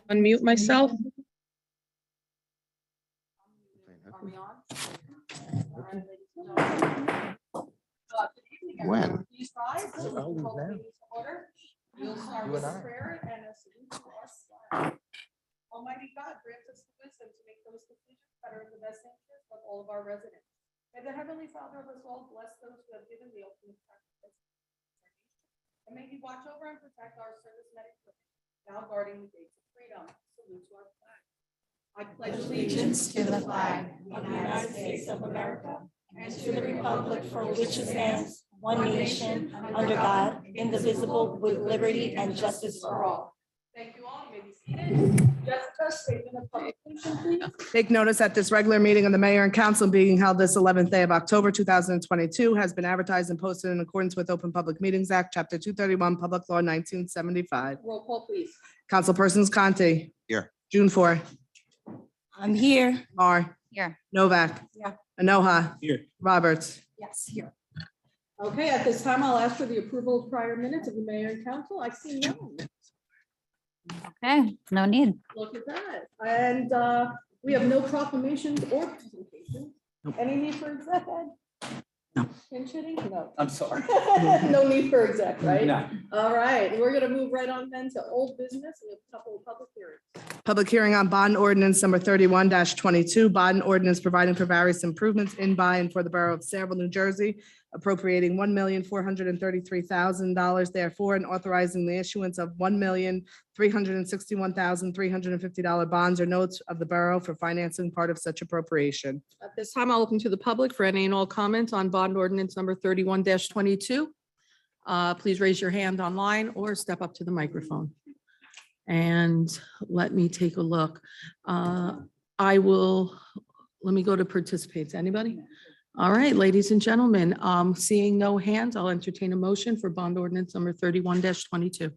Unmute myself. Are we on? When? Please rise. We'll call the meeting to order. We'll start with a prayer and a salute to our flag. Almighty God, grant us the wisdom to make those decisions that are in the best interest of all of our residents. May the Heavenly Father of us all bless those who have given the ultimate sacrifice. And may He watch over and protect our servicemen and women, now guarding the gates of freedom. Salute to our flag. I pledge Allegiance to the flag of the United States of America and to the republic for which it stands, one nation, under God, indivisible, with liberty and justice for all. Thank you all. You may be seated. Jessica, statement of publication, please. Take notice that this regular meeting of the mayor and council being held this 11th day of October 2022 has been advertised and posted in accordance with Open Public Meetings Act, Chapter 231, Public Law 1975. Roll call, please. Councilpersons Conti. Here. June 4. I'm here. Mar. Here. Novak. Yeah. Anoha. Here. Roberts. Yes, here. Okay, at this time, I'll ask for the approval of prior minutes of the mayor and council. I see none. Okay, no need. Look at that. And we have no proclamations or presentations. Any need for exec, Ed? No. Pinch hitting? No. I'm sorry. No need for exec, right? No. All right, we're gonna move right on then to old business. We have a couple of public hearings. Public hearing on bond ordinance number 31-22, bond ordinance providing for various improvements in, by, and for the Borough of Saraville, New Jersey, appropriating $1,433,000 therefore, and authorizing the issuance of $1,361,350 bonds or notes of the borough for financing part of such appropriation. At this time, I'll open to the public for any and all comments on bond ordinance number 31-22. Please raise your hand online or step up to the microphone. And let me take a look. Let me go to participants. Anybody? All right, ladies and gentlemen, seeing no hands, I'll entertain a motion for bond ordinance number 31-22.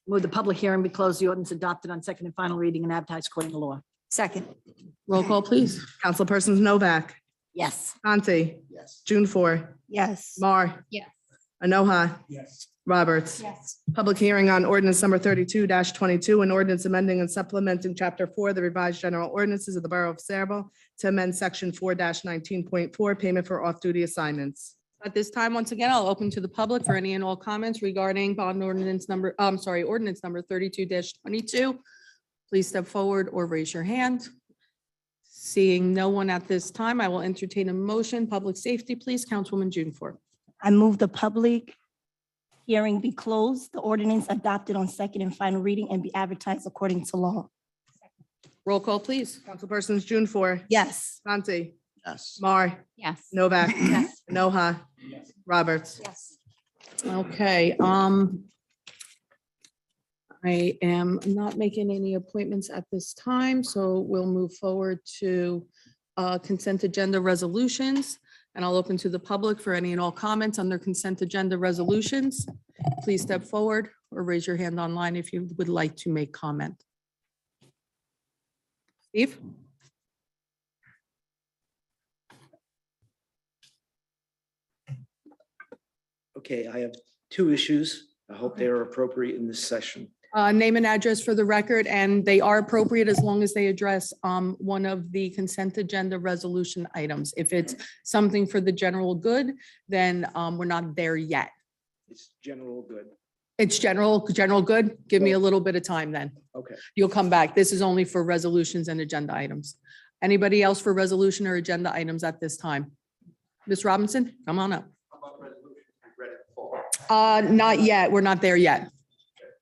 Move the public hearing be closed, the ordinance adopted on second and final reading and advertised according to law. Second. Roll call, please. Councilpersons Novak, Yes. Conti, Yes. June 4, Yes. Mar, Yes. Anoha, Yes. Roberts. Yes. Public hearing on ordinance number 32-22, an ordinance amending and supplementing chapter 4 of the revised general ordinances of the Borough of Saraville to amend section 4-19.4, payment for off-duty assignments. At this time, once again, I'll open to the public for any and all comments regarding bond ordinance number, ordinance number 32-22. Please step forward or raise your hand. Seeing no one at this time, I will entertain a motion. Public safety, please. Councilwoman June 4. I move the public hearing be closed, the ordinance adopted on second and final reading and be advertised according to law. Roll call, please. Councilpersons June 4, Yes. Conti, Yes. Mar, Yes. Novak, Yes. Noha, Yes. Roberts. Yes. Okay, I am not making any appointments at this time, so we'll move forward to consent agenda resolutions. And I'll open to the public for any and all comments on their consent agenda resolutions. Please step forward or raise your hand online if you would like to make comment. Steve? Okay, I have two issues. I hope they are appropriate in this session. Name and address for the record, and they are appropriate as long as they address one of the consent agenda resolution items. If it's something for the general good, then we're not there yet. It's general good. It's general good. Give me a little bit of time then. Okay. You'll come back. This is only for resolutions and agenda items. Anybody else for resolution or agenda items at this time? Ms. Robinson, come on up. Not yet. We're not there yet.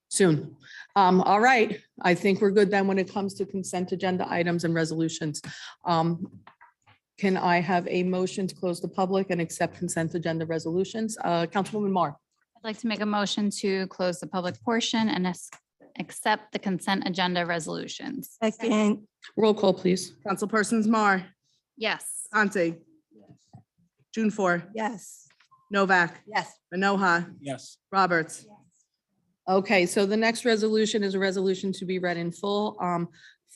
Soon. All right. I think we're good then when it comes to consent agenda items and resolutions. Can I have a motion to close the public and accept consent agenda resolutions? Councilwoman Mar. I'd like to make a motion to close the public portion and accept the consent agenda resolutions. Second. Roll call, please. Councilpersons Mar, Yes. Conti, June 4, Yes. Novak, Yes. Manoha, Yes. Roberts. Okay, so the next resolution is a resolution to be read in full.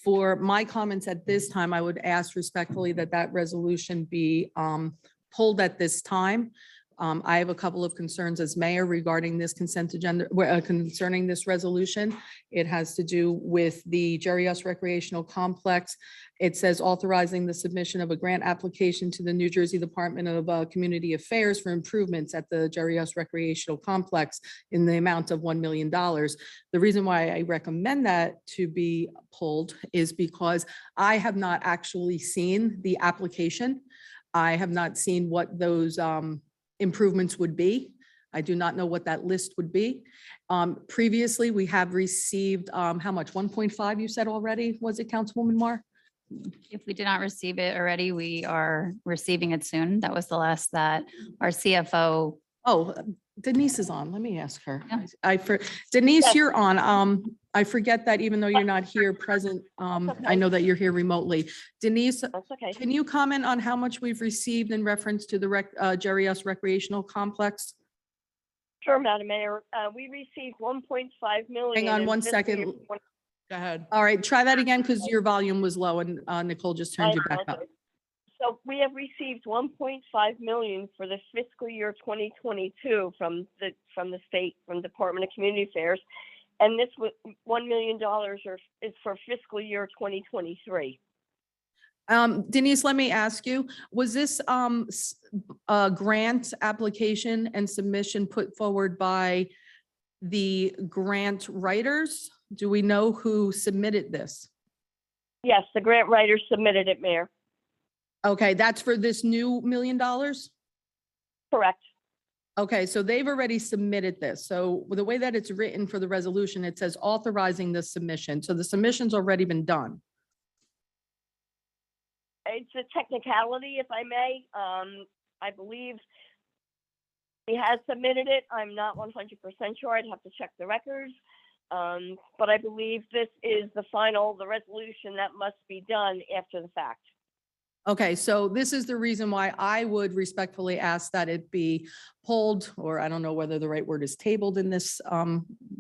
For my comments at this time, I would ask respectfully that that resolution be pulled at this time. I have a couple of concerns as mayor regarding this consent agenda, concerning this resolution. It has to do with the Jerry S. Recreational Complex. It says authorizing the submission of a grant application to the New Jersey Department of Community Affairs for improvements at the Jerry S. Recreational Complex in the amount of $1 million. The reason why I recommend that to be pulled is because I have not actually seen the application. I have not seen what those improvements would be. I do not know what that list would be. Previously, we have received, how much? 1.5 you said already, was it, Councilwoman Mar? If we did not receive it already, we are receiving it soon. That was the last that our CFO. Oh, Denise is on. Let me ask her. Yeah. Denise, Yes. you're on. I forget that even though you're not here present, I okay. know that you're here remotely. Denise, That's okay. can you comment on how much we've received in reference to the Jerry S. Recreational Complex? Sure, Madam Mayor. We received 1.5 million. Hang on in one fiscal year second. 20. Go ahead. All right, try that again because your volume was low and Nicole just turned I you back up. apologize. So we have received 1.5 million for the fiscal year 2022 from the state, from Department of Community Affairs. And this was $1 million is for fiscal year 2023. Denise, let me ask you, was this grant application and submission put forward by the grant writers? Do we know who submitted this? Yes, the grant writers submitted it, Mayor. Okay, that's for this new $1 million? Correct. Okay, so they've already submitted this. So the way that it's written for the resolution, it says authorizing the submission. So the submission's already been done. It's a technicality, if I may. I believe he has submitted it. I'm not 100% sure. I'd have to check the records. But I believe this is the resolution that must be done after the fact. Okay, so this is the reason why I would respectfully ask that it be pulled, or I don't know whether the right word is tabled in this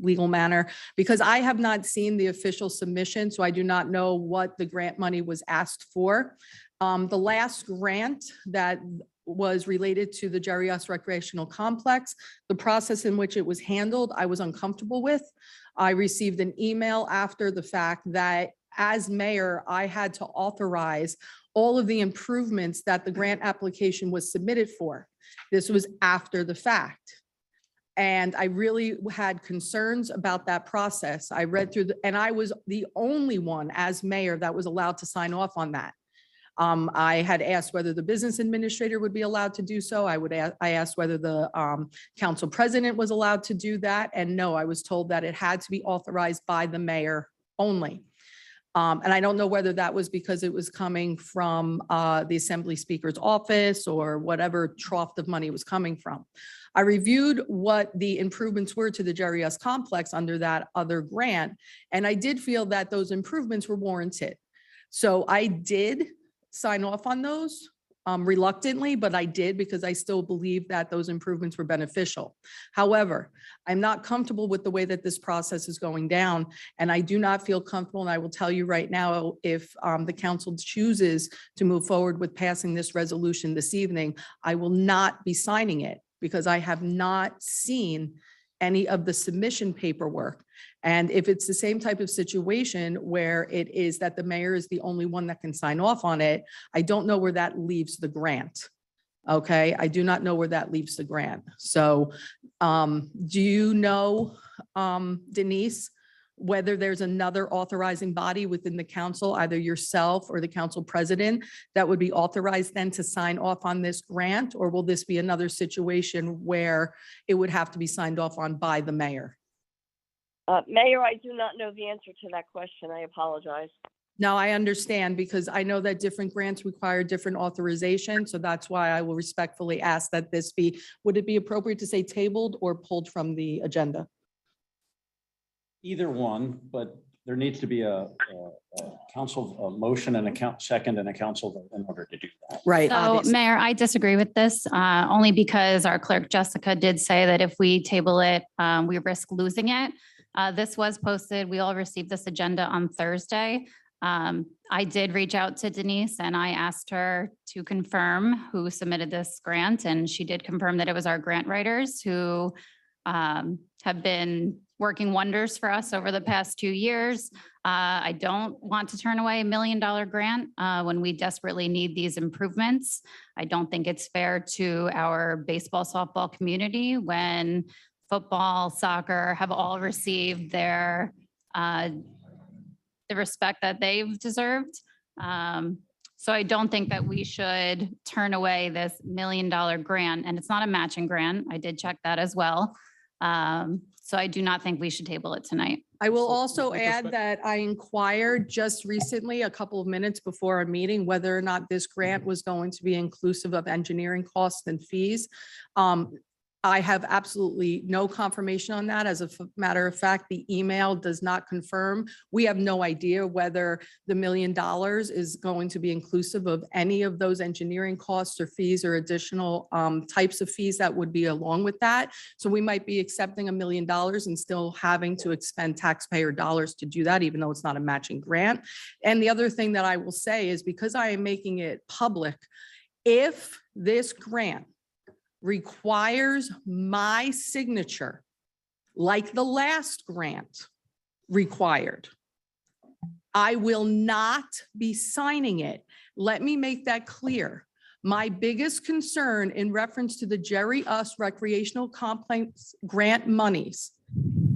legal manner, because I have not seen the official submission, so I do not know what the grant money was asked for. The last grant that was related to the Jerry S. Recreational Complex, the process in which it was handled, I was uncomfortable with. I received an email after the fact that as mayor, I had to authorize all of the improvements that the grant application was submitted for. This was after the fact. And I really had concerns about that process. I read through and I was the only one as mayor that was allowed to sign off on that. I had asked whether the business administrator would be allowed to do so. I asked whether the council president was allowed to do that. And no, I was told that it had to be authorized by the mayor only. And I don't know whether that was because it was coming from the Assembly Speaker's office or whatever trough of money was coming from. I reviewed what the improvements were to the Jerry S. Complex under that other grant, and I did feel that those improvements were warranted. So I did sign off on those reluctantly, but I did because I still believe that those improvements were beneficial. However, I'm not comfortable with the way that this process is going down, and I do not feel comfortable. And I will tell you right now, if the council chooses to move forward with passing this resolution this evening, I will not be signing it because I have not seen any of the submission paperwork. And if it's the same type of situation where it is that the mayor is the only one that can sign off on it, I don't know where that leaves the grant. Okay, I do not know where that leaves the grant. So do you know, Denise, whether there's another authorizing body within the council, either yourself or the council president, that would be authorized then to sign off on this grant? Or will this be another situation where it would have to be signed off on by the mayor? Mayor, I do not know the answer to that question. I apologize. No, I understand because I know that different grants require different authorization. So that's why I will respectfully ask that this be, would it be appropriate to say tabled or pulled from the agenda? Either one, but there needs to be a council motion and a second and a council vote in order to do that. Right. So obviously. Mayor, I disagree with this only because our clerk Jessica did say that if we table it, we risk losing it. This was posted. We all received this agenda on Thursday. I did reach out to Denise and I asked her to confirm who submitted this grant, and she did confirm that it was our grant writers who have been working wonders for us over the past 2 years. I don't want to turn away $1 million grant when we desperately need these improvements. I don't think it's fair to our baseball, softball community when football, soccer have all received their the respect that they've deserved. So I don't think that we should turn away this $1 million grant, and it's not a matching grant. I did check that as well. So I do not think we should table it tonight. I will So, also with add respect- that I inquired just recently, a couple of minutes before our meeting, whether or not this grant was going to be inclusive of engineering costs and fees. I have absolutely no confirmation on that. As a matter of fact, the email does not confirm. We have no idea whether the $1 million is going to be inclusive of any of those engineering costs or fees or additional types of fees that would be along with that. So we might be accepting $1 million and still having to expend taxpayer dollars to do that, even though it's not a matching grant. And the other thing that I will say is, because I am making it public, if this grant requires my signature, like the last grant required, I will not be signing it. Let me make that clear. My biggest concern in reference to the Jerry Us Recreational Complex grant monies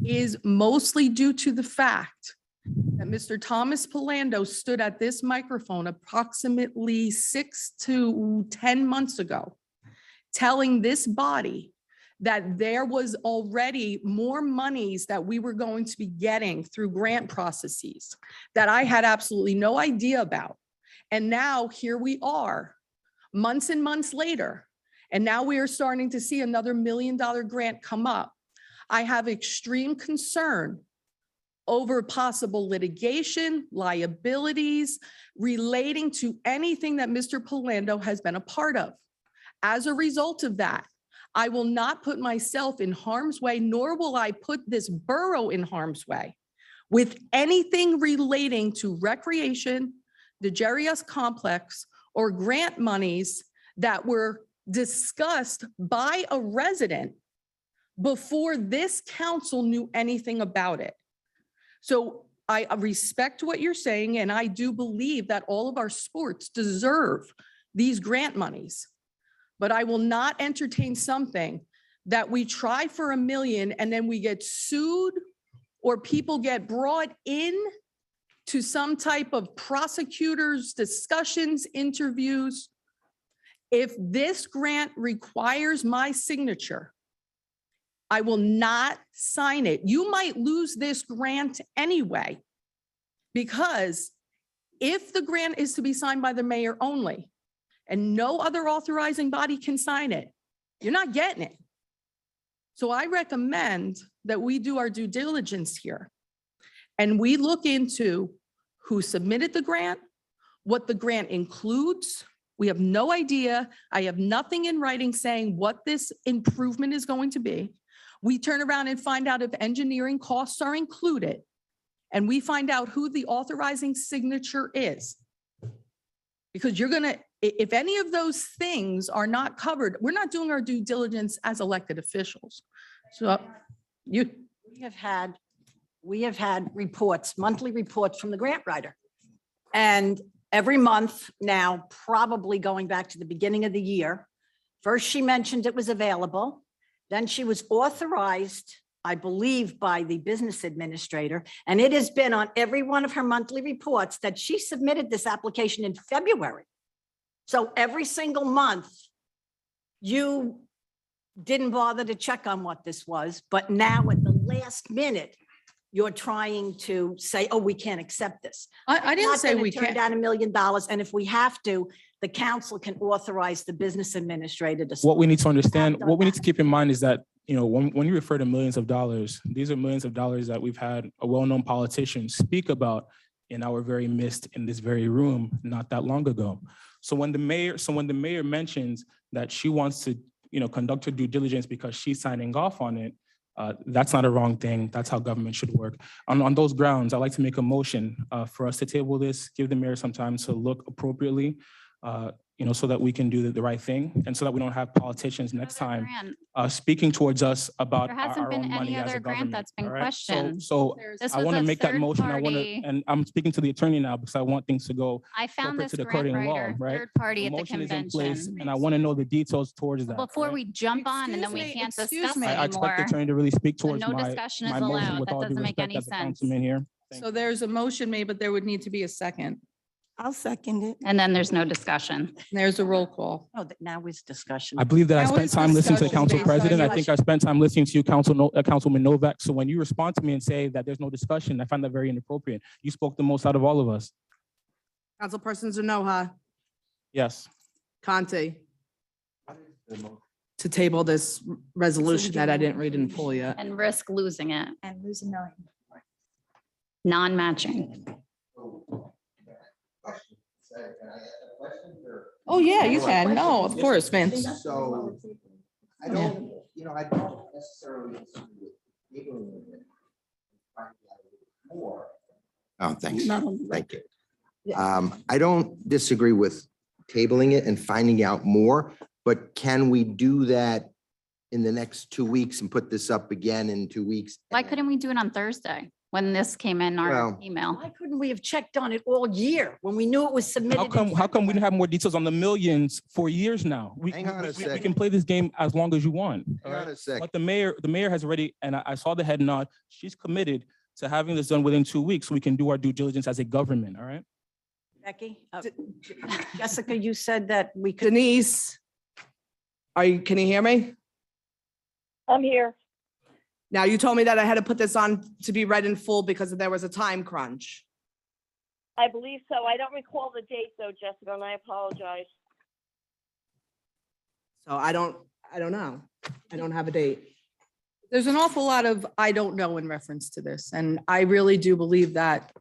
is mostly due to the fact that Mr. Thomas Palando stood at this microphone approximately 6 to 10 months ago, telling this body that there was already more monies that we were going to be getting through grant processes that I had absolutely no idea about. And now here we are, months and months later, and now we are starting to see another $1 million grant come up. I have extreme concern over possible litigation, liabilities relating to anything that Mr. Palando has been a part of. As a result of that, I will not put myself in harm's way, nor will I put this borough in harm's way with anything relating to recreation, the Jerry Us complex, or grant monies that were discussed by a resident before this council knew anything about it. So I respect what you're saying, and I do believe that all of our sports deserve these grant monies. But I will not entertain something that we try for $1 million and then we get sued or people get brought in to some type of prosecutors, discussions, interviews. If this grant requires my signature, I will not sign it. You might lose this grant anyway, because if the grant is to be signed by the mayor only, and no other authorizing body can sign it, you're not getting it. So I recommend that we do our due diligence here and we look into who submitted the grant, what the grant includes. We have no idea. I have nothing in writing saying what this improvement is going to be. We turn around and find out if engineering costs are included, and we find out who the authorizing signature is. Because you're gonna, if any of those things are not covered, we're not doing our due diligence as elected officials. So you, we have had reports, monthly reports from the grant writer. And every month now, probably going back to the beginning of the year, first she mentioned it was available. Then she was authorized, I believe, by the business administrator. And it has been on every one of her monthly reports that she submitted this application in February. So every single month, you didn't bother to check on what this was, but now at the last minute, you're trying to say, oh, we can't accept this. I didn't Not say gonna we turn can't. down $1 million. And if we have to, the council can authorize the business administrator to. What we need to understand, done what we need that. to keep in mind is that, you know, when you refer to millions of dollars, these are millions of dollars that we've had a well-known politician speak about in our very midst in this very room not that long ago. So when the mayor mentions that she wants to, you know, conduct her due diligence because she's signing off on it, That's not a wrong thing. That's how government should work. On those grounds, I'd like to make a motion for us to table this, give the mayor some time to look appropriately, so that we can do the right thing and so that we don't have politicians next Other time grant. speaking towards us about There our hasn't our been own any money as other a grant government. that's been all right? questioned. So This I was want to a make that third motion. party. And I'm speaking to the attorney now because I want things to go I found appropriate this to the grant current law, writer, right? third party The at the motion is in place, convention. and I want to know the details towards that. Before right? we jump on and then we Excuse me, can't excuse discuss me. I expect the anymore. attorney to really speak towards no my discussion is motion allowed. with That all due doesn't make respect any as a sense. councilman here. Thank So you. there's a motion made, but there would need to be a second. I'll second it. And then there's no discussion. There's a roll call. Oh, now is discussion. I believe that I Now spent is time listening to the discussion council based on president. I your- think I spent time listening to you, Councilman Novak. So when you respond to me and say that there's no discussion, I find that very inappropriate. You spoke the most out of all of us. Councilperson Zanoha, Yes. Conti. To table this resolution that I didn't read in full yet. And risk losing it, And lose $1 million. non-matching. Oh, yeah, you can. No, of course, Vince. So I don't, I don't necessarily disagree with tabling it. More. Oh, thanks. Thank you. I don't disagree with tabling it and finding out more, but can we do that in the next 2 weeks and put this up again in 2 weeks? Why couldn't we do it on Thursday when this came in our Well- email? Why couldn't we have checked on it all year when we knew it was submitted? How come we didn't have more details on the millions for years now? Hang on a We second. can play this game as long as you want. all Hang right? on a second. But the mayor has already, and I saw the head nod, she's committed to having this done within 2 weeks so we can do our due diligence as a government, all right? Becky, Jessica, you said that we could. Denise, can you hear me? I'm here. Now, you told me that I had to put this on to be read in full because there was a time crunch. I believe so. I don't recall the date though, Jessica, and I apologize. So I don't know. I don't have a date. There's an awful lot of I don't know in reference to this, and I really do believe that,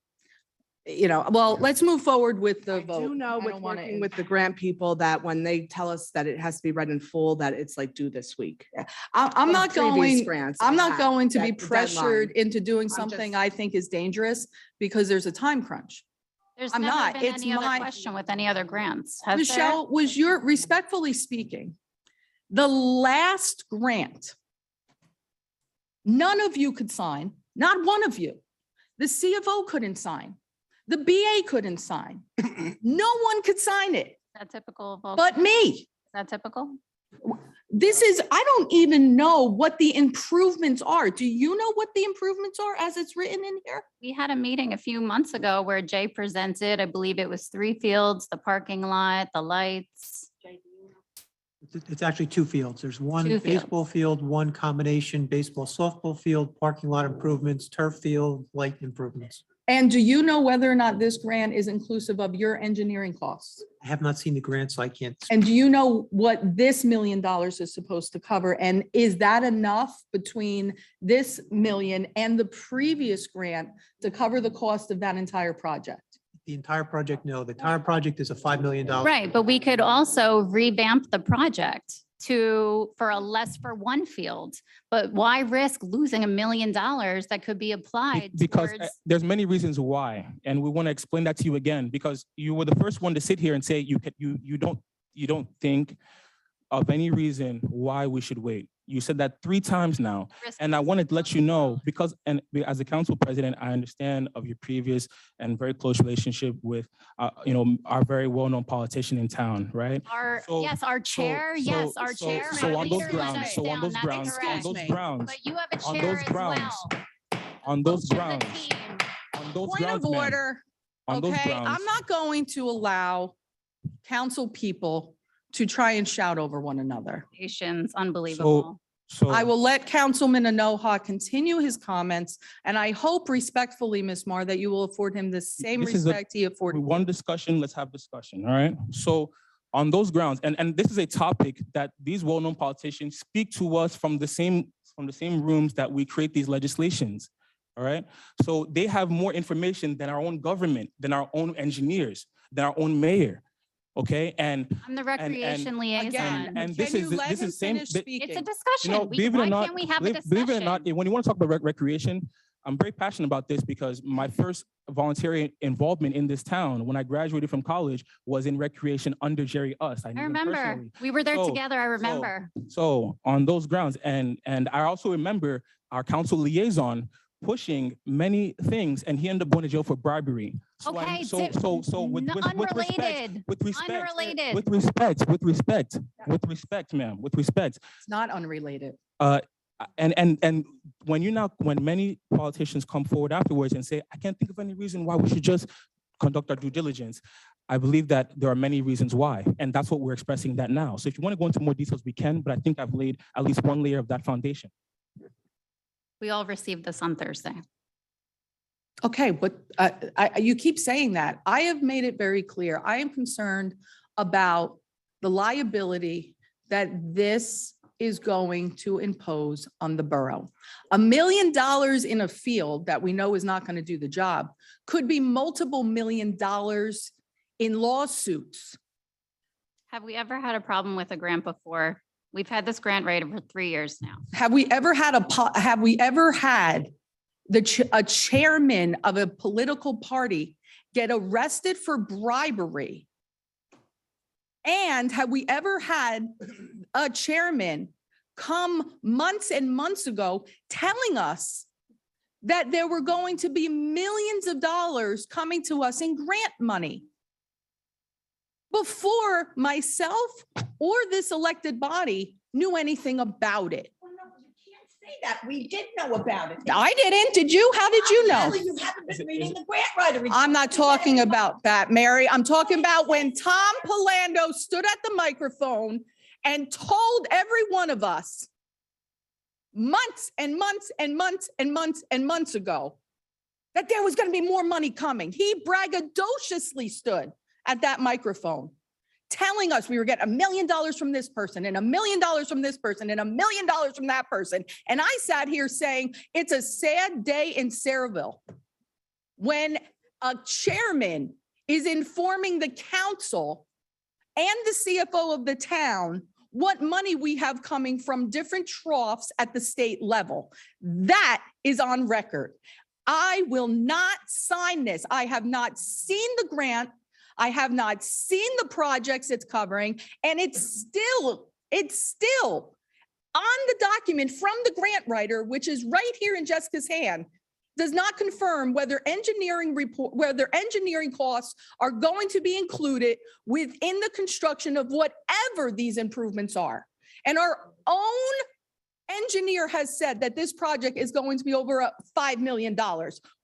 well, let's move forward with the vote. I do know with working with the grant people that when they tell us that it has to be read in full, that it's like due this week. I'm Of not previous going, grants I'm that not going to be that deadline. pressured into doing I'm something just- I think is dangerous because there's a time crunch. There's I'm never not. been It's any other my- question with any other grants, has there? Michelle, respectfully speaking, the last grant, none of you could sign, not one of you. The CFO couldn't sign. The BA couldn't sign. No one could sign it Is that typical of all? but me. Is that typical? I don't even know what the improvements are. Do you know what the improvements are as it's written in here? We had a meeting a few months ago where Jay presented, I believe it was 3 fields, the parking lot, the lights. It's actually 2 fields. There's one 2 fields. baseball field, one combination baseball softball field, parking lot improvements, turf field, light improvements. And do you know whether or not this grant is inclusive of your engineering costs? I have not seen the grant, so I can't. And do you know what this $1 million is supposed to cover? And is that enough between this million and the previous grant to cover the cost of that entire project? The entire project, no. The entire project is a $5 million. Right, but we could also revamp the project for one field. But why risk losing $1 million that could be applied Because towards? there's many reasons why, and we want to explain that to you again, because you were the first one to sit here and say you don't think of any reason why we should wait. You said that 3 times now. risk And I wanted to let you know, because, and as a council president, I understand of your previous and very close relationship with, our very well-known politician in town, right? So- Our chair, yes, our chair. So on those Please grounds, understand, that's correct. grounds, But you have a on chair those as grounds, well. on those Each of the grounds, team. on those Point grounds, of ma'am, order, on those okay? grounds. I'm not going to allow council people to try and shout over one another. Patience, unbelievable. So I will let Councilman Anoha continue his comments, and I hope respectfully, Ms. Mar, that you will afford him the same This is a- respect he afforded. we want discussion, let's have discussion, all right? So on those grounds, and this is a topic that these well-known politicians speak to us from the same rooms that we create these legislations, all right? So they have more information than our own government, than our own engineers, than our own mayor. Okay, and I'm the recreation liaison. Again, and can this you is- let this him is same- finish thi- speaking? It's a you know, discussion. believe it Why or not, can't we have a believe it or not, discussion? when you want to talk about recreation, I'm very passionate about this because my first voluntary involvement in this town when I graduated from college was in recreation under Jerry Us. I knew him remember. personally. We were there So- together. I remember. So on those grounds, and I also remember our council liaison pushing many things, and he ended up going to jail for bribery. So I'm- Okay, so di- so with respect, unrelated. with respect, Unrelated. with respect, ma'am, with respect. It's not unrelated. And when many politicians come forward afterwards and say, I can't think of any reason why we should just conduct our due diligence. I believe that there are many reasons why, and that's what we're expressing that now. So if you want to go into more details, we can, but I think I've laid at least one layer of that foundation. We all received this on Thursday. Okay, but you keep saying that. I have made it very clear. I am concerned about the liability that this is going to impose on the borough. $1 million in a field that we know is not going to do the job could be multiple $1 million in lawsuits. Have we ever had a problem with a grant before? We've had this grant writer for 3 years now. Have we ever had a chairman of a political party get arrested for bribery? And have we ever had a chairman come months and months ago telling us that there were going to be millions of dollars coming to us in grant money before myself or this elected body knew anything about it? Well, no, you can't say that. We did know about it. I didn't. Did you? How did you know? Apparently You haven't been reading the grant writer. report. I'm not talking about that, Mary. I'm talking about when Tom Palando stood at the microphone and told every one of us months and months and months and months and months ago that there was going to be more money coming. He braggadociously stood at that microphone telling us we were getting $1 million from this person and $1 million from this person and $1 million from that person. And I sat here saying, it's a sad day in Saraville when a chairman is informing the council and the CFO of the town what money we have coming from different troughs at the state level. That is on record. I will not sign this. I have not seen the grant. I have not seen the projects it's covering, and it's still on the document from the grant writer, which is right here in Jessica's hand, does not confirm whether engineering costs are going to be included within the construction of whatever these improvements are. And our own engineer has said that this project is going to be over $5 million.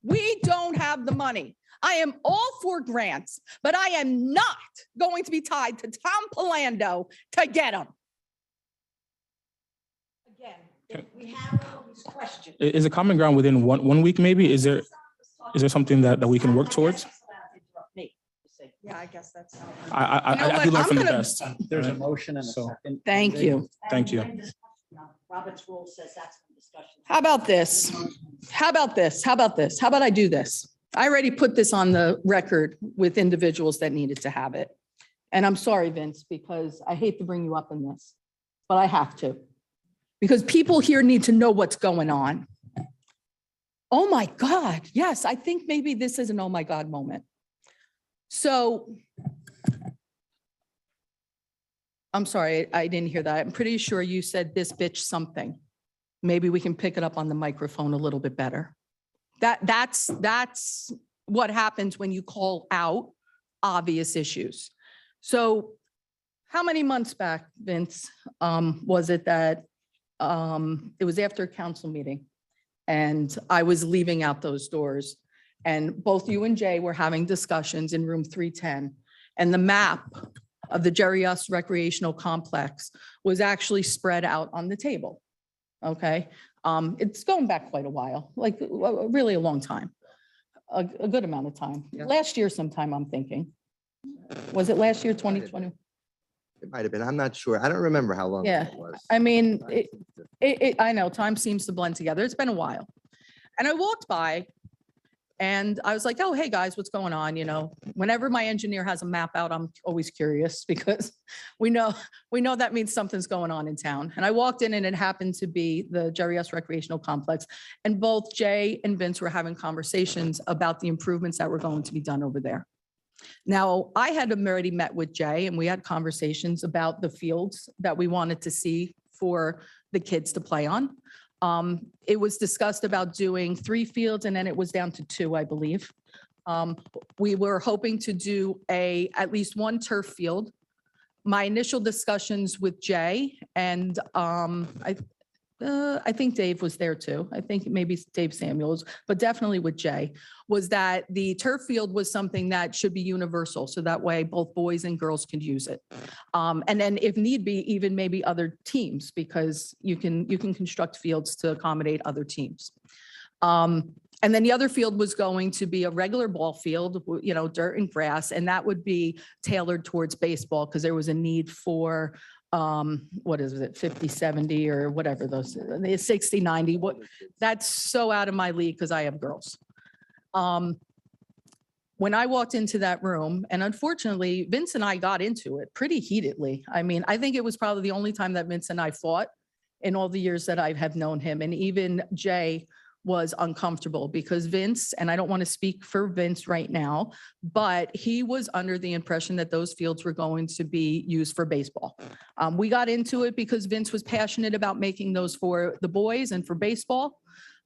We don't have the money. I am all for grants, but I am not going to be tied to Tom Palando to get them. Again, if we have all these questions. Is a common ground within one week, maybe? Is there something that we can work towards? Yeah, I guess that's. I do learn from the best. There's a motion and a So- second. Thank you. Thank you. Robert's rule says that's for discussion. How about this? How about this? How about this? How about I do this? I already put this on the record with individuals that needed to have it. And I'm sorry, Vince, because I hate to bring you up in this, but I have to. Because people here need to know what's going on. Oh my God, yes, I think maybe this is an oh my God moment. So I'm sorry, I didn't hear that. I'm pretty sure you said this bitch something. Maybe we can pick it up on the microphone a little bit better. That's what happens when you call out obvious issues. So how many months back, Vince, was it that it was after a council meeting and I was leaving out those doors and both you and Jay were having discussions in room 310 and the map of the Jerry Us Recreational Complex was actually spread out on the table. Okay. It's going back quite a while, like really a long time, a good amount of time. Yeah. Last year sometime, I'm thinking. Was it last year, 2020? It might have been. I'm not sure. I don't remember how long Yeah, it was. I mean, I know time seems to blend together. It's been a while. And I walked by And I was like, oh, hey, guys, what's going on? You know, whenever my engineer has a map out, I'm always curious because we know that means something's going on in town. And I walked in and it happened to be the Jerry S. Recreational Complex. And both Jay and Vince were having conversations about the improvements that were going to be done over there. Now, I had already met with Jay and we had conversations about the fields that we wanted to see for the kids to play on. It was discussed about doing 3 fields and then it was down to 2, I believe. We were hoping to do at least 1 turf field. My initial discussions with Jay and I think Dave was there too. I think maybe Dave Samuels, but definitely with Jay, was that the turf field was something that should be universal. So that way both boys and girls could use it. And then if need be, even maybe other teams, because you can construct fields to accommodate other teams. And then the other field was going to be a regular ball field, you know, dirt and grass, and that would be tailored towards baseball because there was a need for what is it, 50, 70 or whatever those, 60, 90, what, that's so out of my league because I have girls. When I walked into that room, and unfortunately, Vince and I got into it pretty heatedly. I mean, I think it was probably the only time that Vince and I fought in all the years that I have known him. And even Jay was uncomfortable because Vince, and I don't want to speak for Vince right now, but he was under the impression that those fields were going to be used for baseball. We got into it because Vince was passionate about making those for the boys and for baseball.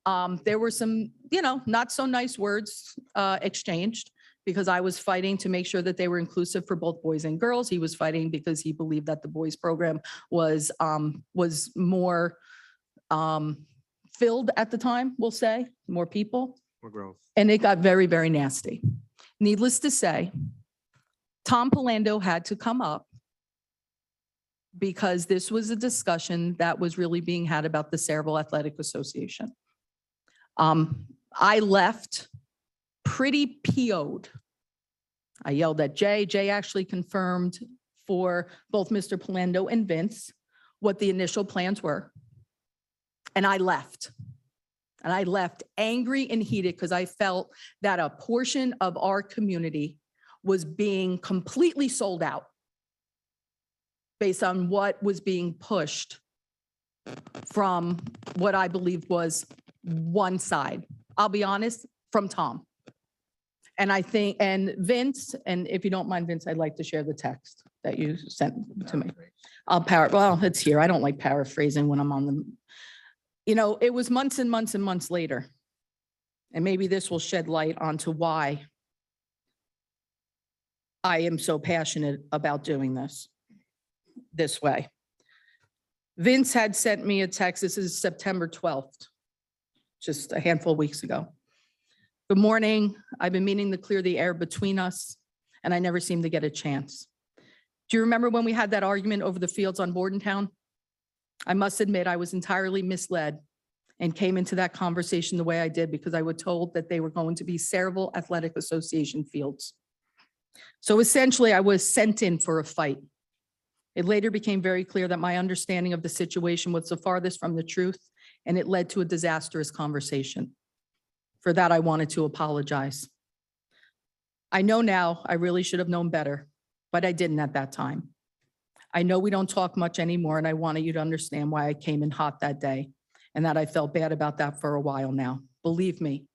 There were some, you know, not so nice words exchanged because I was fighting to make sure that they were inclusive for both boys and girls. He was fighting because he believed that the boys program was more filled at the time, we'll say, more people. More growth. And it got very, very nasty. Needless to say, Tom Palando had to come up because this was a discussion that was really being had about the Sayreville Athletic Association. I left pretty PO'd. I yelled at Jay. Jay actually confirmed for both Mr. Palando and Vince what the initial plans were. And I left. And I left angry and heated because I felt that a portion of our community was being completely sold out based on what was being pushed from what I believed was one side. I'll be honest, from Tom. And I think, and Vince, and if you don't mind, Vince, I'd like to share the text that you sent to me. Well, it's here. I don't like paraphrasing when I'm on the, you know, it was months and months and months later. And maybe this will shed light onto why I am so passionate about doing this way. Vince had sent me a text. This is September 12th, just a handful of weeks ago. Good morning. I've been meaning to clear the air between us, and I never seem to get a chance. Do you remember when we had that argument over the fields on Bordentown? I must admit I was entirely misled and came into that conversation the way I did because I was told that they were going to be Sayreville Athletic Association fields. So essentially, I was sent in for a fight. It later became very clear that my understanding of the situation was the farthest from the truth, and it led to a disastrous conversation. For that, I wanted to apologize. I know now I really should have known better, but I didn't at that time. I know we don't talk much anymore, and I wanted you to understand why I came in hot that day and that I felt bad about that for a while now. Believe me,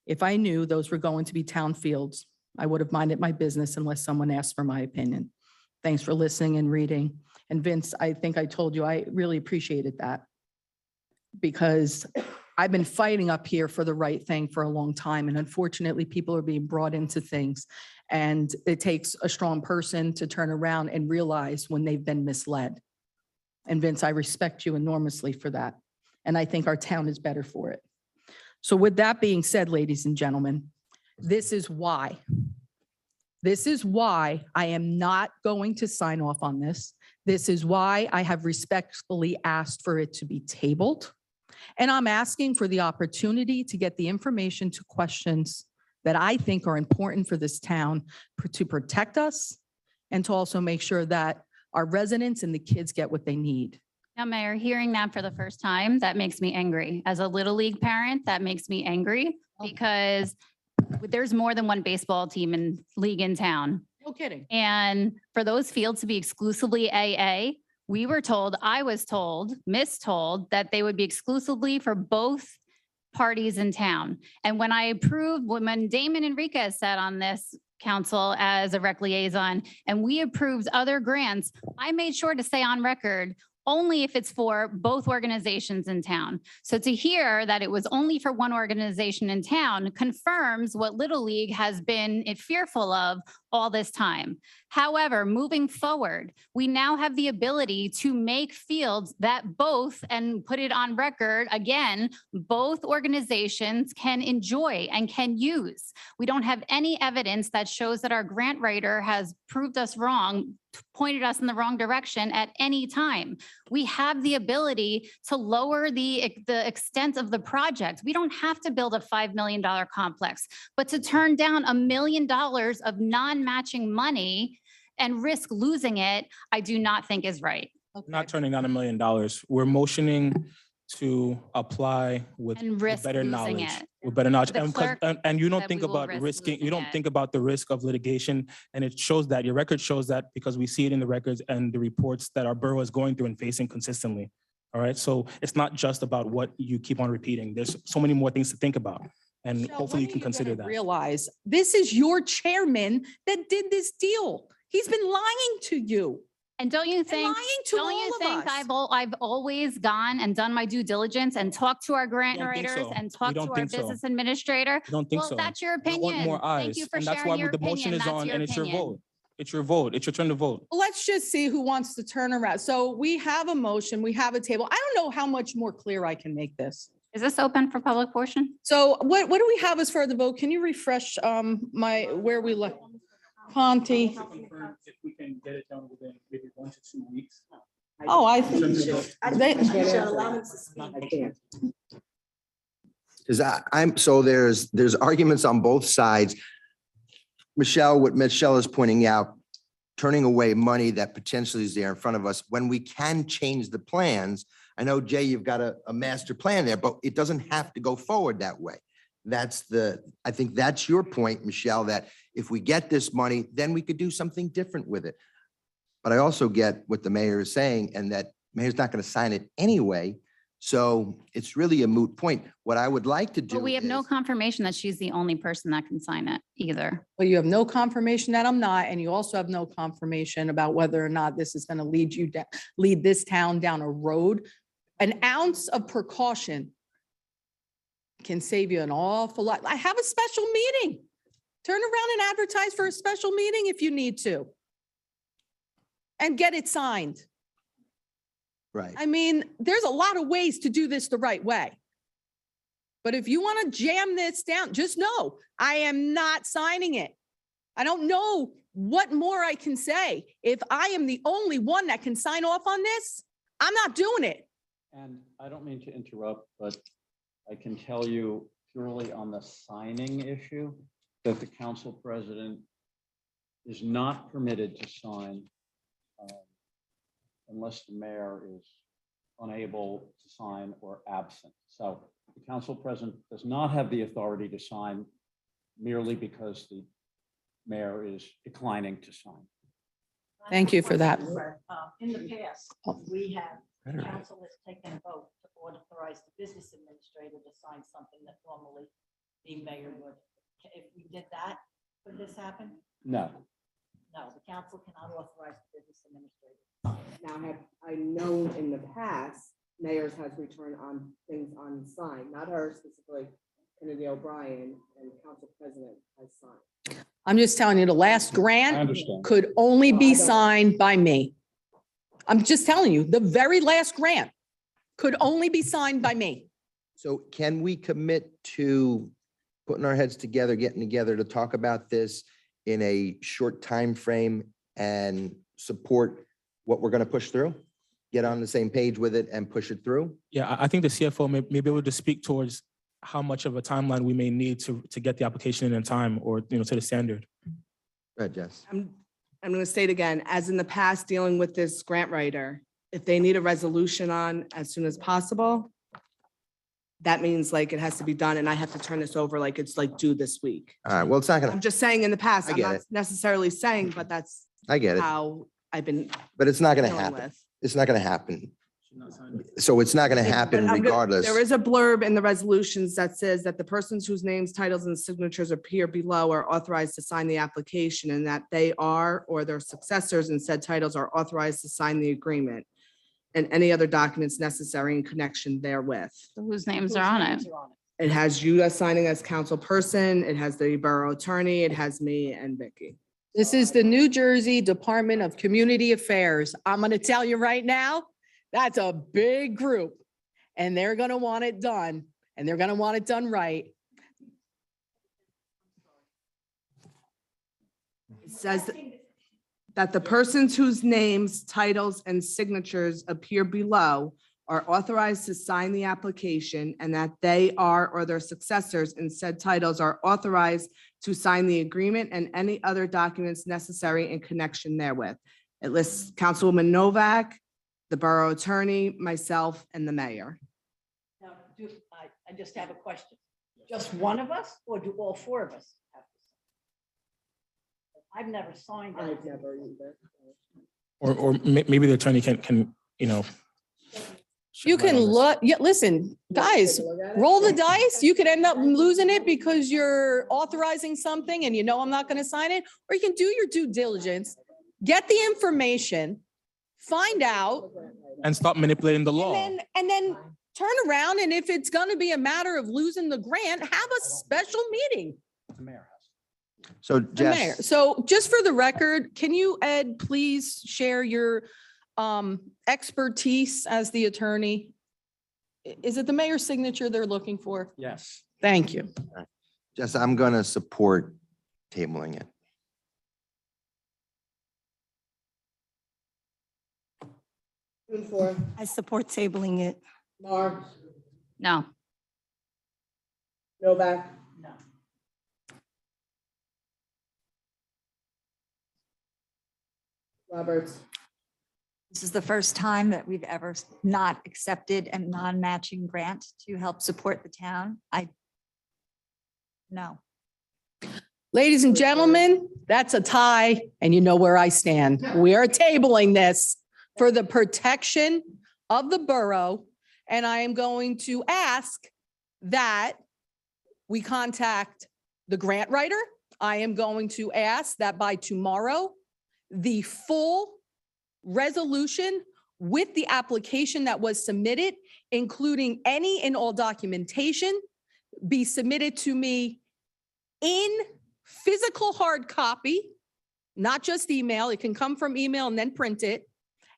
if I knew those were going to be town fields, I would have minded my business unless someone asked for my opinion. Thanks for listening and reading. And Vince, I think I told you I really appreciated that because I've been fighting up here for the right thing for a long time. And unfortunately, people are being brought into things. And it takes a strong person to turn around and realize when they've been misled. And Vince, I respect you enormously for that. And I think our town is better for it. So with that being said, ladies and gentlemen, this is why. This is why I am not going to sign off on this. This is why I have respectfully asked for it to be tabled. And I'm asking for the opportunity to get the information to questions that I think are important for this town to protect us and to also make sure that our residents and the kids get what they need. Now, Mayor, hearing that for the first time, that makes me angry. As a Little League parent, that makes me angry because There's more than one baseball team and league in town. No kidding. And for those fields to be exclusively AA, we were told, I was told, mistold that they would be exclusively for both parties in town. And when I approved, when Damon Enriquez sat on this council as a rec liaison, and we approved other grants, I made sure to say on record, only if it's for both organizations in town. So to hear that it was only for one organization in town confirms what Little League has been fearful of all this time. However, moving forward, we now have the ability to make fields that both, and put it on record again, both organizations can enjoy and can use. We don't have any evidence that shows that our grant writer has proved us wrong, pointed us in the wrong direction at any time. We have the ability to lower the extent of the project. We don't have to build a $5 million complex, but to turn down $1 million of non-matching money and risk losing it, I do not think is right. Not turning down $1 million. We're motioning to apply with And with risk better losing knowledge. it. With better knowledge. The And 'cause- clerk and you don't said think we will about risk risking, you losing don't it. think about the risk of litigation. And it shows that, your record shows that, because we see it in the records and the reports that our borough is going through and facing consistently. All right, so it's not just about what you keep on repeating. There's so many more things to think about. And Michelle, hopefully you when are can consider gonna that. Realize this is your chairman that did this deal. He's been lying to you. And don't you And think, lying to don't you all of think us. I've always gone and done my due diligence and talked to our grant don't think writers so. and We talked don't to our think so. business administrator? I don't think Well, so. that's your We want opinion. more Thank eyes. you for And that's sharing why your the motion opinion. is That's on your and it's your opinion. vote. It's your vote. It's your turn to vote. Let's just see who wants to turn around. So we have a motion, we have a table. I don't know how much more clear I can make this. Is this open for public portion? So what do we have as for the vote? Can you refresh where we left? Conti. If we can get it done within maybe 1 to 2 weeks. Oh, I think. Because so there's arguments on both sides. Michelle, what Michelle is pointing out, turning away money that potentially is there in front of us when we can change the plans. I know, Jay, you've got a master plan there, but it doesn't have to go forward that way. I think that's your point, Michelle, that if we get this money, then we could do something different with it. But I also get what the mayor is saying, and that mayor's not going to sign it anyway. So it's really a moot point. What I would like to do. But we have no is- confirmation that she's the only person that can sign it either. Well, you have no confirmation that I'm not, and you also have no confirmation about whether or not this is going to lead this town down a road. An ounce of precaution can save you an awful lot. I have a special meeting. Turn around and advertise for a special meeting if you need to. And get it signed. Right. I mean, there's a lot of ways to do this the right way. But if you want to jam this down, just know I am not signing it. I don't know what more I can say. If I am the only one that can sign off on this, I'm not doing it. And I don't mean to interrupt, but I can tell you purely on the signing issue that the council president is not permitted to sign unless the mayor is unable to sign or absent. So the council president does not have the authority to sign merely because the mayor is declining to sign. Thank you for that. In the past, we have, council has taken a vote to authorize the business administrator to sign something that normally the mayor would. If we did that, could this happen? No. No, the council cannot authorize the business administrator. Now, have I known in the past, mayors has returned on things unsigned, not her specifically, Kennedy O'Brien and council president has signed. I'm just telling you, the last I grant understand. could only be signed by me. I'm just telling you, the very last grant could only be signed by me. So can we commit to putting our heads together, getting together to talk about this in a short time frame and support what we're going to push through? Get on the same page with it and push it through? Yeah, I think the CFO may be able to speak towards how much of a timeline we may need to get the application in time, or, to the standard. Go ahead, Jess. I'm going to state again, as in the past, dealing with this grant writer, if they need a resolution on as soon as possible, that means like it has to be done and I have to turn this over like it's like due this week. All right, well, it's not I'm gonna, just saying in the past, I I'm get not it. necessarily saying, but that's I get it, how I've been but it's not gonna dealing happen. with. It's not gonna happen. So it's not gonna happen But regardless. There is a blurb in the resolutions that says that the persons whose names, titles, and signatures appear below are authorized to sign the application and that they are or their successors in said titles are authorized to sign the agreement and any other documents necessary in connection therewith. Whose names are on it? It has you as signing as council person, it has the borough attorney, it has me and Vicky. This is the New Jersey Department of Community Affairs. I'm going to tell you right now, that's a big group. And they're going to want it done, and they're going to want it done right. It says that the persons whose names, titles, and signatures appear below are authorized to sign the application and that they are or their successors in said titles are authorized to sign the agreement and any other documents necessary in connection therewith. It lists Councilwoman Novak, the borough attorney, myself, and the mayor. Now, I just have a question. Just one of us, or do all four of us have to sign? I've never signed it. I've never either. Or maybe the attorney can, you know. You shed light can on this. look, yeah, listen, guys, roll the dice. You could end up losing it because you're authorizing something and you know I'm not going to sign it. Or you can do your due diligence, get the information, find out, And stop manipulating the law. and then turn around. And if it's going to be a matter of losing the grant, have a special meeting. The mayor has. So The mayor. Jess, So just for the record, can you, Ed, please share your expertise as the attorney? Is it the mayor's signature they're looking for? Yes. Thank you. Jess, I'm gonna support tabling it. June 4th, I support tabling it. Mark, No. Novak. No. Roberts. This is the first time that we've ever not accepted a non-matching grant to help support the town. No. Ladies and gentlemen, that's a tie, and you know where I stand. We are tabling this for the protection of the borough, and I am going to ask that we contact the grant writer. I am going to ask that by tomorrow, the full resolution with the application that was submitted, including any and all documentation, be submitted to me in physical hard copy, not just email. It can come from email and then print it.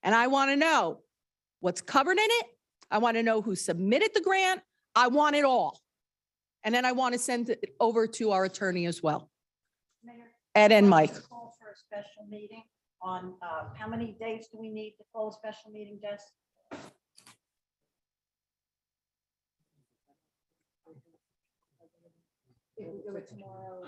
And I want to know what's covered in it. I want to know who submitted the grant. I want it all. And then I want to send it over to our attorney as well. Mayor, Ed and Mike. Call for a special meeting on, how many days do we need to call a special meeting, Jess? If we do it tomorrow.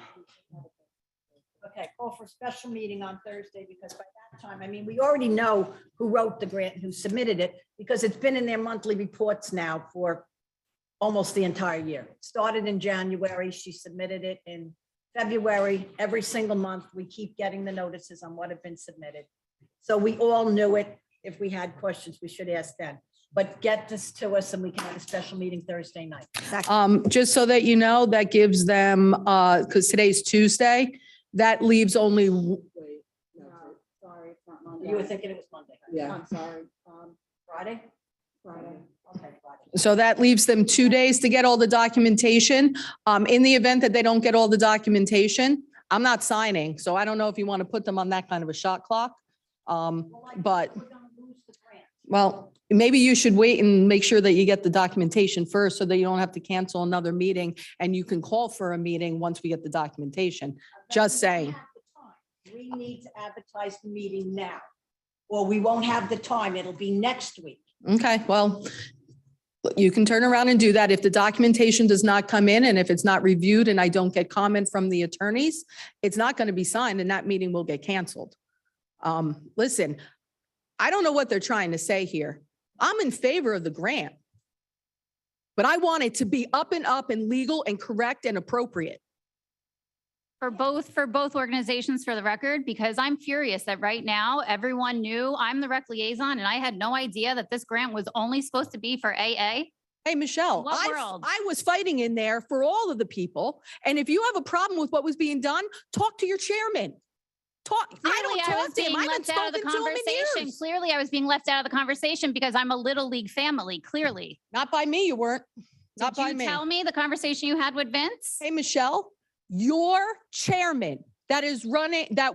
Okay, call for a special meeting on Thursday, because by that time, I mean, we already know who wrote the grant, who submitted it, because it's been in their monthly reports now for almost the entire year. It started in January, she submitted it in February. Every single month, we keep getting the notices on what have been submitted. So we all knew it. If we had questions, we should ask then. But get this to us and we can have a special meeting Thursday night. Just so that you know, that gives them, because today's Tuesday, that leaves only, Wait, no, Sorry, it's not Monday. You were thinking it was Monday. Yeah. I'm sorry. Friday? Friday. Okay, Friday. so that leaves them 2 days to get all the documentation. In the event that they don't get all the documentation, I'm not signing. So I don't know if you want to put them on that kind of a shot clock. But, We're gonna lose the grant. well, maybe you should wait and make sure that you get the documentation first so that you don't have to cancel another meeting and you can call for a meeting once we get the documentation. Just saying. We need to advertise the meeting now, or we won't have the time. It'll be next week. Okay, well, you can turn around and do that. If the documentation does not come in and if it's not reviewed and I don't get comment from the attorneys, it's not going to be signed and that meeting will get canceled. Listen, I don't know what they're trying to say here. I'm in favor of the grant. But I want it to be up and legal and correct and appropriate. For both organizations, for the record, because I'm furious that right now, everyone knew I'm the rec liaison and I had no idea that this grant was only supposed to be for AA. Hey, Michelle, What world? I was fighting in there for all of the people. And if you have a problem with what was being done, talk to your chairman. I Clearly, don't I talk was to him. being I haven't left out of the spoken to him in conversation. years. Clearly, I was being left out of the conversation because I'm a Little League family, clearly. Not by me, you weren't. Not Did by you me. tell me the conversation you had with Vince? Hey, Michelle, your chairman that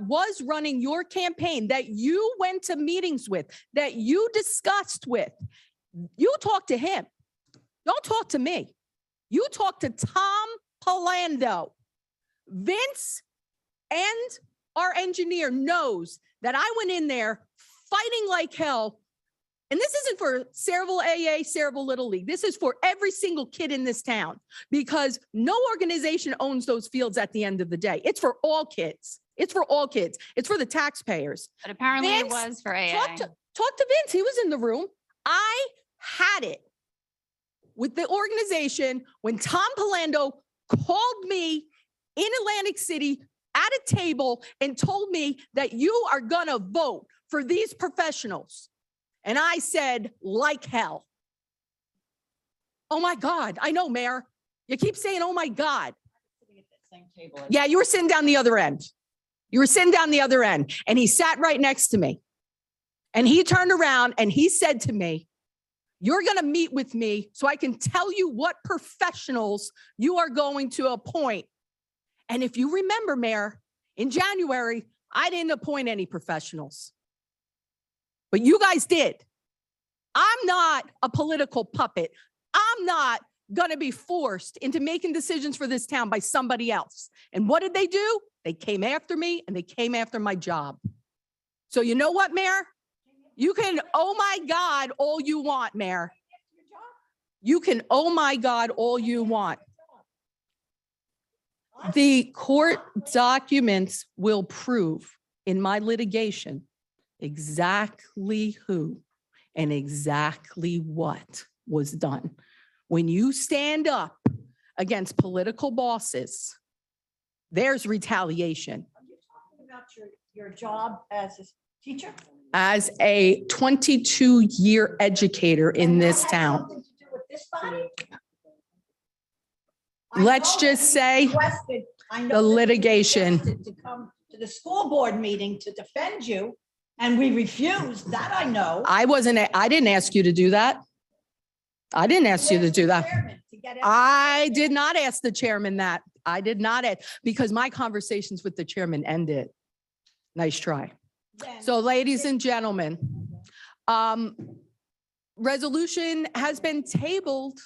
was running your campaign, that you went to meetings with, that you discussed with, you talk to him. Don't talk to me. You talk to Tom Palando. Vince and our engineer knows that I went in there fighting like hell. And this isn't for Saraville AA, Saraville Little League. This is for every single kid in this town, because no organization owns those fields at the end of the day. It's for all kids. It's for all kids. It's for the taxpayers. But apparently it Vince, was for AA. Talk to Vince. He was in the room. I had it with the organization when Tom Palando called me in Atlantic City at a table and told me that you are gonna vote for these professionals. And I said, like hell. Oh my God, I know, Mayor. You keep saying, oh my God. Yeah, you were sitting down the other end. You were sitting down the other end, and he sat right next to me. And he turned around and he said to me, you're going to meet with me so I can tell you what professionals you are going to appoint. And if you remember, Mayor, in January, I didn't appoint any professionals, but you guys did. I'm not a political puppet. I'm not going to be forced into making decisions for this town by somebody else. And what did they do? They came after me and they came after my job. So you know what, Mayor? You can, oh my God, all you want, Mayor. You can, oh my God, all you want. The court documents will prove in my litigation exactly who and exactly what was done. When you stand up against political bosses, there's retaliation. Are you talking about your job as a teacher? As a 22-year educator in this town. Nothing to do with this body? Let's just say the litigation. To come to the school board meeting to defend you, and we refused. That I know. I didn't ask you to do that. I didn't ask you to do that. I did not ask the chairman that. I did not ask, because my conversations with the chairman ended. Nice try. So ladies and gentlemen, resolution has been tabled.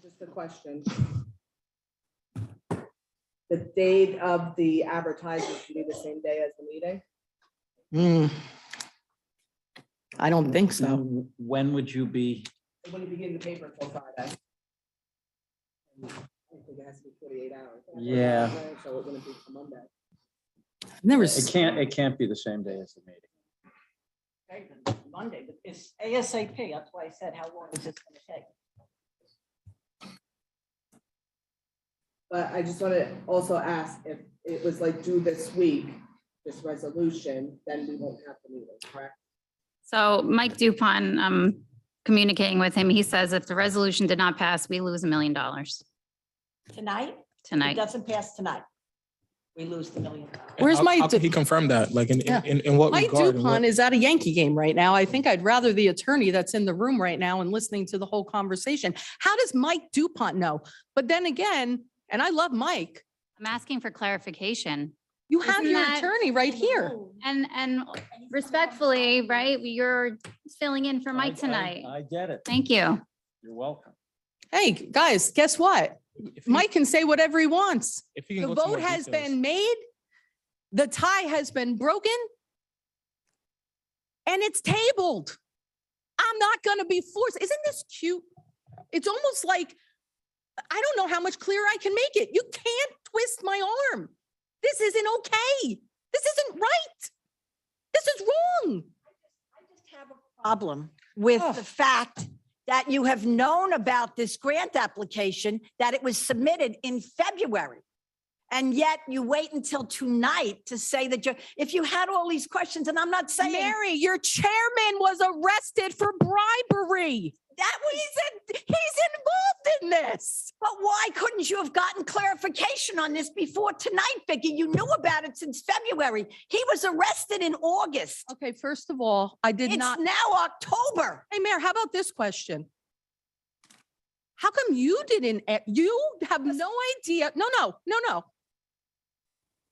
Just a question. The date of the advertisement should be the same day as the meeting? I don't think so. When would you be? It wouldn't begin the paper until Friday. I think it has to be 48 hours. Yeah. So it wouldn't be till Monday. Never. It can't be the same day as the meeting. Monday, but it's ASAP. That's why I said, how long is this going to take? But I just want to also ask if it was like due this week, this resolution, then we won't have the meeting, correct? So Mike Dupont, communicating with him, he says if the resolution did not pass, we lose $1 million Tonight? If it tonight. doesn't pass tonight, we lose the $1 million. Where's my, How can he confirm that? Like in what Mike regard? and what- Dupont is at a Yankee game right now. I think I'd rather the attorney that's in the room right now and listening to the whole conversation. How does Mike Dupont know? But then again, and I love Mike, I'm asking for clarification. you have Isn't your that- attorney right here. And respectfully, right, you're filling in for Mike tonight. I get it. Thank you. You're welcome. Hey, guys, guess what? if he- Mike can say whatever he wants. if he can The go to vote more has details. been made. The tie has been broken. And it's tabled. I'm not going to be forced. Isn't this cute? It's almost like, I don't know how much clearer I can make it. You can't twist my arm. This isn't okay. This isn't right. This is wrong. I just have a problem with Oh. the fact that you have known about this grant application, that it was submitted in February. And yet you wait until tonight to say that if you had all these questions, and I'm not saying. Mary, your chairman was arrested for bribery. That he's involved in this. But why couldn't you have gotten clarification on this before tonight, Vicky? You knew about it since February. He was arrested in August. Okay, first of all, I did It's not. now October. Hey, Mayor, how about this question? How come you didn't, you have no idea? No.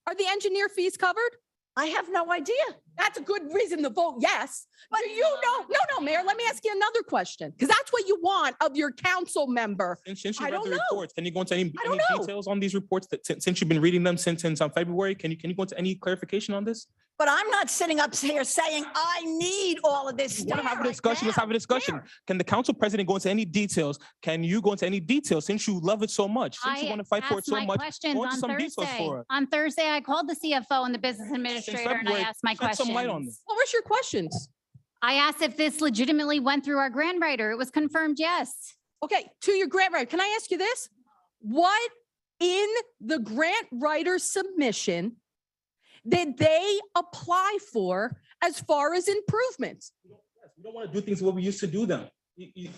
Are the engineer fees covered? I have no idea. That's a good reason to vote yes. But do you know? No, Mayor, let me ask you another question, because that's what you want of your council member. Since you I read don't the know. reports, can you go into any I don't know. details on these reports that since you've been reading them since February? Can you go into any clarification on this? But I'm not sitting up here saying I need all of this You stuff. want to have a right discussion? Let's now. have a discussion. Can the council president go into any details? Can you go into any details since you love it so much? Since you want to fight for it asked so my much, questions go into on some details Thursday. for us. On Thursday, I called the CFO and the business administrator and I February, asked my shed some light on questions. What was your questions? I asked if this legitimately went through our grant writer. It was confirmed, yes. Okay, to your grant writer, can I ask you this? What in the grant writer submission did they apply for as far as improvements? We don't want to do things the way we used to do them.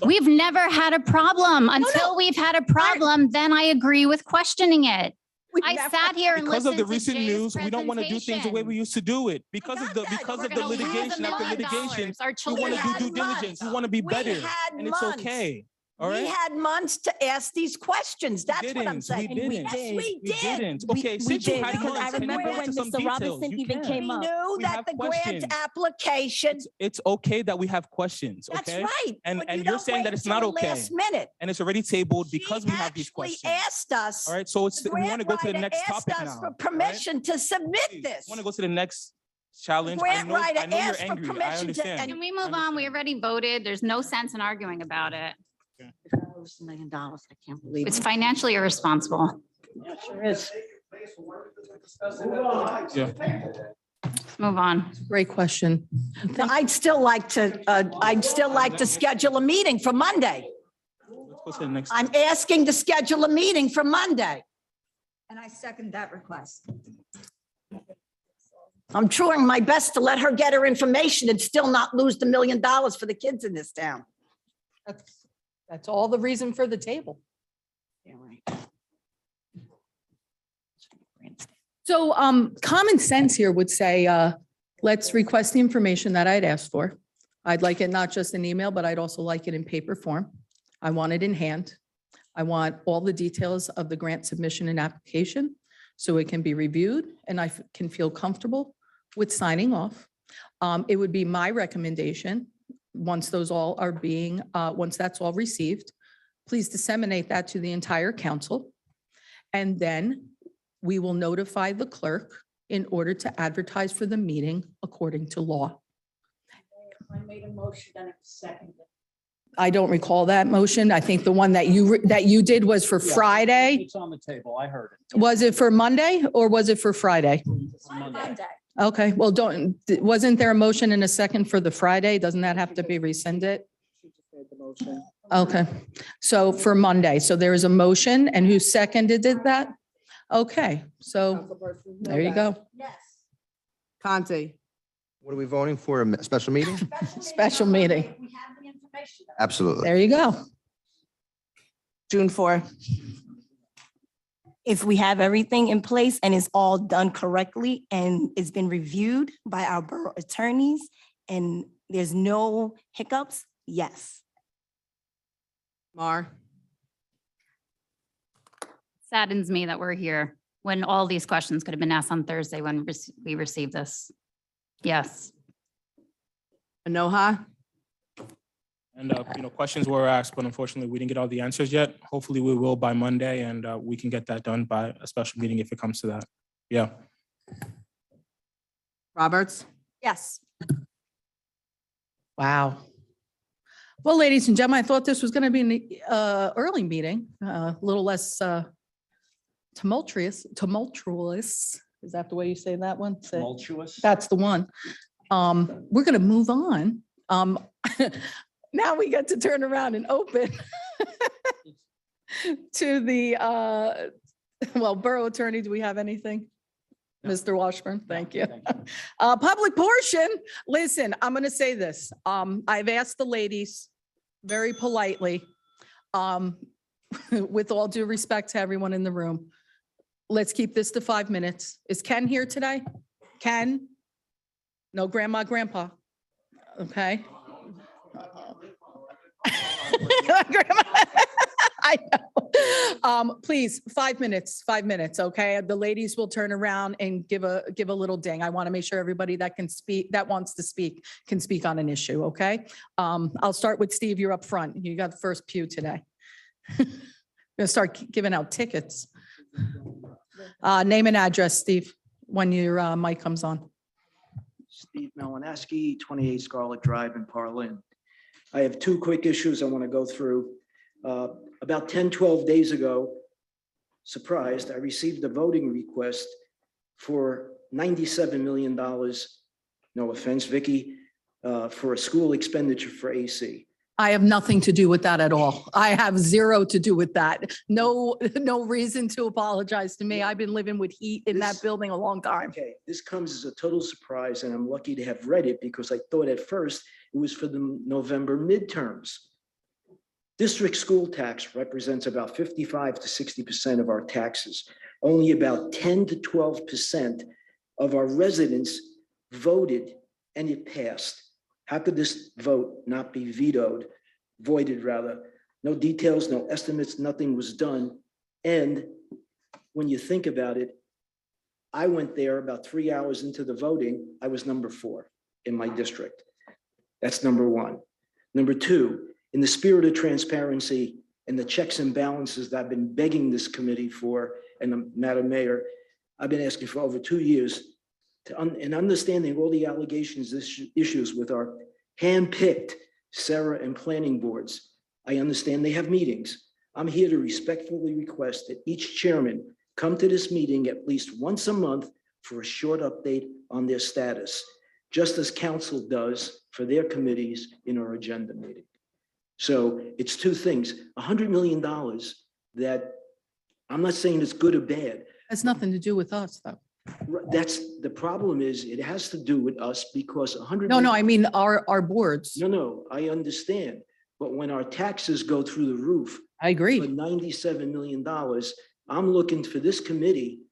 We've never had a problem. Until we've had a problem, then I agree with questioning it. We've I never- sat here and Because of listened the to recent Jay's news, we don't want to do things the way we presentation. used to do it. Because got of the that. because We're of the gonna lose litigation $1 after million. litigation, Our we children want to do had due diligence. We want to be We better, had and it's months. okay. All We right. had months to ask these questions. That's what I'm didn't. saying. We didn't. Yes, we We did. didn't. Okay, since you had did, because I months, can you remember go when into some Mr. details? Robinson You even can. came We up. knew We that have the grant questions. application, It's okay that we have questions, that's okay? right. And- but and you you're don't saying that wait it's not till okay. Last minute. And it's already tabled She because we have these actually questions. asked us. All right, so it's, the we want to go to the grant next writer asked topic us now. for all right? permission to submit Please, this. Want to go to the next challenge? grant writer I know you're asked for angry. I permission to- understand. and- Can we move on? We already voted. There's no sense in arguing about it. $1 million. I can't believe It's it. financially irresponsible. Sure is. Yeah. Let's move on. Great question. Now, I'd still like to schedule a meeting for Monday. Let's go to the next. I'm asking to schedule a meeting for Monday. And I second that request. I'm trying my best to let her get her information and still not lose the $1 million for the kids in this town. That's all the reason for the table. Yeah, right. So common sense here would say, let's request the information that I'd asked for. I'd like it not just in email, but I'd also like it in paper form. I want it in hand. I want all the details of the grant submission and application so it can be reviewed and I can feel comfortable with signing off. It would be my recommendation, once those all are being, once that's all received, please disseminate that to the entire council. And then we will notify the clerk in order to advertise for the meeting according to law. I made a motion and it was seconded. I don't recall that motion. I think the one that you did was for Yeah, Friday. It's on the table. I heard it. Was it for Monday or was it for Friday? Monday. Okay, well, wasn't there a motion and a second for the Friday? Doesn't that have to be rescinded? Okay, so for Monday, so there is a motion and who seconded that? Okay, so there you go. Yes. Conti, What are we voting for? A special meeting? Special meeting. We have the information. Absolutely. There you go. June 4th. If we have everything in place and it's all done correctly and it's been reviewed by our borough attorneys and there's no hiccups, yes. Mar, Saddens me that we're here when all these questions could have been asked on Thursday when we received this. Yes. Anoha, And, questions were asked, but unfortunately, we didn't get all the answers yet. Hopefully, we will by Monday, and we can get that done by a special meeting if it comes to that. Yeah. Roberts, Yes. Wow. Well, ladies and gentlemen, I thought this was going to be an early meeting, a little less tumultuous. Is that the way you say that one? Tumultuous. That's the one. We're going to move on. Now we get to turn around and open to the, well, Borough Attorney, do we have anything? Mr. Washburn, thank you. Public portion, listen, I'm going to say this. I've asked the ladies very politely, with all due respect to everyone in the room, let's keep this to 5 minutes. Is Ken here today? Ken? No grandma, grandpa? Okay. I know. Please, 5 minutes, 5 minutes, okay? The ladies will turn around and give a little ding. I want to make sure everybody that can speak, that wants to speak, can speak on an issue, okay? I'll start with Steve, you're up front. You got the first pew today. Gonna start giving out tickets. Name and address, Steve, when your mic comes on. Steve Melanowski, 28 Scarlet Drive in Parlin. I have two quick issues I want to go through. About 10, 12 days ago, surprised, I received a voting request for $97 million, no offense, Vicky, for a school expenditure for AC. I have nothing to do with that at all. I have zero to do with that. No reason to apologize to me. I've been living with heat in that building a long time. Okay, this comes as a total surprise, and I'm lucky to have read it because I thought at first it was for the November midterms. District school tax represents about 55 to 60% of our taxes. Only about 10 to 12% of our residents voted, and it passed. How could this vote not be vetoed, voided rather? No details, no estimates, nothing was done. And when you think about it, I went there about 3 hours into the voting. I was number 4 in my district. That's number one. Number two, in the spirit of transparency and the checks and balances that I've been begging this committee for, and Madam Mayor, I've been asking for over 2 years and understanding all the allegations, issues with our hand-picked Sarah and planning boards. I understand they have meetings. I'm here to respectfully request that each chairman come to this meeting at least once a month for a short update on their status, just as council does for their committees in our agenda meeting. So it's two things, $100 million that I'm not saying it's good or bad. Has nothing to do with us, though. That's the problem is it has to do with us because 100. No, I mean our boards. No, I understand. But when our taxes go through the roof. I agree. For $97 million, I'm looking for this committee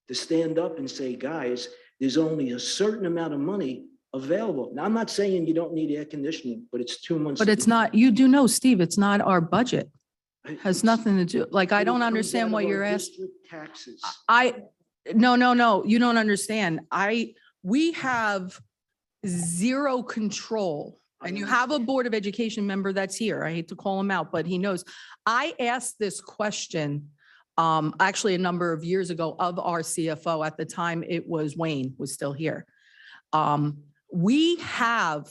to stand up and say, guys, there's only a certain amount of money available. Now, I'm not saying you don't need air conditioning, but it's 2 months. But it's not, you do know, Steve, it's not our budget. Has nothing to do, like, I don't understand what you're asking. Taxes. No, you don't understand. We have zero control. And you have a Board of Education member that's here. I hate to call him out, but he knows. I asked this question actually a number of years ago of our CFO. At the time, it was Wayne was still here. We have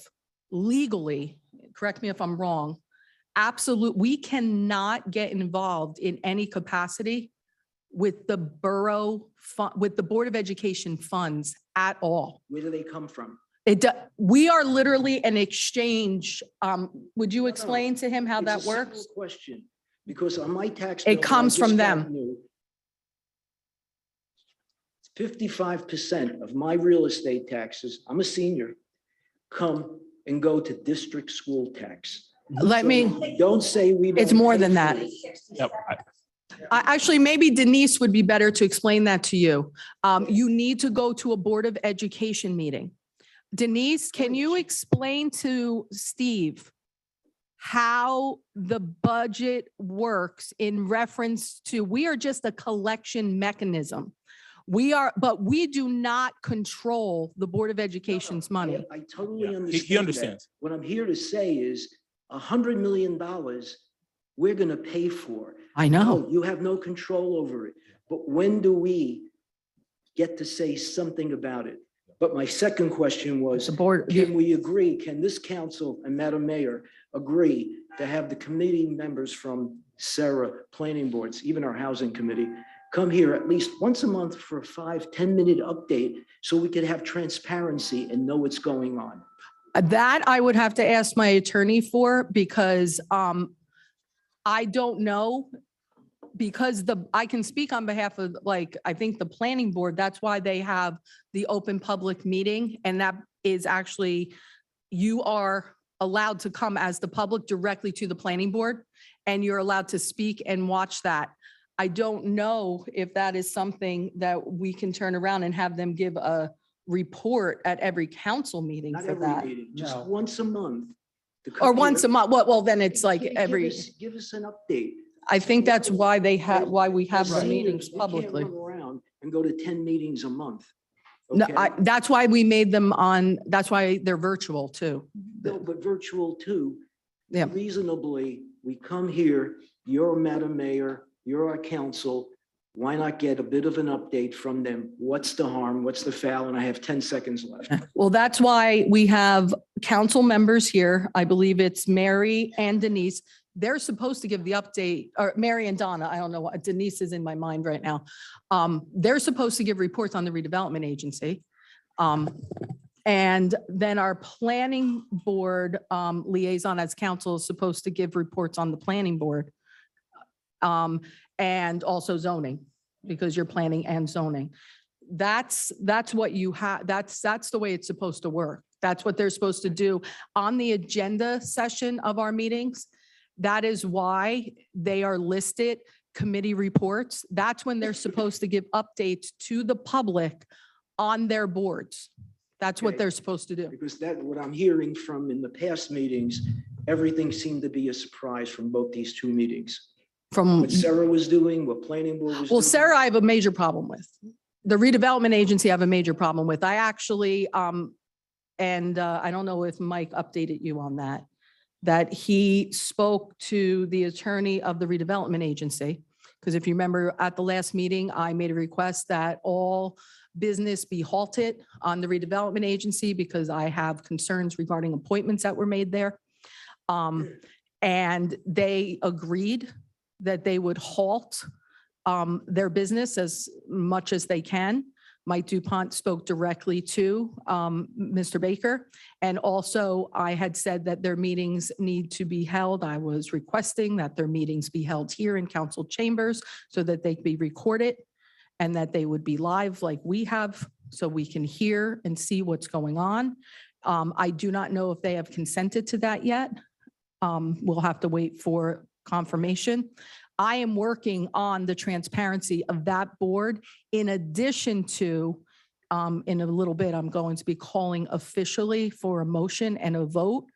legally, correct me if I'm wrong, we cannot get involved in any capacity with the borough, with the Board of Education funds at all. Where do they come from? We are literally an exchange. Would you explain to him how It's that a simple works? question, because on my tax. It comes from them. 55% of my real estate taxes, I'm a senior, come and go to district school tax. Let So me, Don't say we. it's don't more pay than for that. it. Yep. Actually, maybe Denise would be better to explain that to you. You need to go to a Board of Education meeting. Denise, can you explain to Steve how the budget works in reference to, we are just a collection mechanism. But we do not control the Board of Education's money. I totally understand. He understands. that. What I'm here to say is $100 million we're going to pay for. I know. No, you have no control over it. But when do we get to say something about it? But my second question was, The board, can we agree, can this council and Madam Mayor agree to have the committee members from Sarah planning boards, even our housing committee, come here at least once a month for a 5-10 minute update so we could have transparency and know what's going on? That I would have to ask my attorney for because I don't know. Because I can speak on behalf of, like, I think the planning board, that's why they have the open public meeting. And that is actually, you are allowed to come as the public directly to the planning board and you're allowed to speak and watch that. I don't know if that is something that we can turn around and have them give a report at every council meeting Not for every that. meeting, just No. once a month. to come Or once a here. month. Well, then it's like Give every, give us an update. I think that's why they have, why we have the As meetings seniors, we can't publicly. run around and go to 10 meetings a month. No, okay? that's why we made them on, that's why they're virtual too. No, but virtual too. Yeah. Reasonably, we come here, you're Madam Mayor, you're our council. Why not get a bit of an update from them? What's the harm? What's the foul? And I have 10 seconds left. Well, that's why we have council members here. I believe it's Mary and Denise. They're supposed to give the update, or Mary and Donna, I don't know, what Denise is in my mind right now. They're supposed to give reports on the redevelopment agency. And then our planning board liaison as council is supposed to give reports on the planning board. And also zoning, because you're planning and zoning. That's what you have, that's the way it's supposed to work. That's what they're supposed to do on the agenda session of our meetings. That is why they are listed committee reports. That's when they're supposed to give updates to the public on their boards. That's what Okay. they're supposed to do. Because that, what I'm hearing from in the past meetings, everything seemed to be a surprise from both these two meetings. From, What Sarah was doing, what planning board was doing. well, Sarah, I have a major problem with. The redevelopment agency I have a major problem with. I actually, and I don't know if Mike updated you on that, that he spoke to the attorney of the redevelopment agency. Because if you remember at the last meeting, I made a request that all business be halted on the redevelopment agency because I have concerns regarding appointments that were made there. And they agreed that they would halt their business as much as they can. Mike DuPont spoke directly to Mr. Baker. And also I had said that their meetings need to be held. I was requesting that their meetings be held here in council chambers so that they could be recorded and that they would be live like we have so we can hear and see what's going on. I do not know if they have consented to that yet. We'll have to wait for confirmation. I am working on the transparency of that board in addition to, in a little bit, I'm going to be calling officially for a motion and a vote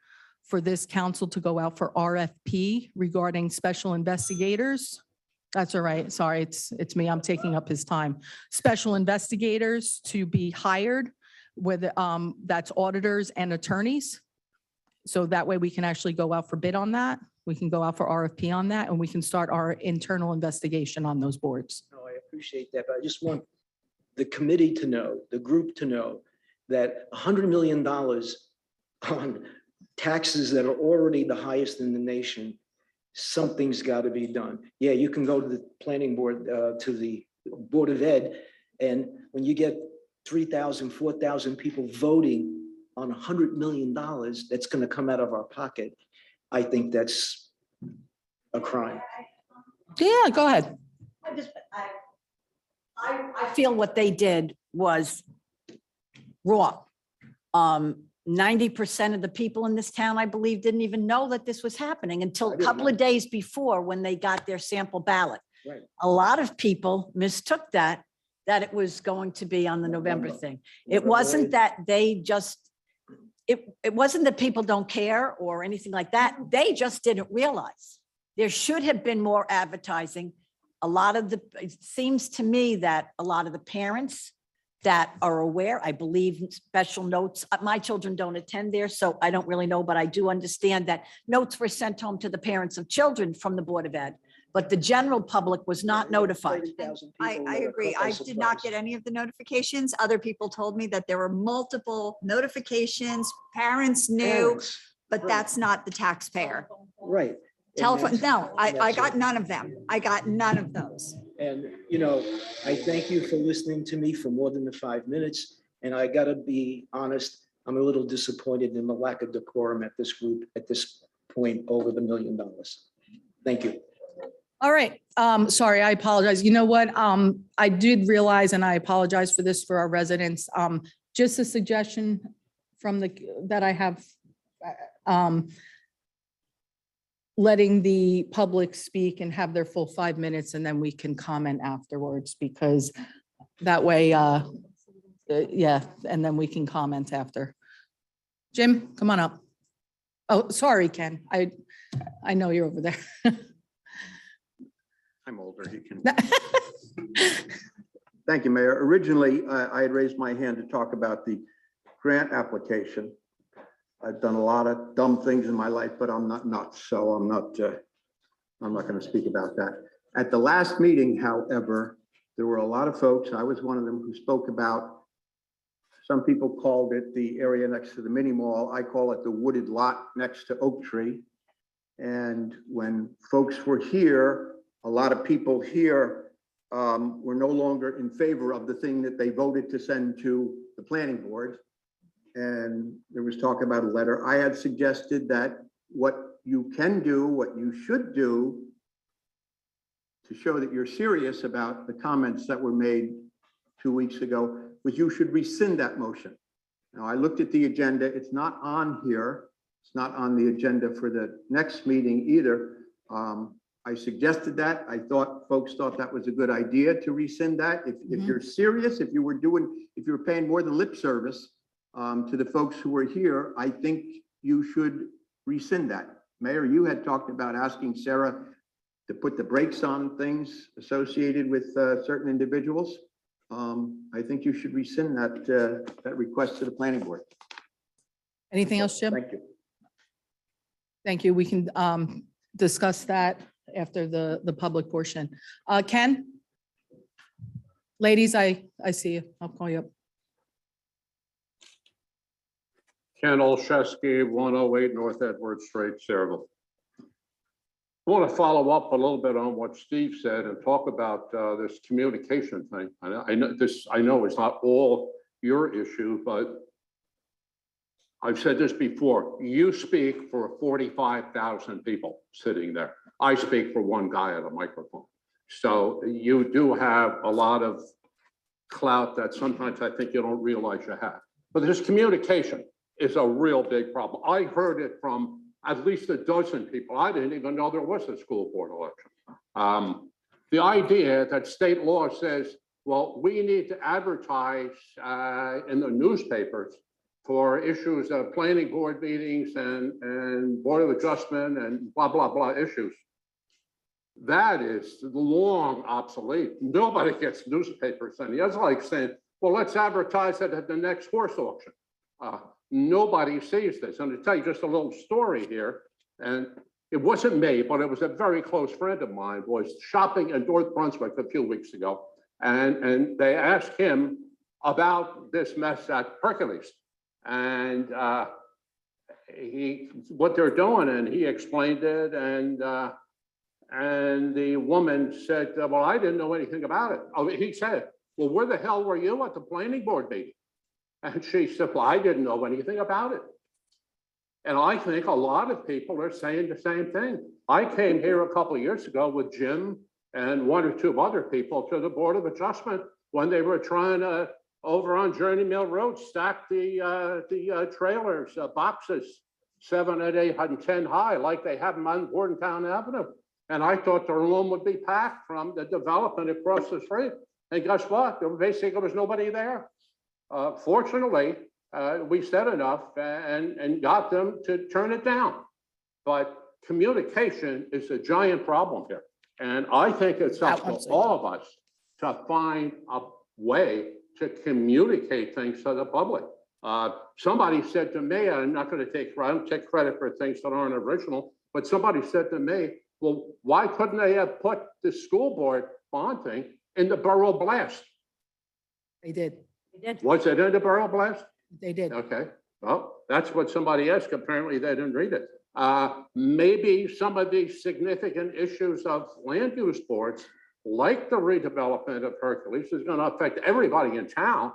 for this council to go out for RFP regarding special investigators. That's all right. Sorry, it's me. I'm taking up his time. Special investigators to be hired with, that's auditors and attorneys. So that way we can actually go out for bid on that. We can go out for RFP on that and we can start our internal investigation on those boards. No, I appreciate that, but I just want the committee to know, the group to know that $100 million on taxes that are already the highest in the nation, something's got to be done. Yeah, you can go to the planning board, to the Board of Ed, and when you get 3,000, 4,000 people voting on $100 million that's going to come out of our pocket, I think that's a crime. Yeah, go ahead. I feel what they did was wrong. 90% of the people in this town, I believe, didn't even know that this was happening until I a didn't couple know. of days before when they got their sample ballot. Right. A lot of people mistook that it was going to be on the November thing. It wasn't that they just, it wasn't that people don't care or anything like that. They just didn't realize. There should have been more advertising. It seems to me that a lot of the parents that are aware, I believe special notes, my children don't attend there, so I don't really know, but I do understand that notes were sent home to the parents of children from the Board of Ed, but the general public was not notified. 30,000 I people that are agree. caught by I did not surprise. get any of the notifications. Other people told me that there were multiple notifications. Parents knew, Parents, but right. that's not the taxpayer. Right. And Telephone, that's- no, I that's got it. none of them. I got none of those. And, you know, I thank you for listening to me for more than the 5 minutes. And I gotta be honest, I'm a little disappointed in the lack of decorum at this group at this point over the $1 million. Thank you. All right, sorry, I apologize. You know what? I did realize, and I apologize for this for our residents. Just a suggestion from that I have, letting the public speak and have their full 5 minutes, and then we can comment afterwards, because that way, yeah, and then we can comment after. Jim, come on up. Oh, sorry, Ken. I know you're over there. I'm older, you can. Thank you, Mayor. Originally, I had raised my hand to talk about the grant application. I've done a lot of dumb things in my life, but I'm not nuts, so I'm not going to speak about that. At the last meeting, however, there were a lot of folks, I was one of them, who spoke about, some people called it the area next to the mini mall. I call it the wooded lot next to Oak Tree. And when folks were here, a lot of people here were no longer in favor of the thing that they voted to send to the planning board. And there was talk about a letter. I had suggested that what you can do, what you should do to show that you're serious about the comments that were made 2 weeks ago, was you should rescind that motion. Now, I looked at the agenda. It's not on here. It's not on the agenda for the next meeting either. I suggested that. I thought folks thought that was a good idea to rescind that. If you're serious, if you were paying more than lip service to the folks who were here, I think you should rescind that. Mayor, you had talked about asking Sarah to put the brakes on things associated with certain individuals. I think you should rescind that request to the planning board. Anything else, Jim? Thank you. Thank you. We can discuss that after the public portion. Ken? Ladies, I see you. I'll call you up. Ken Olszewski, 108 North Edward Street, Sayreville. I want to follow up a little bit on what Steve said and talk about this communication thing. I know it's not all your issue, but I've said this before. You speak for 45,000 people sitting there. I speak for one guy at a microphone. So you do have a lot of clout that sometimes I think you don't realize you have. But this communication is a real big problem. I heard it from at least a dozen people. I didn't even know there was a school board election. The idea that state law says, well, we need to advertise in the newspapers for issues of planning board meetings and board of adjustment and blah, blah, blah issues. That is long obsolete. Nobody gets newspapers. And it's like saying, well, let's advertise it at the next horse auction. Nobody sees this. And to tell you just a little story here, and it wasn't me, but it was a very close friend of mine, was shopping in North Brunswick a few weeks ago. And they asked him about this mess at Hercules. And what they're doing, and he explained it. And the woman said, well, I didn't know anything about it. Oh, he said, well, where the hell were you at the planning board meeting? And she said, well, I didn't know anything about it. And I think a lot of people are saying the same thing. I came here a couple of years ago with Jim and one or two other people to the Board of Adjustment when they were trying to, over on Journey Mill Road, stack the trailers, boxes, 7 and 8 and 10 high, like they have them on Bordentown Avenue. And I thought the room would be packed from the development across the street. And guess what? There basically was nobody there. Fortunately, we said enough and got them to turn it down. But communication is a giant problem here. And I think it's up to all of us to find a way to communicate things to the public. Somebody said to me, I'm not going to take credit for things that aren't original, but somebody said to me, well, why couldn't they have put the school board bond thing in the Borough Blast? They did. Was it in the Borough Blast? They did. Okay, well, that's what somebody asked. Apparently they didn't read it. Maybe some of these significant issues of land use boards, like the redevelopment of Hercules, is going to affect everybody in town.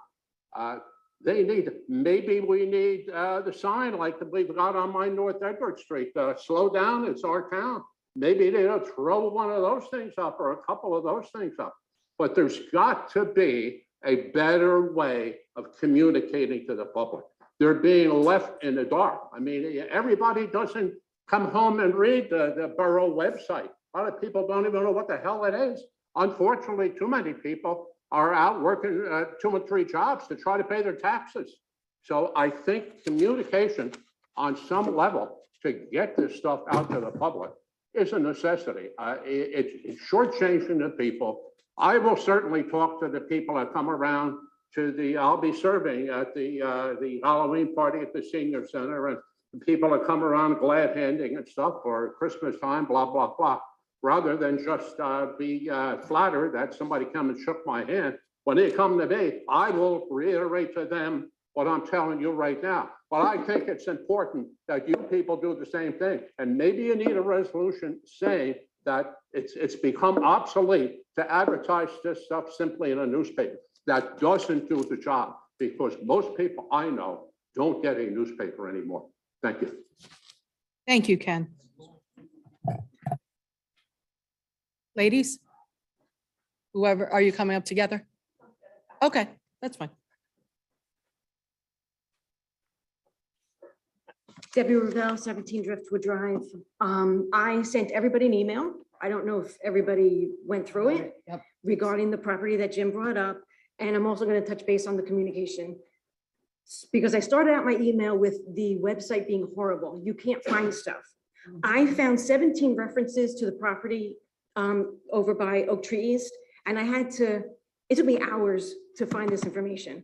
They need, maybe we need the sign like we've got on my North Edward Street, slow down, it's our town. Maybe they don't throw one of those things up or a couple of those things up. But there's got to be a better way of communicating to the public. They're being left in the dark. I mean, everybody doesn't come home and read the borough website. A lot of people don't even know what the hell it is. Unfortunately, too many people are out working 2 and 3 jobs to try to pay their taxes. So I think communication on some level to get this stuff out to the public is a necessity. It's shortchanging the people. I will certainly talk to the people that come around to I'll be serving at the Halloween party at the senior center, and the people that come around glad handing and stuff for Christmas time, blah, blah, blah. Rather than just be flattered that somebody come and shook my hand. When they come to me, I will reiterate to them what I'm telling you right now. But I think it's important that you people do the same thing. And maybe you need a resolution saying that it's become obsolete to advertise this stuff simply in a newspaper. That doesn't do the job, because most people I know don't get a newspaper anymore. Thank you. Thank you, Ken. Ladies? Whoever, are you coming up together? Okay, that's fine. Debbie Ravel, 17 Driftwood Drive. I sent everybody an email. I don't know if everybody went through it regarding the property that Jim brought up. And I'm also going to touch base on the communication, because I started out my email with the website being horrible. You can't find stuff. I found 17 references to the property over by Oak Tree East, and it took me hours to find this information.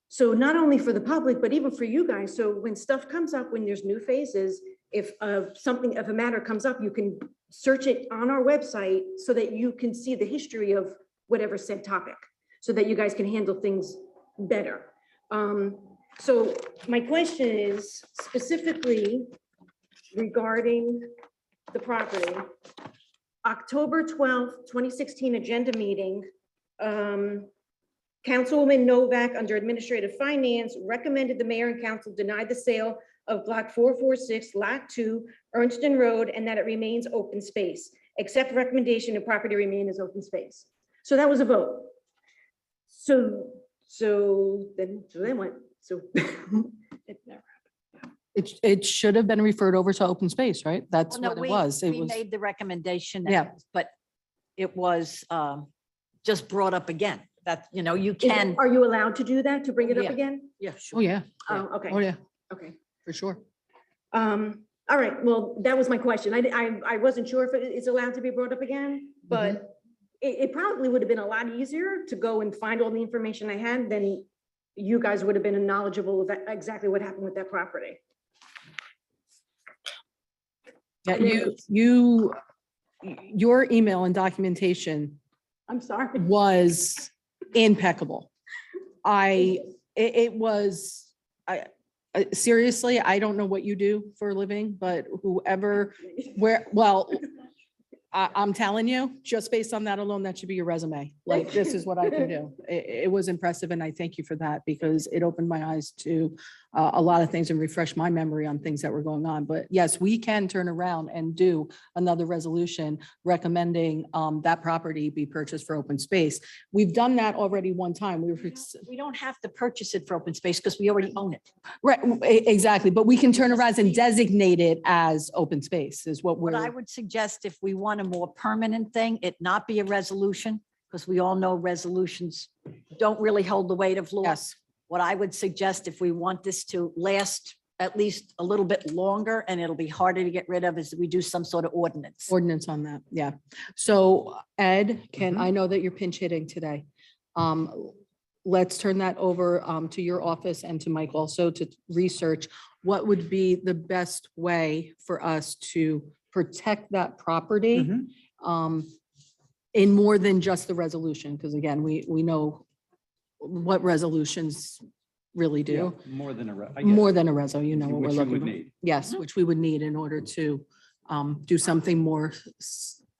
So not only for the public, but even for you guys. So when stuff comes up, when there's new phases, if a matter comes up, you can search it on our website so that you can see the history of whatever said topic, so that you guys can handle things better. So my question is specifically regarding the property. October 12th, 2016 agenda meeting, Councilwoman Novak, under Administrative Finance, recommended the mayor and council deny the sale of Block 446, Lot 2, Ernston Road, and that it remains open space. Accept recommendation, the property remain as open space. So that was a vote. So then what? So it never happened. It should have been referred over to open space, right? That's No, what it was. It we was, made the recommendation. Yeah. But it was just brought up again. That, you can. Are you allowed to do that, to bring it up Yeah. again? Yeah, oh, sure. yeah. Oh, okay. Oh, yeah, Okay. for sure. All right, well, that was my question. I wasn't sure if it's allowed to be brought up again, but it probably would have been a lot easier to go and find all the information I had, than you guys would have been knowledgeable of exactly what happened with that property. Yeah, And then- your email and documentation I'm sorry. was impeccable. Seriously, I don't know what you do for a living, but I'm telling you, just based on that alone, that should be your resume. Like, this is what I can do. It was impressive, and I thank you for that, because it opened my eyes to a lot of things and refreshed my memory on things that were going on. But yes, we can turn around and do another resolution recommending that property be purchased for open space. We've done that already one time. We don't have to purchase it for open space because we already own it. Right, exactly. But we can turn around and designate it as open space is what What I we're, would suggest, if we want a more permanent thing, it not be a resolution, because we all know resolutions don't really hold the weight of law. yes. What I would suggest, if we want this to last at least a little bit longer and it'll be harder to get rid of, is we do some sort of ordinance. Ordinance on that, yeah. So Ed, I know that you're pinch hitting today. Let's turn that over to your office and to Mike also to research what would be the best way for us to protect that property in more than just the resolution, because again, we know what resolutions really do. More than a. More than a reso, you know what we're Which you looking would for. need. Yes, which we would need in order to do something more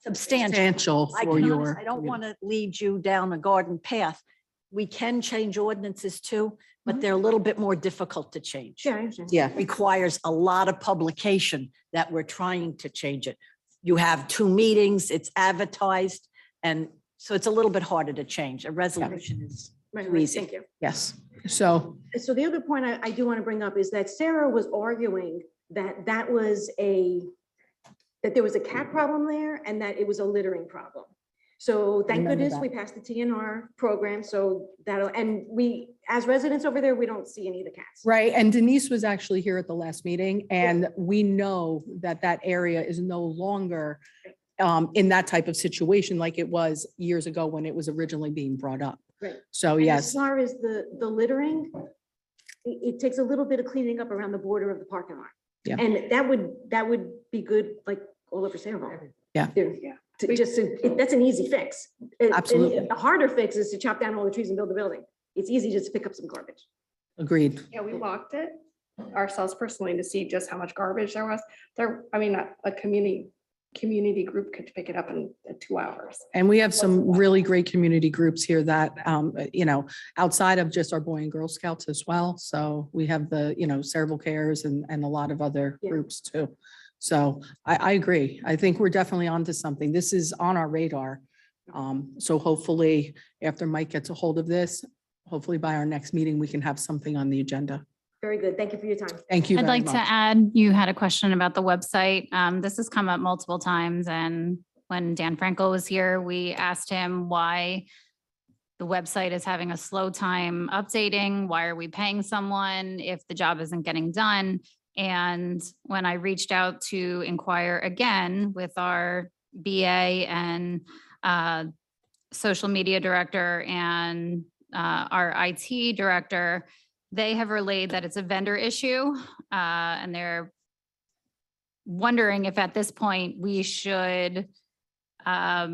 substantial I for can your. I don't want to lead you down a garden path. We can change ordinances too, but they're a little bit more difficult to change. Yeah, I understand. Yeah. Requires a lot of publication that we're trying to change it. You have 2 meetings, it's advertised, and so it's a little bit harder to change. A resolution is Right, too right, easy. thank you. Yes. So So the other point I do want to bring up is that Sarah was arguing that that there was a cat problem there and that it was a littering problem. So thank Remember goodness that. we passed the TNR program, so and we, as residents over there, we don't see any of the cats. Right, and Denise was actually here at the last meeting, and we know that that area is no longer in that type of situation like it was years ago when it was originally being brought up. Right. So And yes. as far as the littering, it takes a little bit of cleaning up around the border of the parking lot. Yeah. And that would be good, like all over Sandoval. Yeah. That's an easy fix. Absolutely. A harder fix is to chop down all the trees and build a building. It's easy just to pick up some garbage. Agreed. Yeah, we walked it ourselves personally to see just how much garbage there was. I mean, a community group could pick it up in 2 hours. And we have some really great community groups here that, outside of just our Boy and Girl Scouts as well. So we have the, Cerebral Cares and a lot of other Yeah. groups too. So I agree. I think we're definitely onto something. This is on our radar. So hopefully after Mike gets a hold of this, hopefully by our next meeting, we can have something on the agenda. Very good. Thank you for your time. Thank you I'd very like to much. add, you had a question about the website. This has come up multiple times, and when Dan Frankel was here, we asked him why the website is having a slow time updating. Why are we paying someone if the job isn't getting done? And when I reached out to inquire again with our BA and social media director and our IT director, they have relayed that it's a vendor issue, and they're wondering if at this point we should have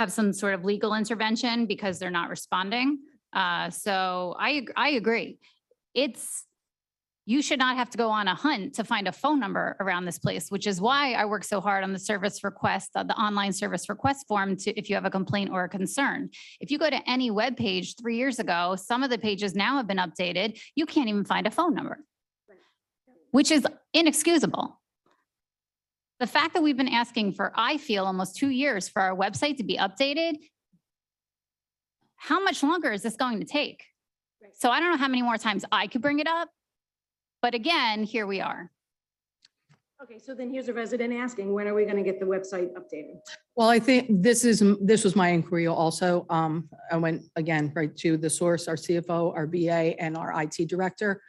some sort of legal intervention because they're not responding. So I agree. You should not have to go on a hunt to find a phone number around this place, which is why I work so hard on the service request, the online service request form if you have a complaint or a concern. If you go to any web page 3 years ago, some of the pages now have been updated. You can't even find a phone number, which is inexcusable. The fact that we've been asking for, I feel, almost 2 years for our website to be updated, how much longer is this going to take? So I don't know how many more times I could bring it up. But again, here we are. Okay, so then here's a resident asking, when are we going to get the website updated? Well, I think this was my inquiry also. I went again, right to the source, our CFO, our BA and our IT director.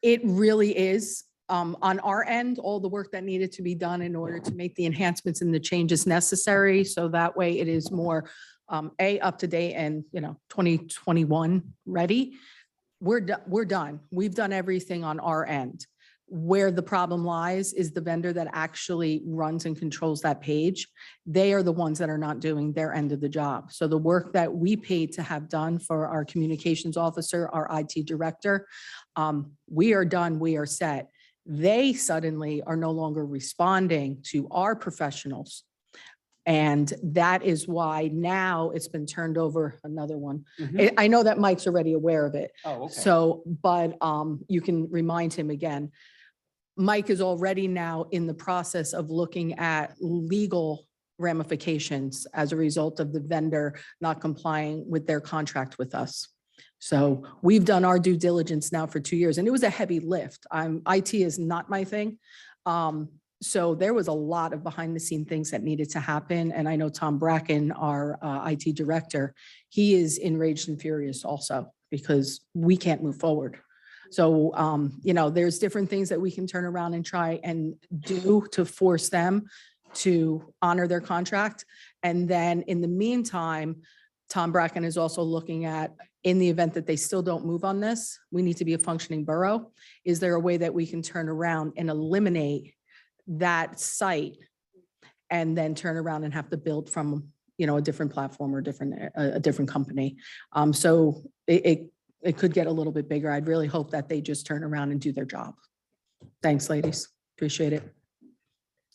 It really is on our end, all the work that needed to be done in order to make the enhancements and the changes necessary. So that way it is more up to date and 2021 ready. We're done. We've done everything on our end. Where the problem lies is the vendor that actually runs and controls that page. They are the ones that are not doing their end of the job. So the work that we paid to have done for our communications officer, our IT director, we are done, we are set. They suddenly are no longer responding to our professionals. And that is why now it's been turned over another one. I know that Mike's already aware of it. Oh, okay. So, but you can remind him again. Mike is already now in the process of looking at legal ramifications as a result of the vendor not complying with their contract with us. So we've done our due diligence now for 2 years, and it was a heavy lift. IT is not my thing. So there was a lot of behind the scene things that needed to happen. And I know Tom Bracken, our IT director, he is enraged and furious also because we can't move forward. So, there's different things that we can turn around and try and do to force them to honor their contract. And then in the meantime, Tom Bracken is also looking at, in the event that they still don't move on this, we need to be a functioning borough. Is there a way that we can turn around and eliminate that site and then turn around and have to build from, a different platform or a different company. So it could get a little bit bigger. I'd really hope that they just turn around and do their job. Thanks, ladies. Appreciate it.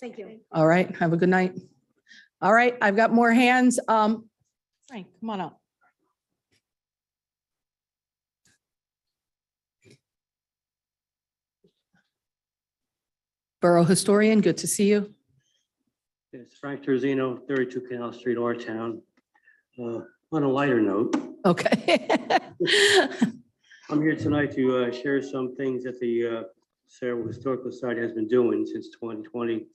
Thank you. All right. Have a good night. All right. I've got more hands. Frank, come on up. Borough Historian, good to see you. It's Frank Terzino, 32 Canal Street, our town. On a lighter note, Okay. I'm here tonight to share some things that the Saraville Historical Society has been doing since 2020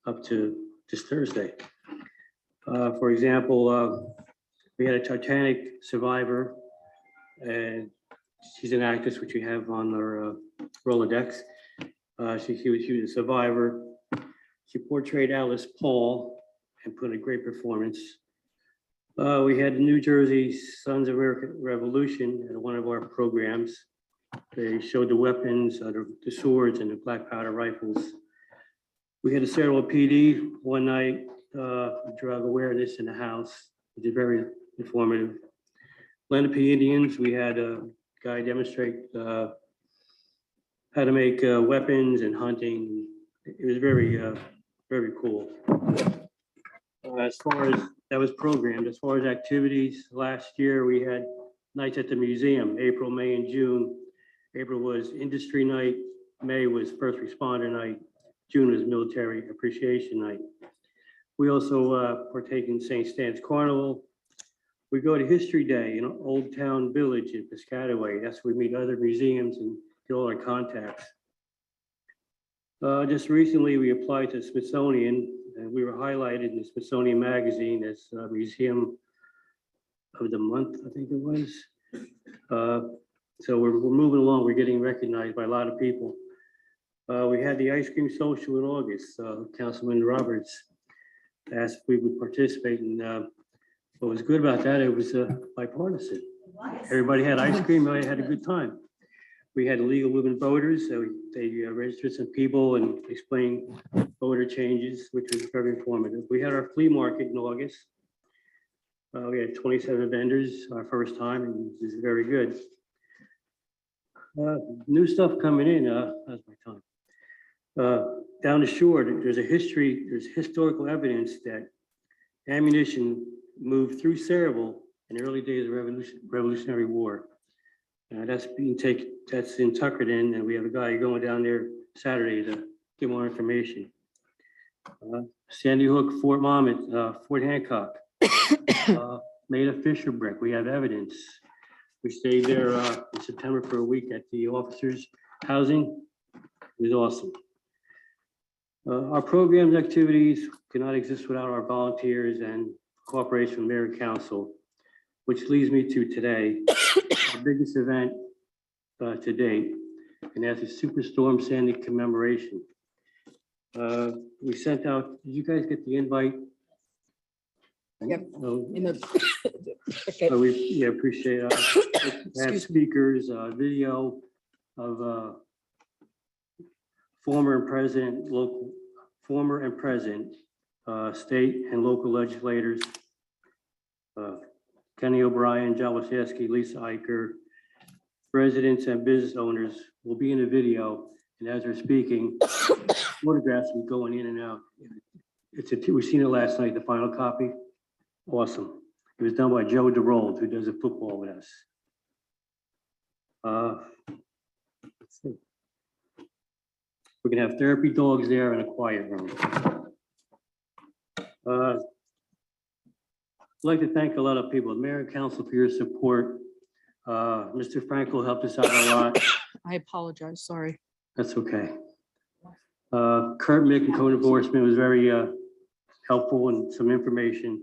up to this Thursday. For example, we had a Titanic survivor, and she's an actress, which we have on our Rolodex. She was a survivor. She portrayed Alice Paul and put in a great performance. We had the New Jersey Sons of American Revolution at one of our programs. They showed the weapons, the swords and the black powder rifles. We had a Saraville PD one night, drug awareness in the house, which is very informative. Lenape Indians, we had a guy demonstrate how to make weapons and hunting. It was very cool. As far as that was programmed, as far as activities, last year we had nights at the museum, April, May, and June. April was industry night, May was first responder night, June was military appreciation night. We also partake in St. Stan's Carnival. We go to History Day in Old Town Village in Piscataway. That's where we meet other museums and get all our contacts. Just recently, we applied to Smithsonian, and we were highlighted in the Smithsonian Magazine as Museum of the Month, I think it was. So we're moving along. We're getting recognized by a lot of people. We had the ice cream social in August. Councilman Roberts asked if we would participate, and what was good about that, it was bipartisan. Everybody had ice cream. Everybody had a good time. We had illegal women voters, so they registered some people and explained voter changes, which was very informative. We had our flea market in August. We had 27 vendors, our first time, and it was very good. New stuff coming in, that's my time. Down the shore, there's historical evidence that ammunition moved through Saraville in the early days of Revolutionary War. That's in Tuckerton, and we have a guy going down there Saturday to get more information. Sandy Hook, Fort Monmouth, Fort Hancock, made of Fisher brick. We have evidence. We stayed there in September for a week at the officers' housing. It was awesome. Our programs, activities cannot exist without our volunteers and cooperation from mayor and council, which leads me to today, our biggest event to date, and that's the Superstorm Sandy commemoration. We sent out, did you guys get the invite? Yep. No. Okay. We appreciate it. We have speakers, video of former and present state and local legislators, Kenny O'Brien, John Wasaski, Lisa Eicher, residents and business owners will be in the video, and as they're speaking, photographs will be going in and out. We've seen it last night, the final copy. Awesome. It was done by Joe DeRold, who does the football with us. Let's see. We're gonna have therapy dogs there in a quiet room. I'd like to thank a lot of people, Mayor and Council, for your support. Mr. Frankel helped us out a lot. I apologize, sorry. That's okay. Kurt Mick and code enforcement was very helpful and some information.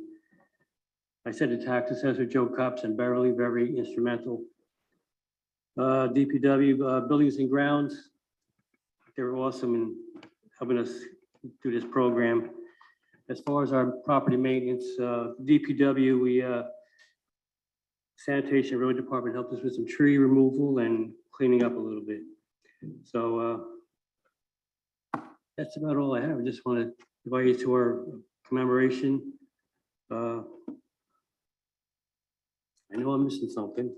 I said the tax assessor, Joe Cups and Beverly, very instrumental. DPW, buildings and grounds, they were awesome in helping us do this program. As far as our property maintenance, DPW, we sanitation road department helped us with some tree removal and cleaning up a little bit. So that's about all I have. I just want to invite you to our commemoration. I know I'm missing something.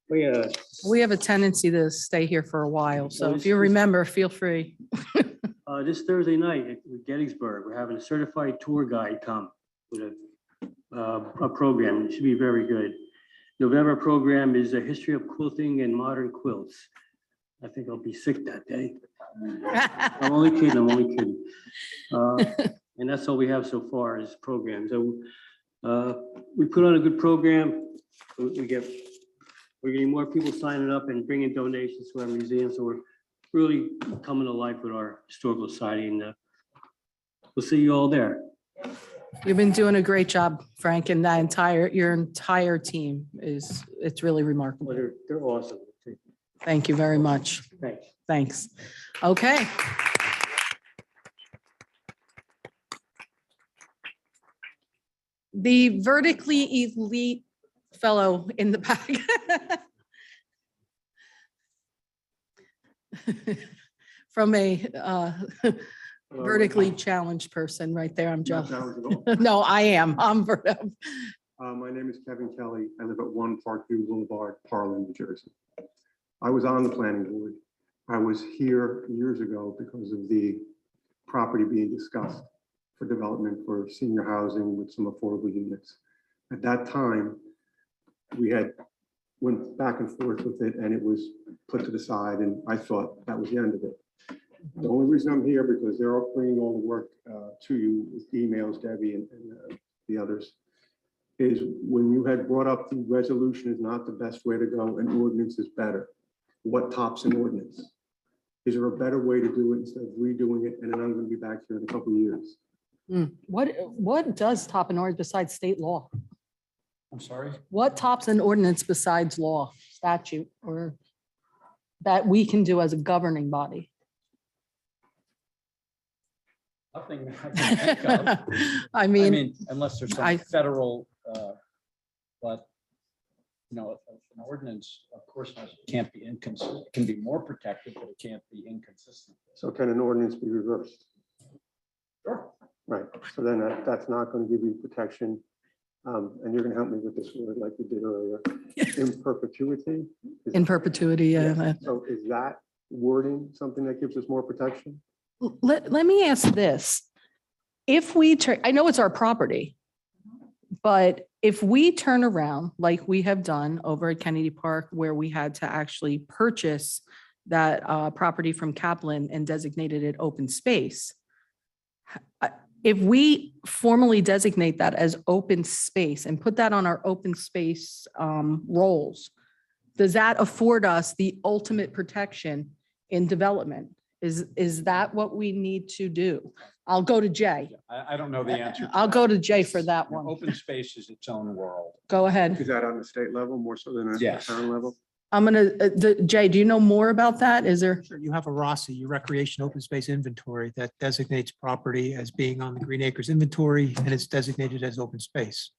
We have a tendency to stay here for a while, so if you remember, feel free. This Thursday night at Gettysburg, we're having a certified tour guide come with a program. It should be very good. November program is a history of quilting and modern quilts. I think I'll be sick that day. I'm only kidding, I'm only kidding. And that's all we have so far is programs. So we put on a good program. We're getting more people signing up and bringing donations to our museum. So we're really coming to life with our historical society, and we'll see you all there. You've been doing a great job, Frank, and your entire team it's really remarkable. Well, they're awesome. Thank you very much. Thanks. Thanks. Okay. The vertically elite fellow in the back. From a vertically challenged person right there. I'm Not jealous. challenged at all. No, I am. My name is Kevin Kelly. I live at 1 Parkview Boulevard, Harlem, New Jersey. I was on the planning board. I was here years ago because of the property being discussed for development for senior housing with some affordable units. At that time, we went back and forth with it, and it was put to the side, and I thought that was the end of it. The only reason I'm here because they're bringing all the work to you with emails, Debbie and the others, is when you had brought up the resolution is not the best way to go, an ordinance is better. What tops an ordinance? Is there a better way to do it instead of redoing it? And then I'm going to be back here in a couple of years. What does top an ordinance besides state law? I'm sorry? What tops an ordinance besides law, statute, or that we can do as a governing body? Nothing I can think of. I mean, unless there's I- some federal, but, an ordinance, of course, can't be inconsistent. It can be more protective, but it can't be inconsistent. So can an ordinance be reversed? Sure. Right. So then that's not going to give you protection. And you're going to help me with this word like you did earlier. In perpetuity? in perpetuity, yeah. So is that wording something that gives us more protection? Let me ask this. If we turn, I know it's our property, but if we turn around like we have done over at Kennedy Park, where we had to actually purchase that property from Kaplan and designated it open space, if we formally designate that as open space and put that on our open space rolls, does that afford us the ultimate protection in development? Is that what we need to do? I'll go to Jay. I don't know the answer. I'll go to Jay for that one. Open space is its own world. Go ahead. Is that on the state level more so than a Yes. town level? I'm gonna, Jay, do you know more about that? Is there? Sure, you have a ROSI, your recreation open space inventory that designates property as being on the Green Acres inventory, and it's designated as open space.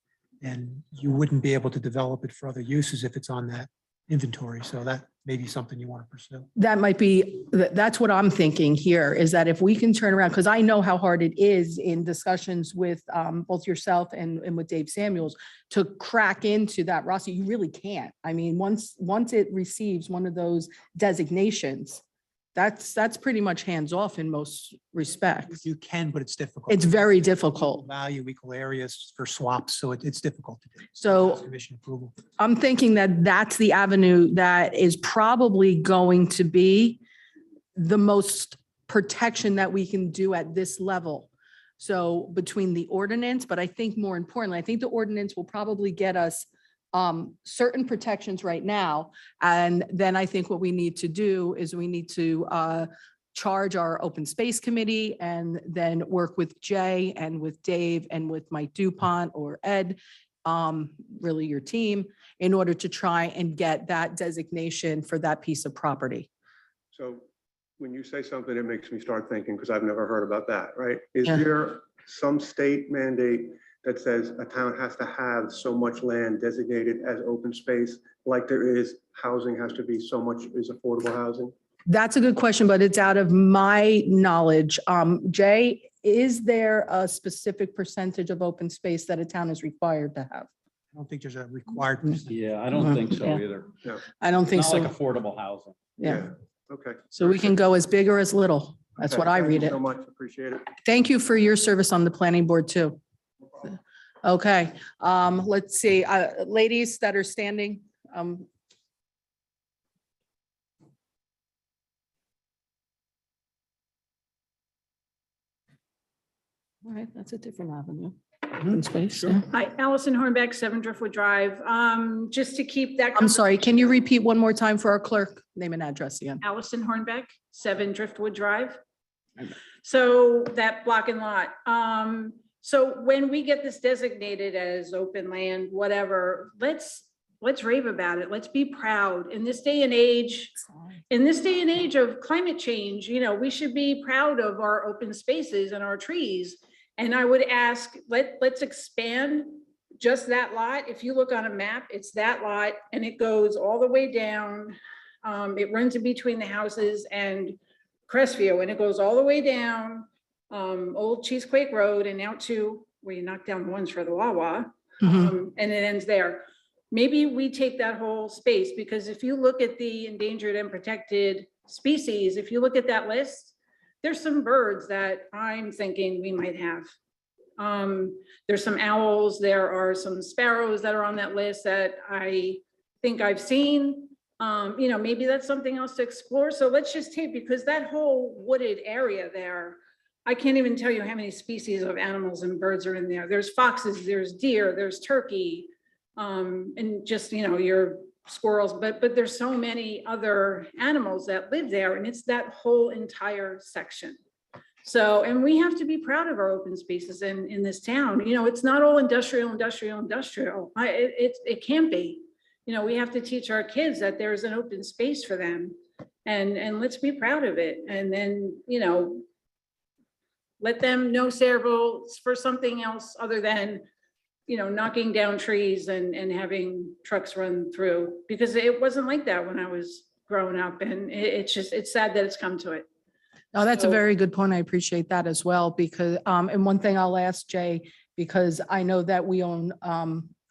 And you wouldn't be able to develop it for other uses if it's on that inventory. So that may be something you want to pursue. That might be, that's what I'm thinking here, is that if we can turn around, because I know how hard it is in discussions with both yourself and with Dave Samuels to crack into that roster, you really can't. I mean, once it receives one of those designations, that's pretty much hands off in most respects. You can, but it's difficult. It's very difficult. Value equal areas for swaps, so it's difficult to do. So Commission approval. I'm thinking that that's the avenue that is probably going to be the most protection that we can do at this level. So between the ordinance, but I think more importantly, I think the ordinance will probably get us certain protections right now. And then I think what we need to do is we need to charge our open space committee and then work with Jay and with Dave and with Mike DuPont or Ed, really your team, in order to try and get that designation for that piece of property. So when you say something, it makes me start thinking, because I've never heard about that, right? Is Yeah. there some state mandate that says a town has to have so much land designated as open space, like there is housing has to be so much is affordable housing? That's a good question, but it's out of my knowledge. Jay, is there a specific percentage of open space that a town is required to have? I don't think there's a required percentage. Yeah, I don't think so Yeah. either. I don't think Not so. like affordable housing. Yeah. Okay. So we can go as big or as little. That's Okay, what I thank read you it. so much. Appreciate it. Thank you for your service on the planning board too. Okay, let's see, ladies that are standing. All right, that's a different avenue. Open space. sure. yeah. Hi, Allison Hornbeck, 7 Driftwood Drive. Just to keep that. I'm sorry, can you conversation- repeat one more time for our clerk? Name and address again. Allison Hornbeck, 7 Driftwood Drive. So that block and lot. So when we get this designated as open land, whatever, let's rave about it. Let's be proud. In this day and age of climate change, you know, we should be proud of our open spaces and our trees. And I would ask, let's expand just that lot. If you look on a map, it's that lot and it goes all the way down. It runs in between the houses and Crestview, and it goes all the way down Old Cheesequake Road and out to where you knock down the ones for the Wawa, and it ends there. Maybe we take that whole space, because if you look at the endangered and protected species, if you look at that list, there's some birds that I'm thinking we might have. There's some owls, there are some sparrows that are on that list that I think I've seen. You know, maybe that's something else to explore. So let's just take, because that whole wooded area there, I can't even tell you how many species of animals and birds are in there. There's foxes, there's deer, there's turkey, and just, you know, your squirrels, but there's so many other animals that live there, and it's that whole entire section. So, and we have to be proud of our open spaces in this town. You know, it's not all industrial. It can't be. You know, we have to teach our kids that there's an open space for them, and let's be proud of it. And then, you know, let them know Sayreville for something else other than, you know, knocking down trees and having trucks run through, because it wasn't like that when I was growing up, and it's sad that it's come to it. No, that's a So- very good point. I appreciate that as well, because, and one thing I'll ask Jay, because I know that we own,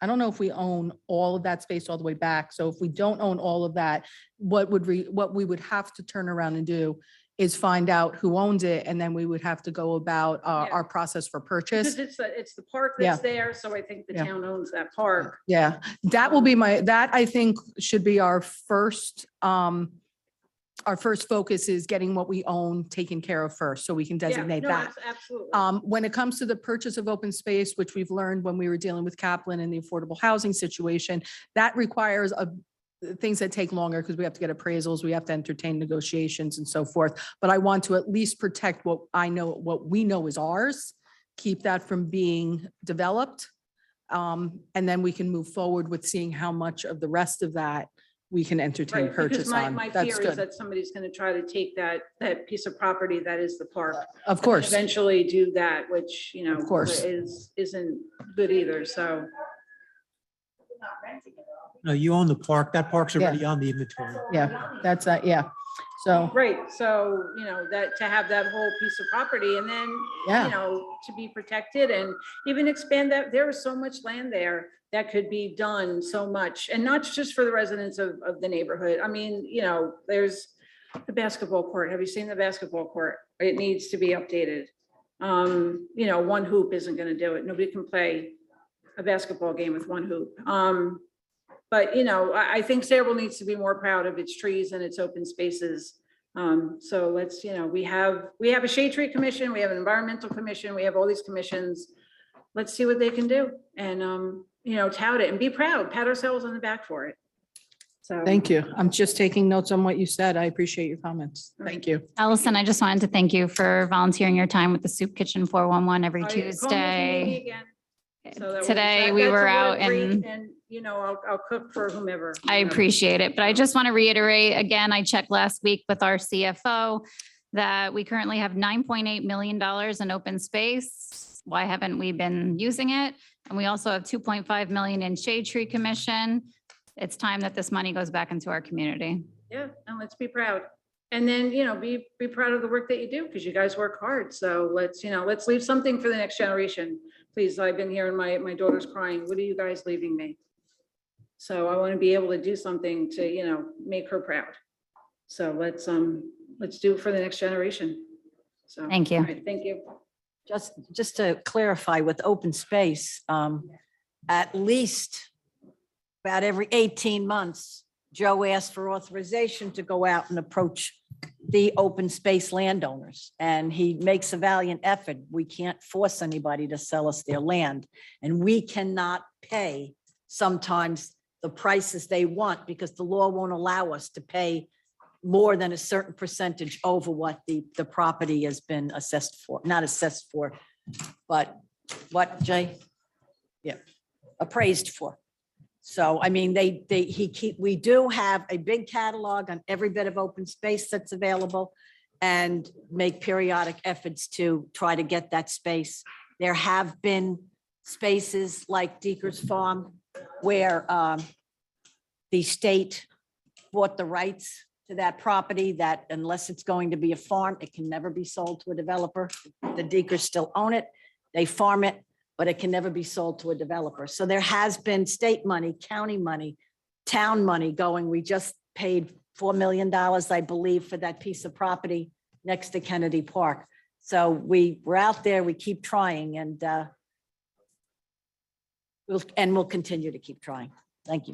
I don't know if we own all of that space all the way back. So if we don't own all of that, what we would have to turn around and do is find out who owns it, and then we would have to go about our process for purchase. Because it's the park Yeah. that's there, so I think the Yeah. town owns that park. Yeah, that will be that I think should be our first focus, is getting what we own taken care of first, so we can Yeah, designate no, that. Absolutely. When it comes to the purchase of open space, which we've learned when we were dealing with Kaplan and the affordable housing situation, that requires things that take longer, because we have to get appraisals, we have to entertain negotiations and so forth. But I want to at least protect what we know is ours, keep that from being developed. And then we can move forward with seeing how much of the rest of that we can entertain Right, because purchase on. my That's fear is good. that somebody's gonna try to take that piece of property that is the park. Of course. Eventually do that, which, you know, Of course. isn't good either, so. No, you own the park. That park's already on the inventory. Yeah, that's, yeah. So, Right, so, you know, that, to have that whole piece of property, and then, Yeah. you know, to be protected and even expand that, there is so much land there that could be done so much, and not just for the residents of the neighborhood. I mean, you know, there's the basketball court. Have you seen the basketball court? It needs to be updated. You know, one hoop isn't gonna do it. Nobody can play a basketball game with one hoop. But, you know, I think Sayreville needs to be more proud of its trees and its open spaces. So let's, you know, we have a shade tree commission, we have an environmental commission, we have all these commissions. Let's see what they can do, and, you know, tout it and be proud, pat ourselves on the back for it. So. thank you. I'm just taking notes on what you said. I appreciate your comments. Thank you. Allison, I just wanted to thank you for volunteering your time with the Soup Kitchen 411 every Oh, yeah, call me if you need me Tuesday. again. So that Today that- we that's were a word out of great, and you know, I'll cook for whomever. I appreciate it, but I just want to reiterate again, I checked last week with our CFO that we currently have $9.8 million in open space. Why haven't we been using it? And we also have 2.5 million in Shade Tree Commission. It's time that this money goes back into our community. Yeah, and let's be proud. And then, you know, be proud of the work that you do, because you guys work hard. So let's, you know, let's leave something for the next generation. Please, I've been hearing my daughter's crying. What are you guys leaving me? So I want to be able to do something to, you know, make her proud. So let's do it for the next generation. So. Thank you. all right, thank you. Just to clarify with open space, at least about every 18 months, Joe asked for authorization to go out and approach the open space landowners, and he makes a valiant effort. We can't force anybody to sell us their land, and we cannot pay sometimes the prices they want because the law won't allow us to pay more than a certain percentage over what the property has been assessed for, not assessed for, but what, Jay? Yeah, appraised for. So, I mean, we do have a big catalog on every bit of open space that's available and make periodic efforts to try to get that space. There have been spaces like Deeker's Farm where the state bought the rights to that property that unless it's going to be a farm, it can never be sold to a developer. The Deekers still own it. They farm it, but it can never be sold to a developer. So there has been state money, county money, town money going. We just paid $4 million, I believe, for that piece of property next to Kennedy Park. So we're out there, we keep trying, and we'll continue to keep trying. Thank you.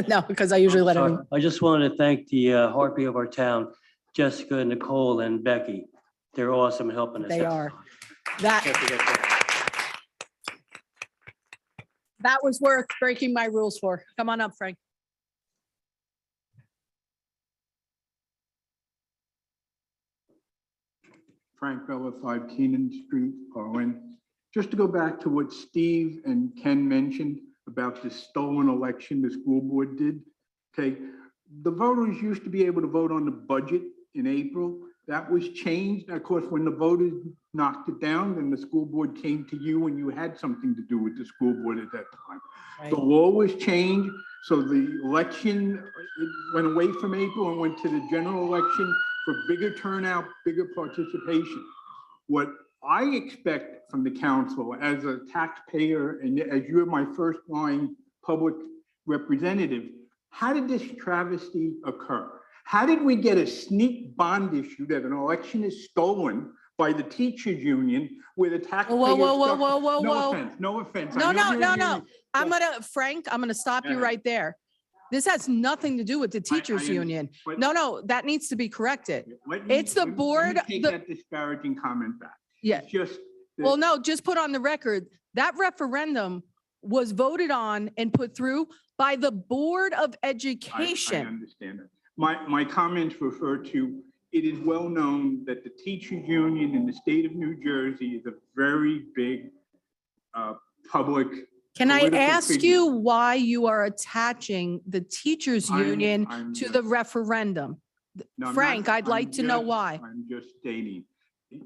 No, because I usually let Sorry, him. I just wanted to thank the heartbeat of our town, Jessica, Nicole, and Becky. They're awesome helping us. They out. are. That was worth breaking my rules for. Come on up, Frank. Frank Bella, 5 Keenan Street, Berlin. Just to go back to what Steve and Ken mentioned about the stolen election the school board did. Okay, the voters used to be able to vote on the budget in April. That was changed. Of course, when the voters knocked it down, then the school board came to you and you had something to do with the school board at that time. Right. The law was changed, so the election it went away from April and went to the general election for bigger turnout, bigger participation. What I expect from the council as a taxpayer and as you're my first line public representative, how did this travesty occur? How did we get a sneak bond issue that an election is stolen by the teachers union where the taxpayer? Whoa. No offense, no offense. I No, know no, you're no. union- Frank, I'm gonna stop you Yeah. right there. This has nothing to do with the teachers union. but- No, that needs to be corrected. Let me- It's the let me board, Take the- that disparaging comment back. Yeah. It's just. that- Well, no, just put on the record, that referendum was voted on and put through by the Board of I Education. understand that. My comments refer to, it is well known that the teachers union in the state of New Jersey is a very big public. Can I political ask figure. you why you are attaching the teachers I'm- union I'm to just- the referendum? No, I'm not- Frank, I'd I'm like to know just- why. I'm just stating.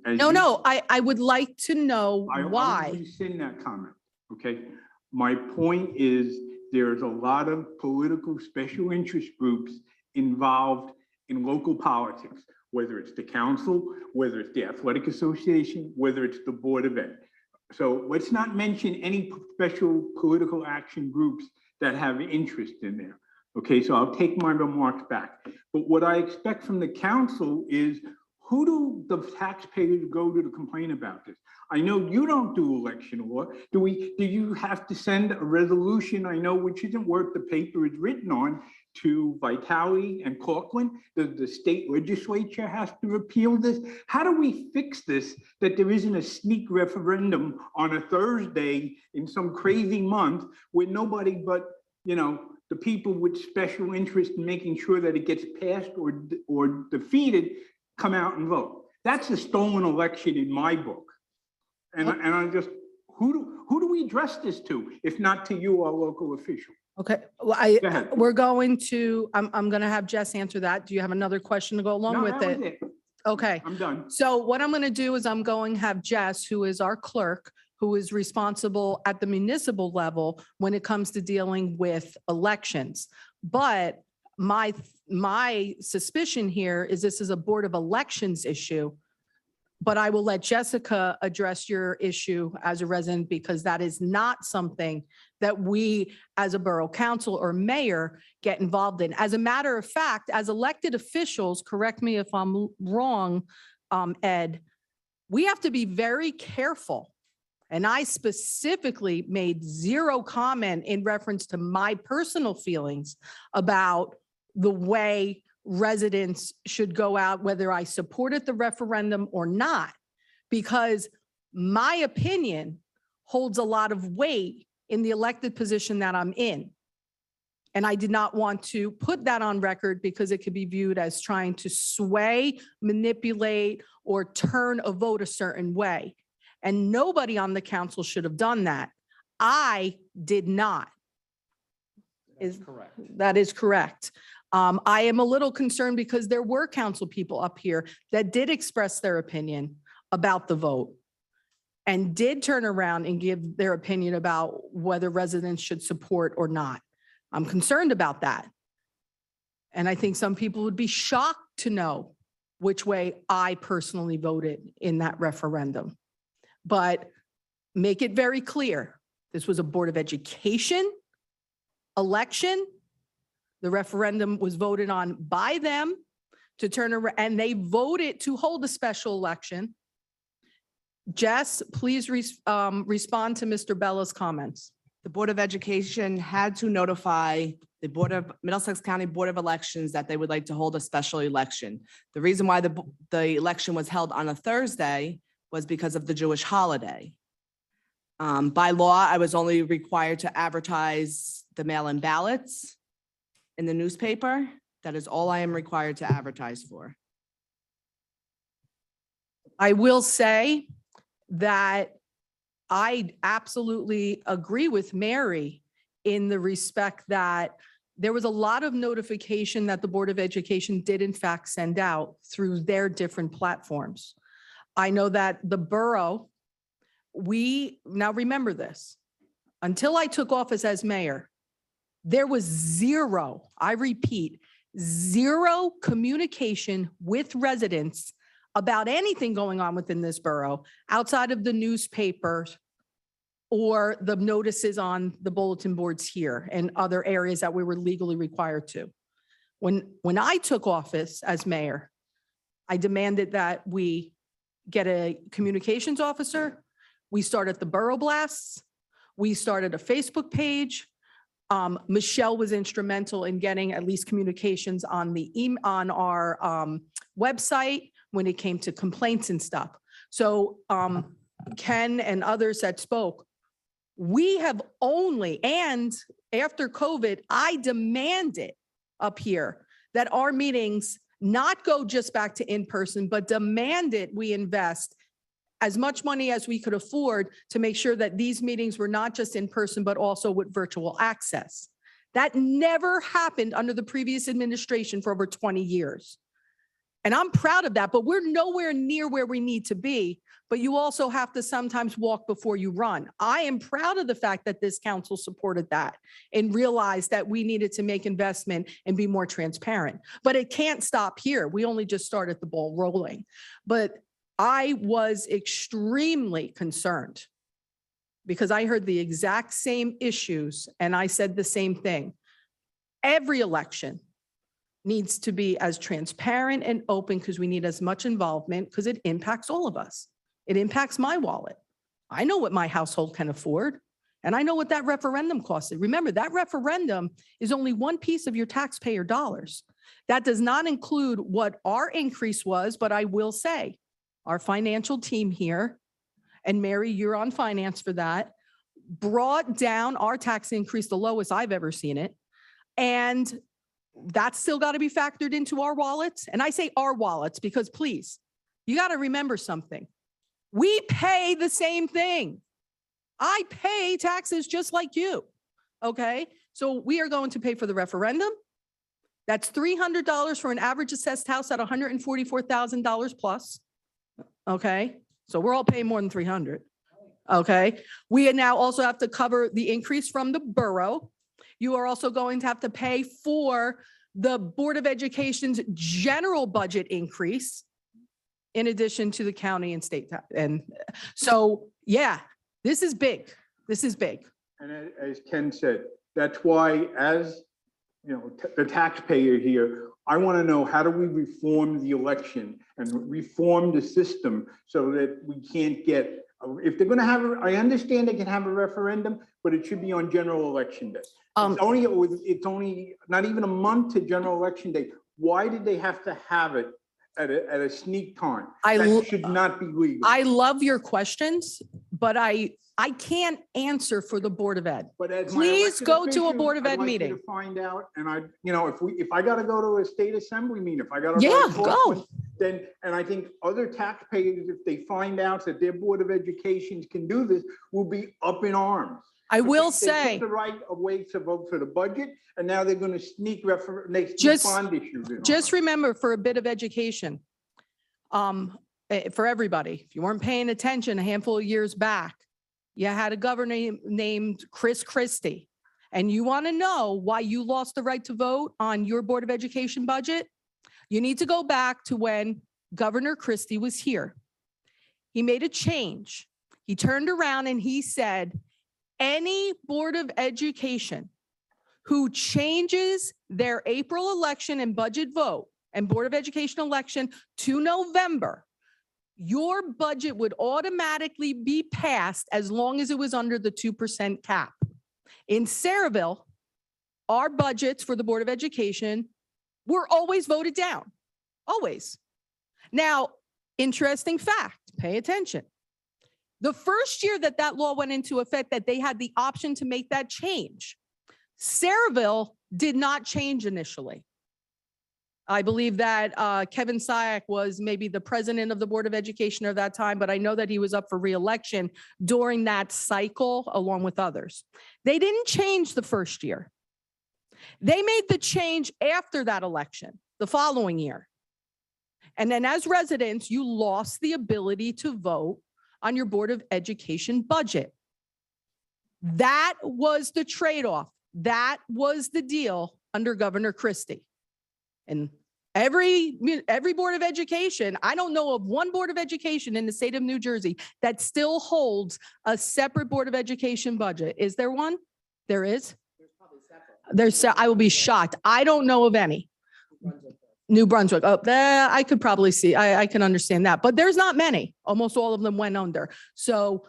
as No, you- I would like to know I will why. rescind that comment, okay? My point is, there's a lot of political special interest groups involved in local politics, whether it's the council, whether it's the athletic association, whether it's the Board of Ed. So let's not mention any special political action groups that have interest in there. Okay, so I'll take my remarks back. But what I expect from the council is, who do the taxpayers go to complain about this? I know you don't do election law. Do you have to send a resolution, I know, which isn't worth the paper it's written on, to Vitale and Cortland? The state legislature has to repeal this? How do we fix this, that there isn't a sneak referendum on a Thursday in some crazy month where nobody but, the people with special interest in making sure that it gets passed or defeated come out and vote? That's a stolen election in my book. And I just, who do we address this to, if not to you, our local official? Okay, well, Go ahead. we're going to, I'm gonna have Jess answer that. Do you have another question to go along No, with that was it? it. Okay. I'm done. So what I'm going to do is I'm going to have Jess, who is our clerk, who is responsible at the municipal level when it comes to dealing with elections. But my suspicion here is this is a Board of Elections issue. But I will let Jessica address your issue as a resident because that is not something that we as a borough council or mayor get involved in. As a matter of fact, as elected officials, correct me if I'm wrong, Ed, we have to be very careful. And I specifically made zero comment in reference to my personal feelings about the way residents should go out, whether I supported the referendum or not, because my opinion holds a lot of weight in the elected position that I'm in. And I did not want to put that on record because it could be viewed as trying to sway, manipulate, or turn a vote a certain way. And nobody on the council should have done that. I did not. That's correct. That is correct. I am a little concerned because there were council people up here that did express their opinion about the vote and did turn around and give their opinion about whether residents should support or not. I'm concerned about that. And I think some people would be shocked to know which way I personally voted in that referendum. But make it very clear, this was a Board of Education election. The referendum was voted on by them to turn around, and they voted to hold a special election. Jess, please respond to Mr. Bella's comments. The Board of Education had to notify the Middlesex County Board of Elections that they would like to hold a special election. The reason why the election was held on a Thursday was because of the Jewish holiday. By law, I was only required to advertise the mail-in ballots in the newspaper. That is all I am required to advertise for. I will say that I absolutely agree with Mary in the respect that there was a lot of notification that the Board of Education did in fact send out through their different platforms. I know that the borough, now remember this, until I took office as mayor, there was zero, I repeat, zero communication with residents about anything going on within this borough outside of the newspapers or the notices on the bulletin boards here and other areas that we were legally required to. When I took office as mayor, I demanded that we get a communications officer. We started the borough blasts. We started a Facebook page. Michelle was instrumental in getting at least communications on our website when it came to complaints and stuff. So Ken and others that spoke, we have only, and after COVID, I demanded up here that our meetings not go just back to in-person, but demanded we invest as much money as we could afford to make sure that these meetings were not just in person, but also with virtual access. That never happened under the previous administration for over 20 years. And I'm proud of that, but we're nowhere near where we need to be. But you also have to sometimes walk before you run. I am proud of the fact that this council supported that and realized that we needed to make investment and be more transparent. But it can't stop here. We only just started the ball rolling. But I was extremely concerned because I heard the exact same issues and I said the same thing. Every election needs to be as transparent and open because we need as much involvement because it impacts all of us. It impacts my wallet. I know what my household can afford and I know what that referendum costed. Remember, that referendum is only one piece of your taxpayer dollars. That does not include what our increase was, but I will say our financial team here, and Mary, you're on finance for that, brought down our tax increase, the lowest I've ever seen it. And that's still got to be factored into our wallets. And I say our wallets because please, you got to remember something. We pay the same thing. I pay taxes just like you. Okay. So we are going to pay for the referendum. That's $300 for an average assessed house at $144,000 plus. Okay. So we're all paying more than 300. Okay. We now also have to cover the increase from the borough. You are also going to have to pay for the Board of Education's general budget increase in addition to the county and state. And so, yeah, this is big. This is big. And as Ken said, that's why as you know, the taxpayer here, I want to know how do we reform the election and reform the system so that we can't get If they're gonna have, I understand they can have a referendum, but it should be on general election day. It's only not even a month to general election day. Why did they have to have it at a sneak time? That should not be legal. I love your questions, but I can't answer for the Board of Ed. But as my Please elected go to a official, Board of I'd Ed like you meeting. to find out, and if I gotta go to a state assembly meeting, if I gotta. Yeah, to Portland, then, and I think other taxpayers, if they find out that their Board of Education can do this, will be up in arms. I will They say, took the right of way to vote for the budget, and now they're gonna sneak Just- bond issues in. just remember for a bit of education, for everybody, if you weren't paying attention a handful of years back, you had a governor named Chris Christie. And you want to know why you lost the right to vote on your Board of Education budget? You need to go back to when Governor Christie was here. He made a change. He turned around and he said, any Board of Education who changes their April election and budget vote and Board of Education election to November, your budget would automatically be passed as long as it was under the 2% cap. In Saraville, our budgets for the Board of Education were always voted down, always. Now, interesting fact, pay attention. The first year that that law went into effect, that they had the option to make that change, Saraville did not change initially. I believe that Kevin Syak was maybe the president of the Board of Education at that time, but I know that he was up for reelection during that cycle along with others. They didn't change the first year. They made the change after that election, the following year. And then as residents, you lost the ability to vote on your Board of Education budget. That was the trade-off. That was the deal under Governor Christie. And every Board of Education, I don't know of one Board of Education in the state of New Jersey that still holds a separate Board of Education budget. Is there one? There is? I will be shocked. I don't know of any. New Brunswick. Oh, I could probably see, I can understand that, but there's not many. Almost all of them went under. So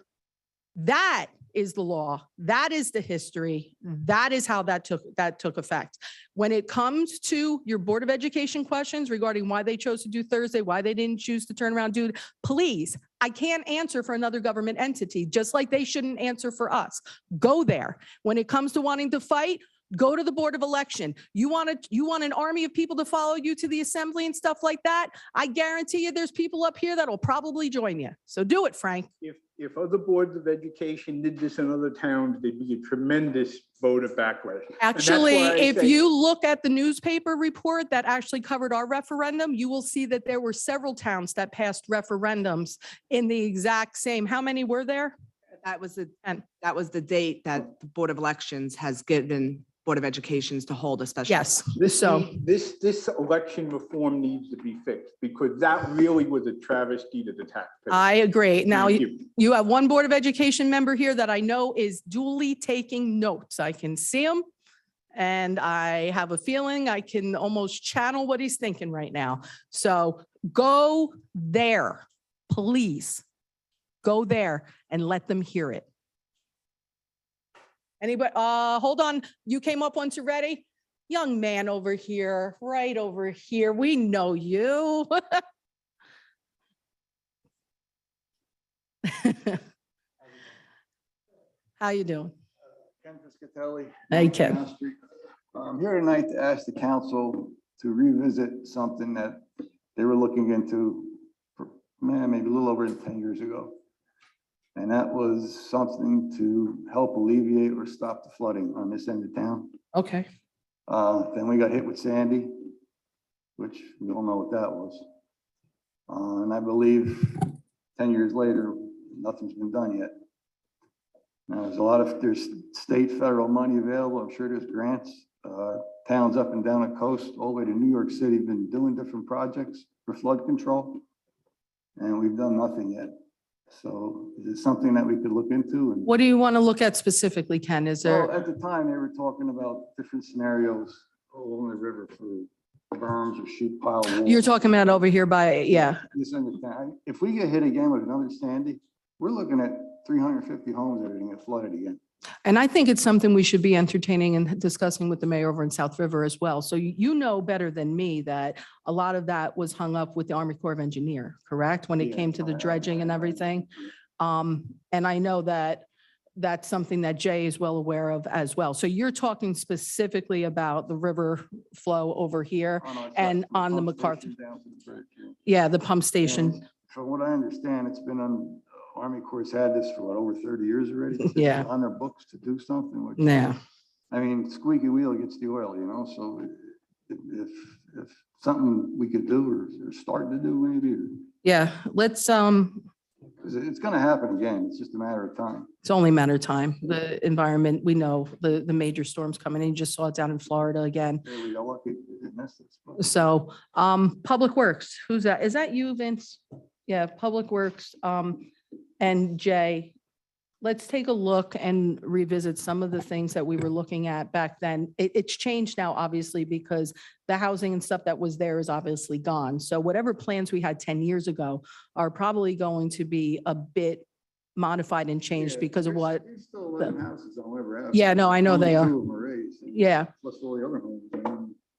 that is the law. That is the history. That is how that took effect. When it comes to your Board of Education questions regarding why they chose to do Thursday, why they didn't choose to turn around, dude, please, I can't answer for another government entity, just like they shouldn't answer for us. Go there. When it comes to wanting to fight, go to the Board of Election. You want an army of people to follow you to the assembly and stuff like that? I guarantee you there's people up here that'll probably join you. So do it, Frank. If other boards of education did this in other towns, there'd be a tremendous vote of backlash. Actually, if you look at the newspaper report that actually covered our referendum, you will see that there were several towns that passed referendums in the exact same. How many were there? That was the date that the Board of Elections has given Board of Educations to hold a special. Yes. So This election reform needs to be fixed because that really was a travesty to the taxpayers. I agree. Now, Thank you. you have one Board of Education member here that I know is duly taking notes. I can see him. And I have a feeling I can almost channel what he's thinking right now. So go there, please. Go there and let them hear it. Anybody, hold on. You came up once you're ready. Young man over here, right over here. We know you. How you doing? Ken Piscatelli. Hey, Ken. Main Street. I'm here tonight to ask the council to revisit something that they were looking into, maybe a little over 10 years ago. And that was something to help alleviate or stop the flooding on this end of town. Okay. Then we got hit with Sandy, which we all know what that was. And I believe 10 years later, nothing's been done yet. Now, there's state, federal money available. I'm sure there's grants. Towns up and down the coast, all the way to New York City, have been doing different projects for flood control. And we've done nothing yet. So is it something that we could look into? And What do you want to look at specifically, Ken? Is there? well, at the time, they were talking about different scenarios along the river for berms or sheet pile walls. You're talking about over here by, yeah. This end of town. If we get hit again with another Sandy, we're looking at 350 homes that are gonna get flooded again. And I think it's something we should be entertaining and discussing with the mayor over in South River as well. So you know better than me that a lot of that was hung up with the Army Corps of Engineer, correct? When it Yeah. came to the dredging and everything. And I know that that's something that Jay is well aware of as well. So you're talking specifically about the river flow over here Oh, no, it's and not- on the pump MacArthur. station down to the bridge, yeah. Yeah, the pump station. And from what I understand, it's been on, Army Corps had this for what, over 30 years already? It's Yeah. On their books to do something, which. Yeah. I mean, squeaky wheel gets the oil, you know, so if something we could do or start to do maybe, Yeah, let's, because it's gonna happen again. It's just a matter of time. it's only a matter of time. The environment, we know the major storms coming in. You just saw it down in Florida again. There we go. Lucky it missed us. but- So, Public Works, who's that? Is that you, Vince? Yeah, Public Works, and Jay. Let's take a look and revisit some of the things that we were looking at back then. It's changed now, obviously, because the housing and stuff that was there is obviously gone. So whatever plans we had 10 years ago are probably going to be a bit modified and changed Yeah, because of there's- what. there's still 11 houses on Weber Avenue. Yeah, no, I know Only they are. 2 of them raised, and Yeah. Plus all the other homes.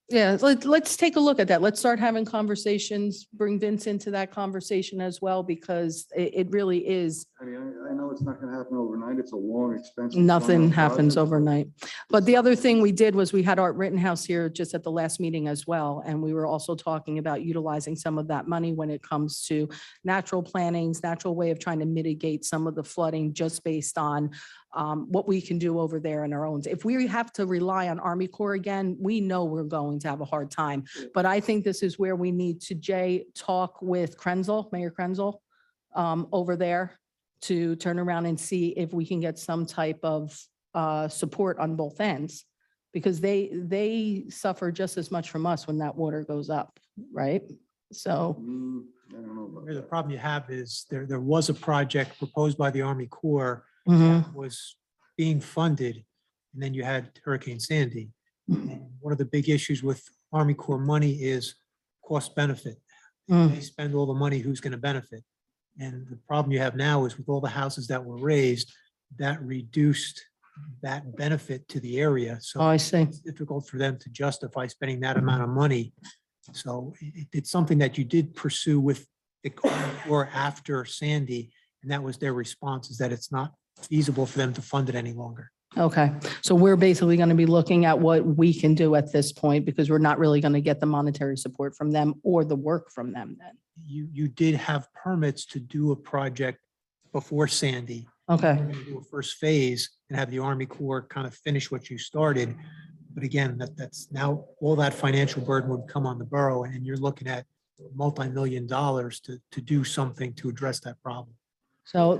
Yeah, let's take a look at that. Let's start having conversations, bring Vince into that conversation as well, because it really is, I mean, I know it's not gonna happen overnight. It's a long, expensive. nothing drawn-out happens process. overnight. But the other thing we did was we had Art Rittenhouse here just at the last meeting as well. And we were also talking about utilizing some of that money when it comes to natural plannings, natural way of trying to mitigate some of the flooding just based on what we can do over there in our own. If we have to rely on Army Corps again, we know we're going to have a hard time. But I think this is where we need to, Jay, talk with Krenzel, Mayor Krenzel, over there to turn around and see if we can get some type of support on both ends. Because they suffer just as much from us when that water goes up, right? So, I don't know about The that. problem you have is there was a project proposed by the Army Corps mhm, that was being funded, and then you had Hurricane Sandy. And one of the big issues with Army Corps money is cost benefit. mm, They spend all the money, who's going to benefit? And the problem you have now is with all the houses that were raised, that reduced that benefit to the area. oh, So I see. it's difficult for them to justify spending that amount of money. So it's something that you did pursue with the Army Corps after Sandy, and that was their response, is that it's not feasible for them to fund it any longer. Okay, so we're basically going to be looking at what we can do at this point because we're not really going to get the monetary support from them or the work from them then. You did have permits to do a project before Sandy. Okay, We're gonna do a first phase and have the Army Corps kind of finish what you started. But again, that's now all that financial burden would come on the borough, and you're looking at multi-million dollars to do something to address that problem. so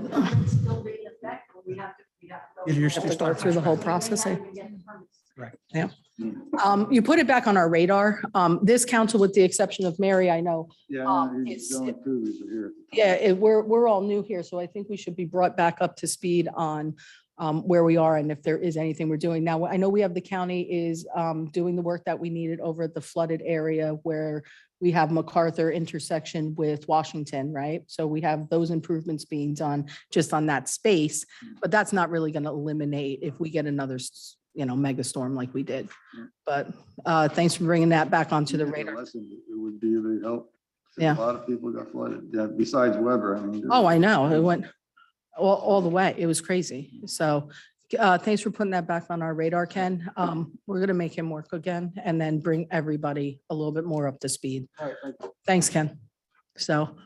You're have to go through the whole process. Correct. Yeah. You put it back on our radar. This council, with the exception of Mary, I know, Yeah, it's- the only 2 that are here. yeah, we're all new here, so I think we should be brought back up to speed on where we are and if there is anything we're doing. Now, I know we have the county is doing the work that we needed over at the flooded area where we have MacArthur intersection with Washington, right? So we have those improvements being done just on that space, but that's not really going to eliminate if we get another, mega storm like we did. But thanks for bringing that back onto the Yeah, radar. listen, it would be a big help. Yeah. A lot of people got flooded, yeah, besides Weber, I mean. there Oh, was- I know. It went all the way. It was crazy. So thanks for putting that back on our radar, Ken. We're going to make him work again and then bring everybody a little bit more up to speed. All right, thank you. Thanks, Ken. So,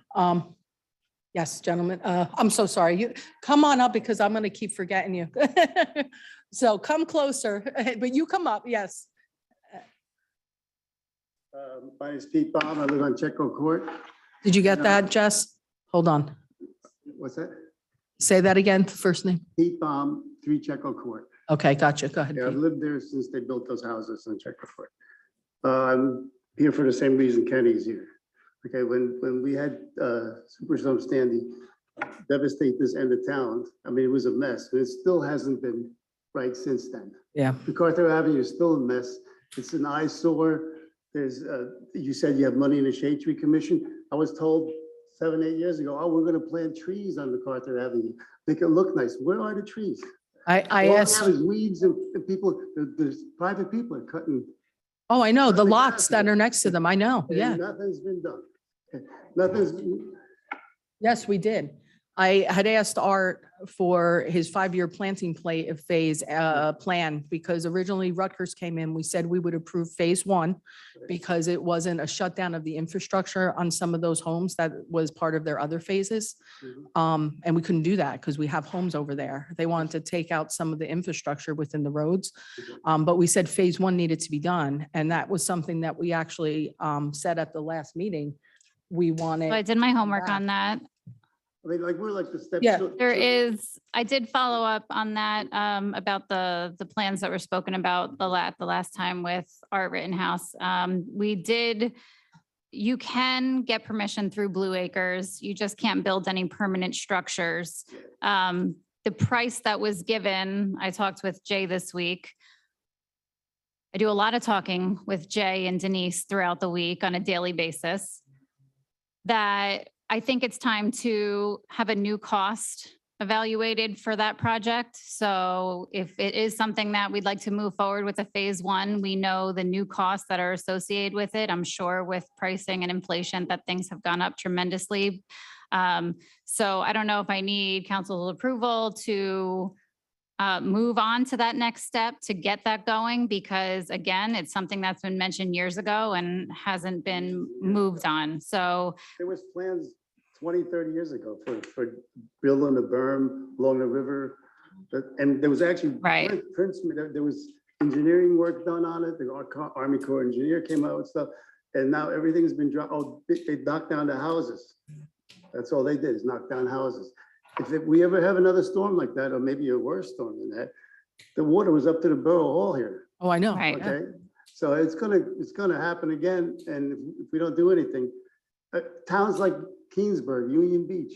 yes, gentlemen, I'm so sorry. You come on up because I'm going to keep forgetting you. So come closer, but you come up. Yes. My name is Pete Baum. I live on Checo Court. Did you get that, Jess? Hold on. What's that? Say that again, first name. Pete Baum, 3 Checo Court. Okay, gotcha. Go ahead. Yeah, I've Pete. lived there since they built those houses on Checo Court. I'm here for the same reason Kenny's here. Okay, when we had Superstorm Sandy devastate this end of town, I mean, it was a mess, but it still hasn't been right since then. Yeah. MacArthur Avenue is still a mess. It's an eyesore. There's, you said you have money in the Shade Tree Commission. I was told 7, 8 years ago, oh, we're gonna plant trees on MacArthur Avenue, make it look nice. Where are the trees? I All we asked, have is weeds and people, there's private people are cutting. oh, I know, the cutting lots grass that there. are next to them. I know, And yeah. nothing's been done. Nothing's, Yes, we did. I had asked Art for his 5-year planting phase plan because originally Rutgers came in, we said we would approve phase 1 because it wasn't a shutdown of the infrastructure on some of those homes that was part of their other phases. And we couldn't do that because we have homes over there. They wanted to take out some of the infrastructure within the roads. But we said phase 1 needed to be done. And that was something that we actually said at the last meeting. We wanted. So I did my homework on that. I mean, like, we're like the steps. Yeah. There is, I did follow up on that, about the plans that were spoken about the last time with Art Rittenhouse. We did, you can get permission through Blue Acres. You just can't build any permanent structures. The price that was given, I talked with Jay this week. I do a lot of talking with Jay and Denise throughout the week on a daily basis. That I think it's time to have a new cost evaluated for that project. So if it is something that we'd like to move forward with a phase 1, we know the new costs that are associated with it. I'm sure with pricing and inflation that things have gone up tremendously. So I don't know if I need council's approval to move on to that next step to get that going, because again, it's something that's been mentioned years ago and hasn't been moved on. So There was plans 20, 30 years ago for building a berm along the river. And there was actually. Right. There was engineering work done on it. The Army Corps engineer came out with stuff. And now everything's been dropped. Oh, they knocked down the houses. That's all they did is knock down houses. If we ever have another storm like that, or maybe a worse storm than that, the water was up to the Borough Hall here. Oh, I know. Right. Okay, so it's gonna happen again, and if we don't do anything, towns like Keensburg, Union Beach,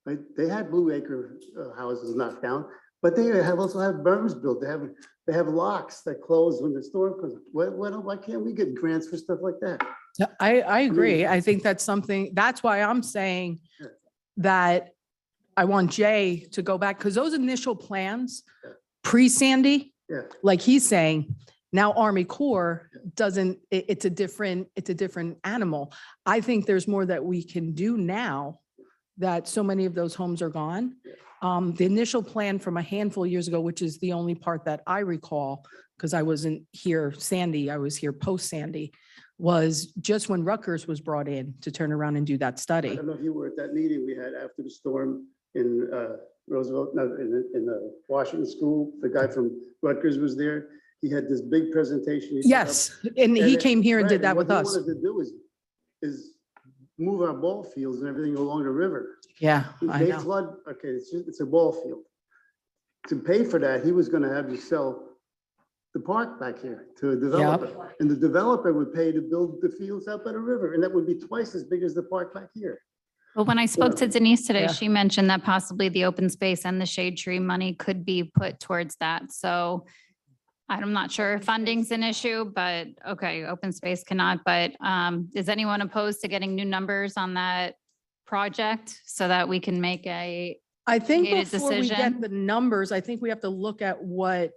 right? They had Blue Acre houses knocked down, but they also have berms built. They have locks that close when the storm comes. Why can't we get grants for stuff like that? Yeah, I agree. I think that's something, that's why I'm saying that I want Jay to go back, because those initial plans, pre-Sandy, Yeah. like he's saying, now Army Corps doesn't, it's a different animal. I think there's more that we can do now that so many of those homes are gone. The initial plan from a handful of years ago, which is the only part that I recall, because I wasn't here Sandy, I was here post-Sandy, was just when Rutgers was brought in to turn around and do that I study. don't know if you were at that meeting we had after the storm in Roosevelt, no, in the Washington School. The guy from Rutgers was there. He had this big presentation. he put up. Yes, and he came here and Right, did that with what us. he wanted to do is move our ball fields and everything along the river. Yeah, I They know. flood, okay, it's a ball field. To pay for that, he was gonna have you sell the park back here to a developer. And the developer would pay to build the fields out by the river, and that would be twice as big as the park back here. Well, when I spoke to Denise today, Yeah. she mentioned that possibly the open space and the shade tree money could be put towards that. So I'm not sure if funding's an issue, but okay, open space cannot. But is anyone opposed to getting new numbers on that project so that we can make a I think educated before we get decision? the numbers, I think we have to look at what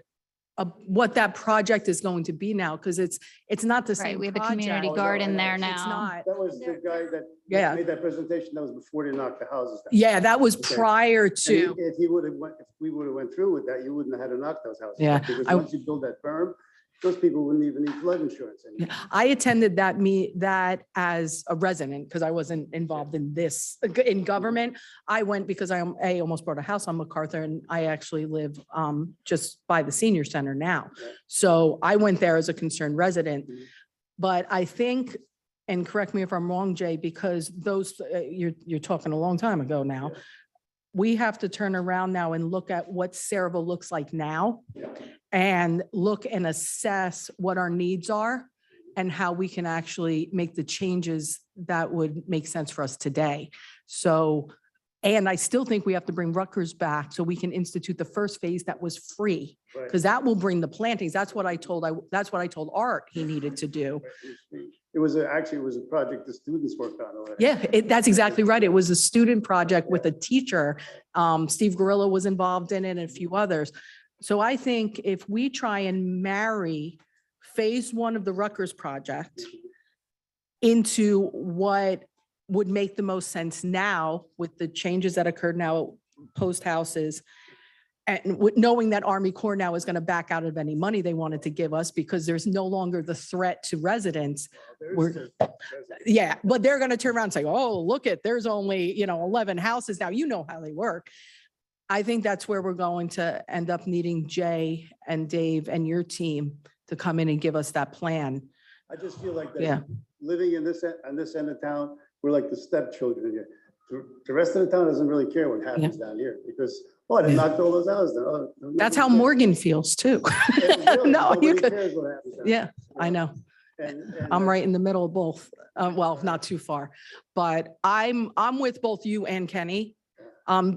that project is going to be now, because it's not the Right, same we have a community project. garden there It's now. not. That was the guy that Yeah. made that presentation. That was before they knocked the houses down. Yeah, that was Okay. prior And to, If he would have if we would have went through with that, you wouldn't have had to knock those houses Yeah, down. Because I- once you build that berm, those people wouldn't even need flood insurance anymore. I attended that as a resident, because I wasn't involved in this, in government. I went because I almost bought a house on MacArthur, and I actually live just by the senior center now. Yeah. So I went there as a concerned resident. Mhm. But I think, and correct me if I'm wrong, Jay, because those, you're talking a long time ago now. Yeah. We have to turn around now and look at what Saraville looks like now Yeah. and look and assess what our needs are and how we can actually make the changes that would make sense for us today. So And I still think we have to bring Rutgers back so we can institute the first phase that was free. Right. Because that will bring the plantings. That's what I told Art he needed to do. It was actually, it was a project the students worked on already. Yeah, that's exactly right. It was a student project with a teacher. Steve Gorilla was involved in it and a few others. So I think if we try and marry phase one of the Rutgers project into what would make the most sense now with the changes that occurred now post houses, and knowing that Army Corps now is going to back out of any money they wanted to give us because there's no longer the threat to residents. Yeah, but they're going to turn around and say, oh, look there's only, 11 houses now. You know how they work. I think that's where we're going to end up needing Jay and Dave and your team to come in and give us that plan. I just feel like Yeah. that living on this end of town, we're like the stepchildren here. The rest of the town doesn't really care what happens down here because, oh, they knocked all those houses down. Oh, That's how nobody Morgan feels too. cares. Really, No, you nobody could. cares what happens down Yeah, I know. And I'm right in the middle of both. Well, not too far, but I'm with both you and Kenny.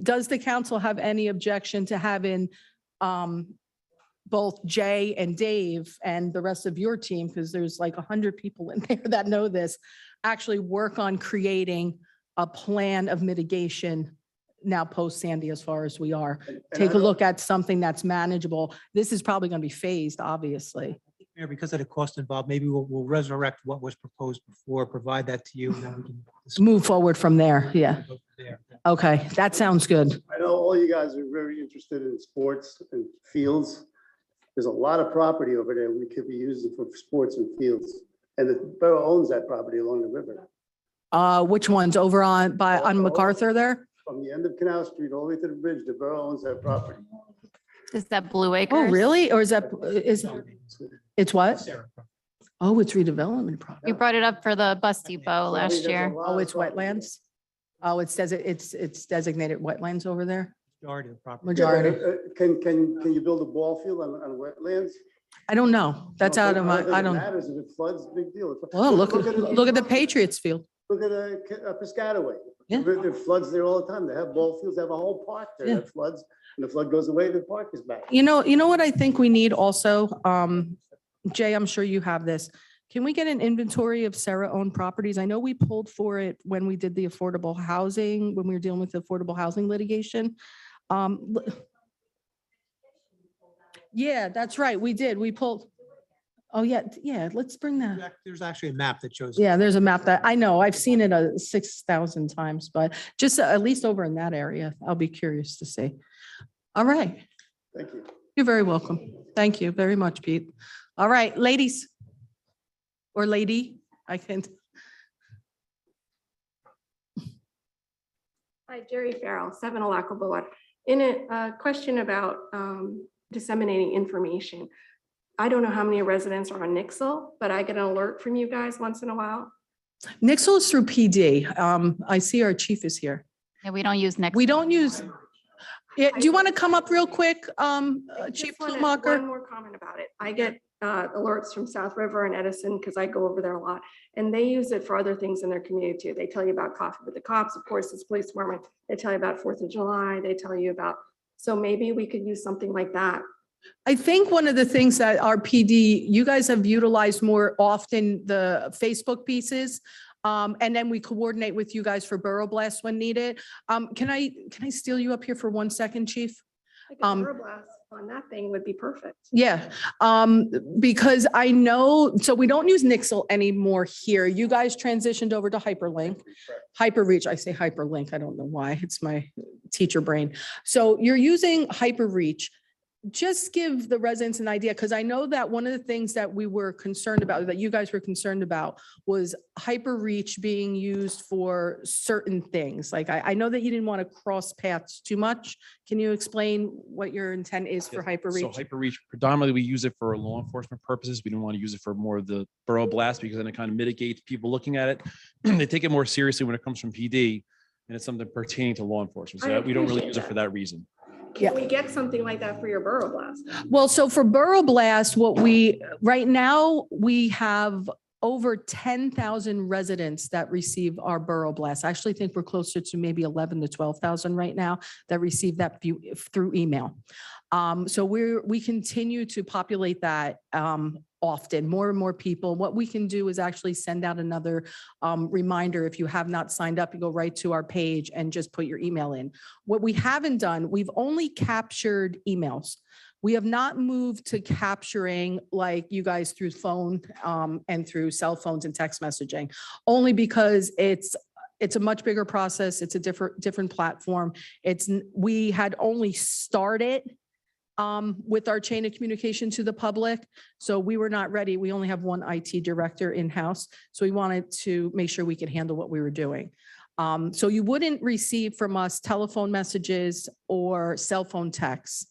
Does the council have any objection to having both Jay and Dave and the rest of your team, because there's like 100 people in there that know this, actually work on creating a plan of mitigation now post Sandy as far as we are? Take a look at something that's manageable. This is probably going to be phased, obviously. Mayor, because of the cost involved, maybe we'll resurrect what was proposed before, provide that to you. And then we can Move forward from there. Yeah. go from there. Okay, that sounds good. I know all you guys are very interested in sports and fields. There's a lot of property over there we could be using for sports and fields. And the borough owns that property along the river. Which ones over on MacArthur there? From the end of Canal Street all the way to the bridge, the borough owns that property. Is that Blue Acres? Oh, really? Or it's what? Oh, it's redevelopment You property. brought it up for the bus depot last There's a year. lot Oh, of it's property. wetlands? Oh, it's designated wetlands over there? Majority of property. Majority. Can you build a ball field on wetlands? I don't know. That's out of my, think I it don't, matters if it floods, big deal. well, look at the Patriots field. Look at Piscataway. Yeah. There floods there all the time. They have ball fields, they have a whole park there Yeah. that floods. And the flood goes away, the park is back. You know what I think we need also? Jay, I'm sure you have this. Can we get an inventory of Sarah-owned properties? I know we pulled for it when we did the affordable housing, when we were dealing with the affordable housing litigation. Yeah, that's right. We did. We pulled. Oh, yeah, let's bring that. There's actually a map that shows. Yeah, there's a map that I know. I've seen it 6,000 times, but just at least over in that area, I'll be curious to see. All right. Thank you. You're very welcome. Thank you very much, Pete. All right, ladies. Or lady, I can. Hi, Jerry Farrell, 7 Alaco Boulevard. In a question about disseminating information, I don't know how many residents are on Nixle, but I get an alert from you guys once in a while. Nixle is through PD. I see our chief is here. Yeah, we don't use next. We don't use. Yeah, do you want to come up real quick, Just Chief wanted Plumacher? One more comment about it. I get alerts from South River and Edison because I go over there a lot. And they use it for other things in their community too. They tell you about Coffee with the Cops, of course, it's police department. They tell you about 4th of July. They tell you about, so maybe we could use something like that. I think one of the things that our PD, you guys have utilized more often the Facebook pieces. And then we coordinate with you guys for Borough Blast when needed. Can I steal you up here for 1 second, Chief? Like a blast on that thing would be perfect. Yeah, because I know, so we don't use Nixle anymore here. You guys transitioned over to Hyperlink. Hyperreach, I say Hyperlink, I don't know why, it's my teacher brain. So you're using Hyperreach. Just give the residents an idea, because I know that one of the things that we were concerned about, that you guys were concerned about, was Hyperreach being used for certain things. Like I know that you didn't want to cross paths too much. Can you explain what your intent is for So Hyperreach? Hyperreach, predominantly we use it for law enforcement purposes. We don't want to use it for more of the borough blast because then it kind of mitigates people looking at it. They take it more seriously when it comes from PD and it's something pertaining to law enforcement. So I we don't really appreciate use it that. for that reason. Can we get something like that for your Borough Blast? Well, so for Borough Blast, right now, we have over 10,000 residents that receive our Borough Blast. I actually think we're closer to maybe 11 to 12,000 right now that receive that through email. So we continue to populate that often, more and more people. What we can do is actually send out another reminder. If you have not signed up, you go right to our page and just put your email in. What we haven't done, we've only captured emails. We have not moved to capturing like you guys through phone and through cell phones and text messaging, only because it's a much bigger process. It's a different platform. We had only started with our chain of communication to the public. So we were not ready. We only have one IT director in-house. So we wanted to make sure we could handle what we were doing. So you wouldn't receive from us telephone messages or cell phone texts.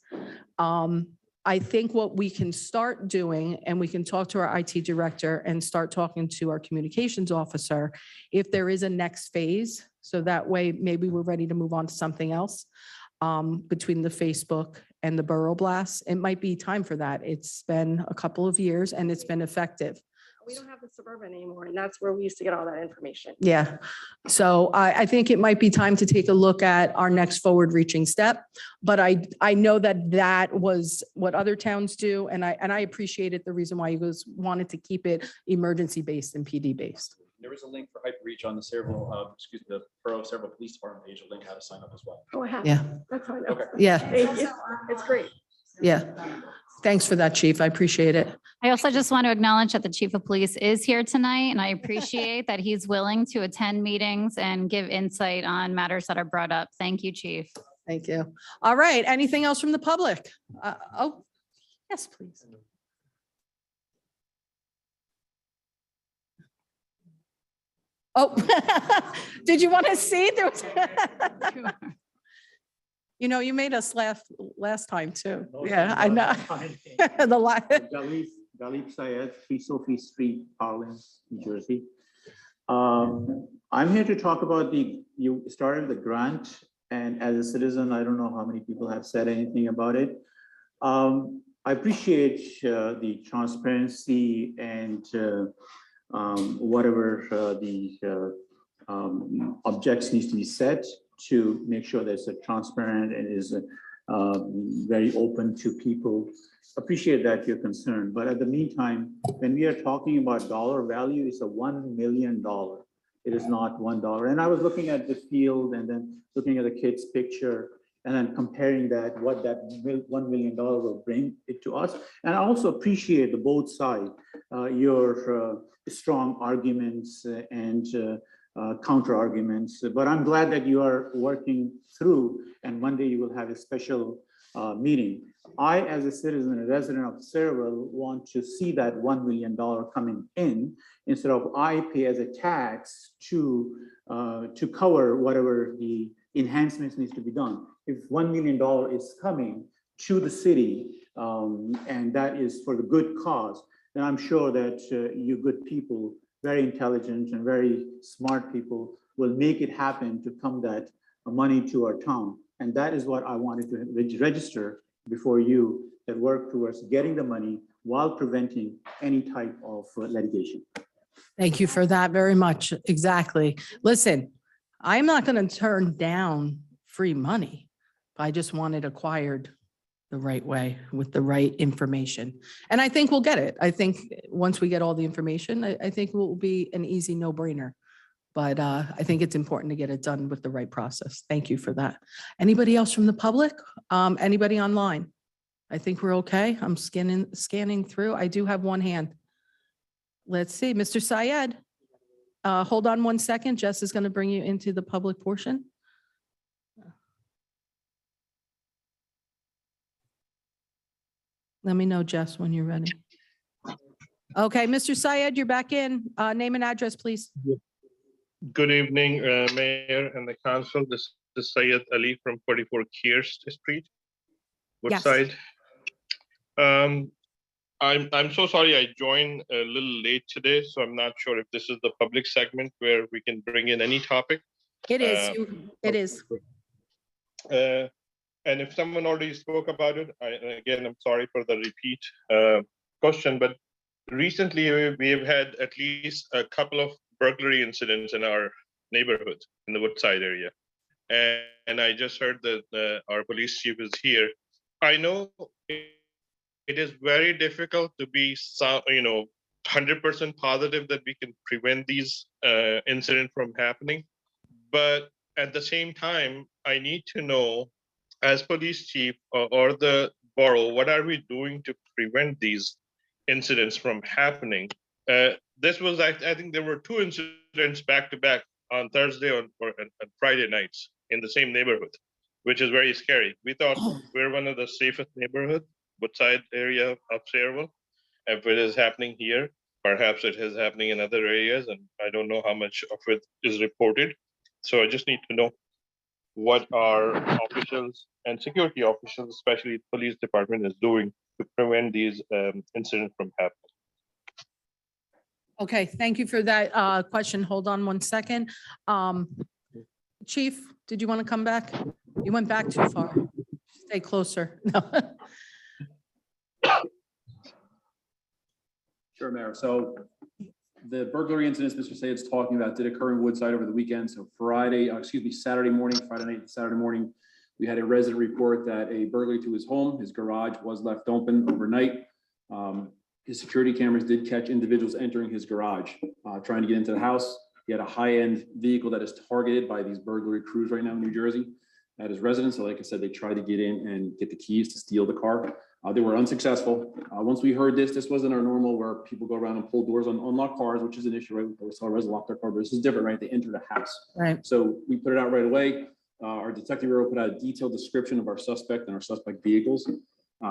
I think what we can start doing, and we can talk to our IT director and start talking to our communications officer, if there is a next phase. So that way, maybe we're ready to move on to something else between the Facebook and the Borough Blast. It might be time for that. It's been a couple of years and it's been effective. We don't have the Suburban anymore, and that's where we used to get all that information. Yeah. So I think it might be time to take a look at our next forward-reaching step. But I know that was what other towns do, and I appreciated the reason why you guys wanted to keep it emergency-based and PD-based. There is a link for Hyperreach on the the Borough Cerebral Police Department page, a link how to sign up as well. Oh, I have. Yeah. That's fine. Okay. Yeah. Thank you. It's great. Yeah. Thanks for that, Chief. I appreciate it. I also just want to acknowledge that the chief of police is here tonight, and I appreciate that he's willing to attend meetings and give insight on matters that are brought up. Thank you, chief. Thank you. All right. Anything else from the public? Oh, yes, please. Oh, did you want to see? There was You know, you made us laugh last time too. Yeah, I know. The light. Galip Syed, 3 Sophie Street, Harlem, New Jersey. I'm here to talk about you started the grant, and as a citizen, I don't know how many people have said anything about it. I appreciate the transparency and whatever the objects needs to be set to make sure that it's transparent and is very open to people. Appreciate that you're concerned, but at the meantime, when we are talking about dollar value, it's a $1 million. It is not $1. And I was looking at the field and then looking at the kid's picture and then comparing that, what that $1 million will bring it to us. And I also appreciate the both sides, your strong arguments and counter arguments, but I'm glad that you are working through, and one day you will have a special meeting. I, as a citizen, a resident of Cerebral, want to see that $1 million coming in instead of I pay as a tax to cover whatever the enhancements needs to be done. If $1 million is coming to the city, and that is for the good cause, then I'm sure that you good people, very intelligent and very smart people, will make it happen to come that money to our town. And that is what I wanted to register before you, that work towards getting the money while preventing any type of litigation. Thank you for that very much. Exactly. Listen, I'm not going to turn down free money. I just want it acquired the right way with the right information. And I think we'll get it. I think once we get all the information, I think it will be an easy no-brainer. But I think it's important to get it done with the right process. Thank you for that. Anybody else from the public? Anybody online? I think we're okay. I'm scanning through. I do have one hand. Let's see, Mr. Syed. Hold on 1 second. Jess is going to bring you into the public portion. Let me know, Jess, when you're ready. Okay, Mr. Syed, you're back in. Name and address, please. Good evening, Mayor and the council. This is Syed Ali from 44 Kears Street, Woodside. I'm so sorry I joined a little late today, so I'm not sure if this is the public segment where we can bring in any topic. It is. It is. And if someone already spoke about it, again, I'm sorry for the repeat question, but recently we have had at least a couple of burglary incidents in our neighborhood in the Woodside area. And I just heard that our police chief is here. I know it is very difficult to be, 100% positive that we can prevent these incidents from happening. But at the same time, I need to know, as police chief or the borough, what are we doing to prevent these incidents from happening? This was, I think there were 2 incidents back to back on Thursday and Friday nights in the same neighborhood, which is very scary. We thought we're one of the safest neighborhood, Woodside area of Sayreville. If it is happening here, perhaps it is happening in other areas, and I don't know how much of it is reported. So I just need to know what our officials and security officials, especially the police department, is doing to prevent these incidents from happening. Okay, thank you for that question. Hold on one second. Chief, did you want to come back? You went back too far. Stay closer. No. Sure, Mayor. So the burglary incidents Mr. Sayed's talking about did occur in Woodside over the weekend. So Saturday morning, Friday night, and Saturday morning, we had a resident report that a burglary to his home, his garage was left open overnight. His security cameras did catch individuals entering his garage, trying to get into the house. He had a high-end vehicle that is targeted by these burglary crews right now in New Jersey at his residence. So like I said, they tried to get in and get the keys to steal the car. They were unsuccessful. Once we heard this wasn't our normal where people go around and pull doors on unlocked cars, which is an issue, right? We saw a resident lock their car, but this is different, right? They entered a house. Right. So we put it out right away. Our detective bureau put out a detailed description of our suspect and our suspect vehicles.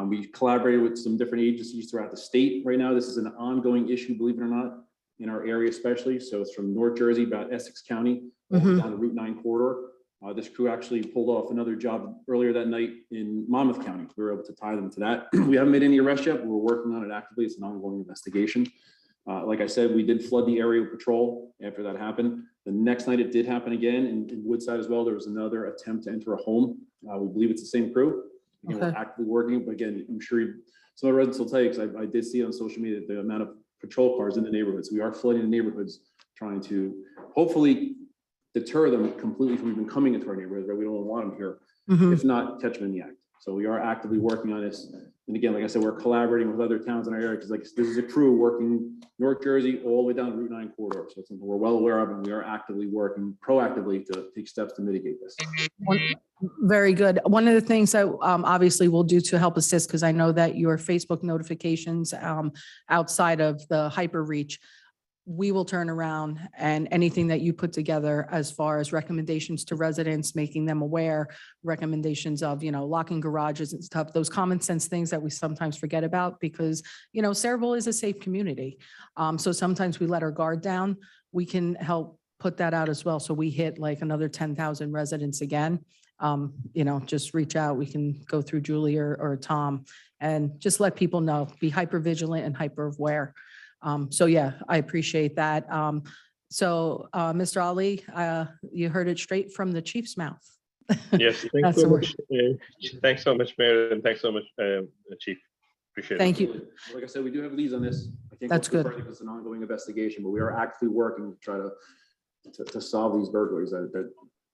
We collaborated with some different agencies throughout the state. Right now, this is an ongoing issue, believe it or not, in our area especially. So it's from North Jersey, about Essex County, all the way down the Route 9 corridor. This crew actually pulled off another job earlier that night in Monmouth County. We were able to tie them to that. We haven't made any arrests yet, but we're working on it actively. It's an ongoing investigation. Like I said, we did flood the area with patrol after that happened. The next night it did happen again in Woodside as well. There was another attempt to enter a home. We believe it's the same crew. Again, we're actively working, but again, I'm sure some of the residents will tell you, because I did see on social media the amount of patrol cars in the neighborhoods. We are flooding the neighborhoods, trying to hopefully deter them completely from even coming into our neighborhoods, right? We don't want them here, if not catch them in the act. So we are actively working on this. And again, like I said, we're collaborating with other towns in our area, because like this is a crew working North Jersey all the way down the Route 9 corridor. So it's something we're well aware of, and we are actively working proactively to take steps to mitigate this. Very good. One of the things that obviously we'll do to help assist, because I know that your Facebook notifications outside of the hyper reach, we will turn around and anything that you put together as far as recommendations to residents, making them aware, recommendations of, locking garages and stuff, those common sense things that we sometimes forget about, because, Sayreville is a safe community. So sometimes we let our guard down. We can help put that out as well. So we hit like another 10,000 residents again. Just reach out. We can go through Julie or Tom and just let people know, be hyper vigilant and hyper aware. So yeah, I appreciate that. Mr. Ali, you heard it straight from the chief's mouth. Yes, thanks so much. Thanks so much, Mayor, and thanks so much, Chief. Appreciate it. Thank you. Like I said, we do have leads on this. I think That's good. It's an ongoing investigation, but we are actively working to try to solve these burglaries that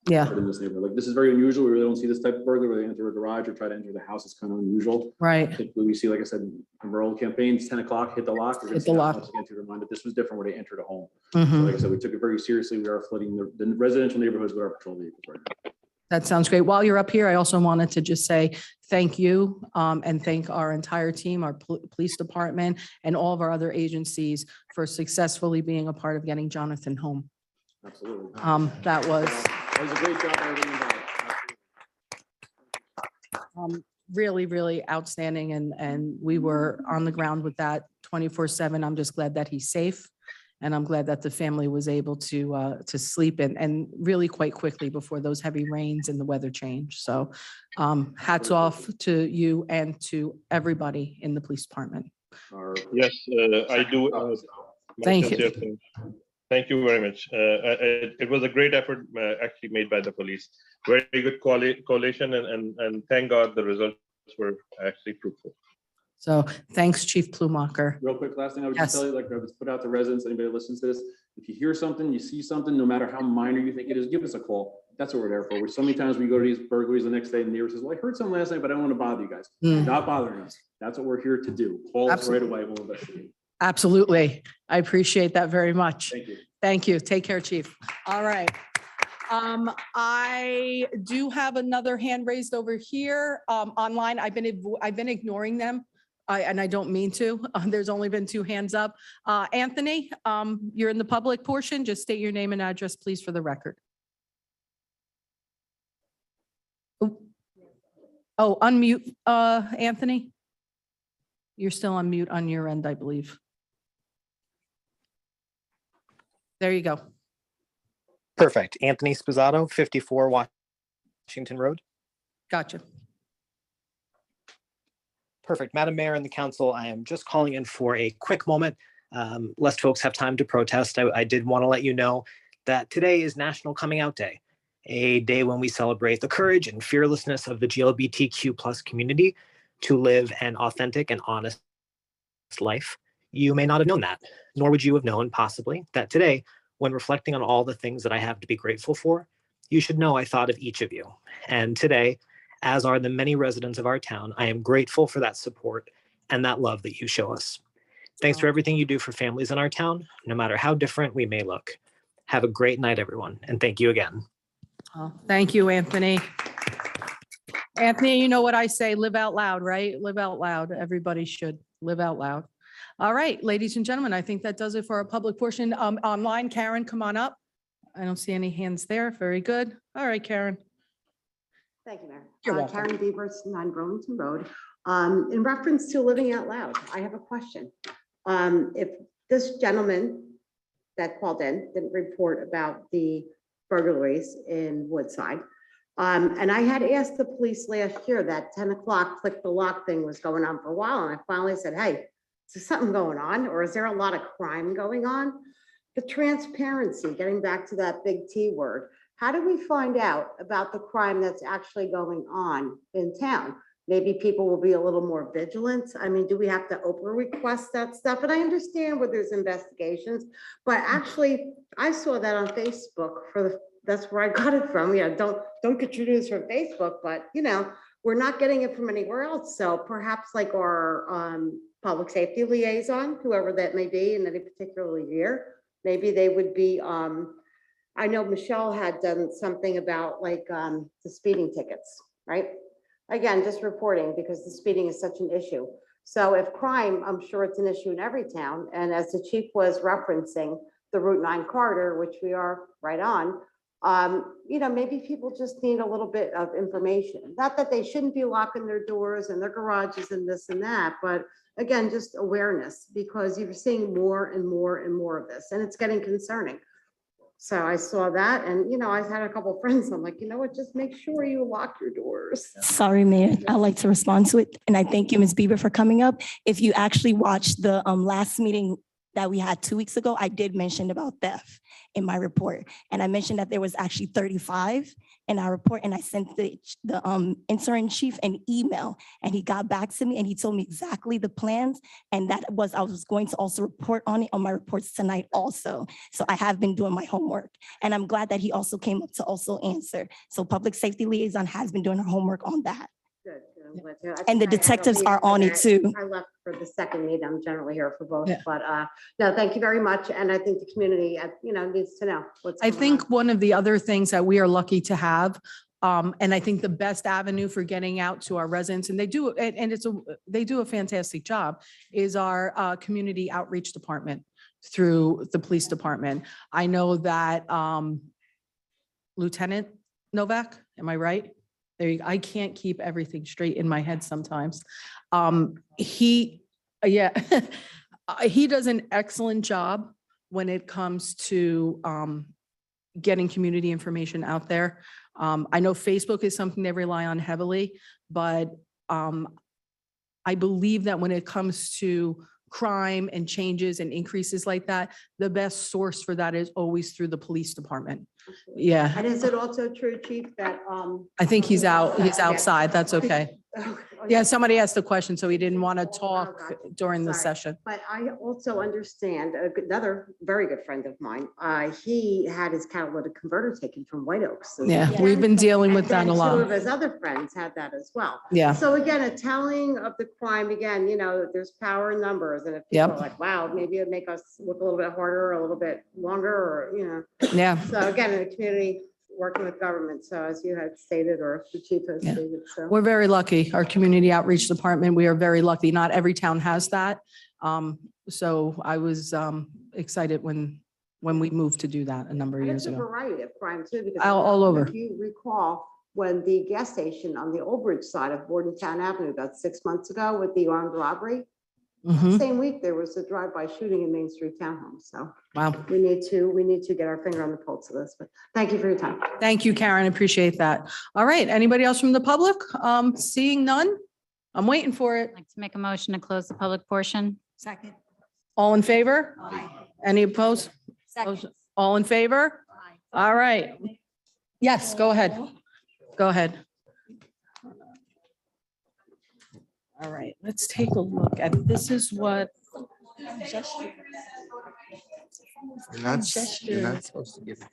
Yeah. in this neighborhood. Like, this is very unusual. We really don't see this type of burglary where they enter a garage or try to enter the house. It's kind of unusual. Right. Typically, we see, like I said, in our old campaigns, 10 o'clock, hit the lock. We're gonna Hit see the that lock. once again to remind that this was different where they entered a home. So Mhm. like I said, we took it very seriously. We are flooding the residential neighborhoods with our patrol vehicles right now. That sounds great. While you're up here, I also wanted to just say thank you and thank our entire team, our police department, and all of our other agencies for successfully being a part of getting Jonathan home. Absolutely. That was a great job by everyone involved. really, really outstanding. And we were on the ground with that 24/7. I'm just glad that he's safe. And I'm glad that the family was able to sleep and really quite quickly before those heavy rains and the weather change. So hats off to you and to everybody in the police department. Yes, I do. Thank you. Thank you very much. It was a great effort actually made by the police. Very good coalition, and thank God the results were actually fruitful. So thanks, Chief Plumacher. Real quick, last thing I would just Yes. tell you, like I would put out to residents, anybody that listens to this, if you hear something, you see something, no matter how minor you think it is, give us a call. That's what we're there for. So many times we go to these burglaries the next day and the neighbor says, well, I heard something last night, but I don't want to bother you guys. Mm. Not bothering us. That's what we're here to do. Call us right Absolutely. away. We'll investigate. Absolutely. I appreciate that very much. Thank you. Thank you. Take care, Chief. All right. I do have another hand raised over here, online. I've been ignoring them. And I don't mean to. There's only been 2 hands up. Anthony, you're in the public portion. Just state your name and address, please, for the record. Oh, unmute, Anthony. You're still on mute on your end, I believe. There you go. Perfect. Anthony Spizzato, 54 Washington Road. Gotcha. Perfect. Madam Mayor and the council, I am just calling in for a quick moment. Lest folks have time to protest, I did want to let you know that today is National Coming Out Day, a day when we celebrate the courage and fearlessness of the GLBTQ+ community to live an authentic and honest life. You may not have known that, nor would you have known possibly that today, when reflecting on all the things that I have to be grateful for, you should know I thought of each of you. And today, as are the many residents of our town, I am grateful for that support and that love that you show us. Thanks for everything you do for families in our town, no matter how different we may look. Have a great night, everyone, and thank you again. Oh, thank you, Anthony. Anthony, you know what I say, live out loud, right? Live out loud. Everybody should live out loud. All right, ladies and gentlemen, I think that does it for our public portion. Online, Karen, come on up. I don't see any hands there. Very good. All right, Karen. Thank you, Mayor. You're welcome. Karen Beavers, 9 Burlington Road. In reference to living out loud, I have a question. If this gentleman that called in didn't report about the burglaries in Woodside, and I had asked the police last year that 10 o'clock click the lock thing was going on for a while, and I finally said, hey, is there something going on, or is there a lot of crime going on? The transparency, getting back to that big T word, how do we find out about the crime that's actually going on in town? Maybe people will be a little more vigilant. I mean, do we have to Oprah request that stuff? And I understand where there's investigations, but actually I saw that on Facebook that's where I got it from. Yeah, don't get your news from Facebook, but you know, we're not getting it from anywhere else. So perhaps like our public safety liaison, whoever that may be in any particular year, maybe they would be, I know Michelle had done something about like the speeding tickets, right? Again, just reporting because the speeding is such an issue. So if crime, I'm sure it's an issue in every town. And as the chief was referencing the Route 9 corridor, which we are right on, you know, maybe people just need a little bit of information. Not that they shouldn't be locking their doors and their garages and this and that, but again, just awareness because you're seeing more and more and more of this and it's getting concerning. So I saw that and, you know, I had a couple of friends. I'm like, you know what, just make sure you lock your doors. Sorry, Mayor, I'd like to respond to it. And I thank you, Ms. Bieber, for coming up. If you actually watched the last meeting that we had 2 weeks ago, I did mention about theft in my report. And I mentioned that there was actually 35 in our report. And I sent the interim chief an email and he got back to me and he told me exactly the plans. And I was going to also report on it on my reports tonight also. So I have been doing my homework and I'm glad that he also came up to also answer. So public safety liaison has been doing her homework on that. Good, I'm glad to. I And think the I had a detectives lead are for on it that. too. I left for the second meeting. I'm generally here for both, Yeah. but no, thank you very much. And I think the community, you know, needs to know what's I going think on. one of the other things that we are lucky to have, and I think the best avenue for getting out to our residents, and they do, and they do a fantastic job, is our community outreach department through the police department. I know that Lieutenant Novak, am I right? I can't keep everything straight in my head sometimes. He does an excellent job when it comes to getting community information out there. I know Facebook is something they rely on heavily, but I believe that when it comes to crime and changes and increases like that, the best source for that is always through the police department. Yeah. And is it also true, Chief, that I think he's outside. That's okay. Yeah, somebody asked a question, so he didn't want to talk gotcha. during the Sorry. session. But I also understand, another very good friend of mine, he had his catalytic converter taken from White Oaks. Yeah, we've been dealing with that And a then two lot. of his other friends had that as well. Yeah. So again, a telling of the crime, again, there's power in numbers. And if people Yep. are like, wow, maybe it'd make us look a little bit harder, a little bit longer, or. Yeah. So again, in the community, working with government. So as you had stated, or the chief has Yeah. stated, so. We're very lucky. Our community outreach department, we are very lucky. Not every town has that. So I was excited when we moved to do that a number of And years it's a ago. variety of crime too, because. All over. If you recall, when the gas station on the Old Bridge side of Bordentown Avenue about 6 months ago with the armed robbery, Mhm. same week, there was a drive-by shooting in Main Street Townhomes. So Wow. we need to get our finger on the pulse of this, but thank you for your time. Thank you, Karen. Appreciate that. All right. Anybody else from the public? Seeing none? I'm waiting for it. I'd like to make a motion to close the public portion. Second. All in favor? Aye. Any opposed? Second. All in favor? All right. Yes, go ahead. Go ahead. All right, let's take a look at, this is what. You're not supposed to give.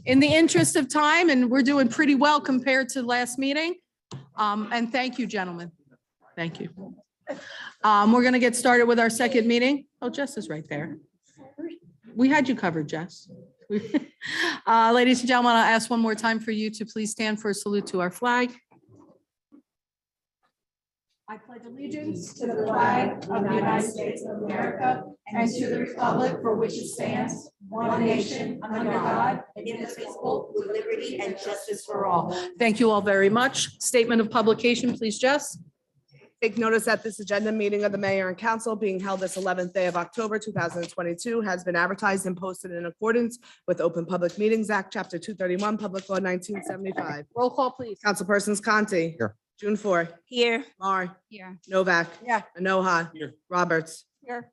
In the interest of time, and we're doing pretty well compared to last meeting. And thank you, gentlemen. Thank you. We're going to get started with our second meeting. Oh, Jess is right there. We had you covered, Jess. Ladies and gentlemen, I'll ask one more time for you to please stand for a salute to our flag. I pledge allegiance to the flag of the United States of America and to the republic for which it stands, one nation, under God, indivisible, with liberty and justice for all. Thank you all very much. Statement of publication, please, Jess. Take notice that this agenda meeting of the mayor and council being held this 11th day of October 2022 has been advertised and posted in accordance with Open Public Meetings Act, Chapter 231, Public Law 1975. Roll call, please. Councilpersons Conti. Here. June 4. Here. Mar. Here. Novak. Yeah. Anoha. Here. Roberts. Here.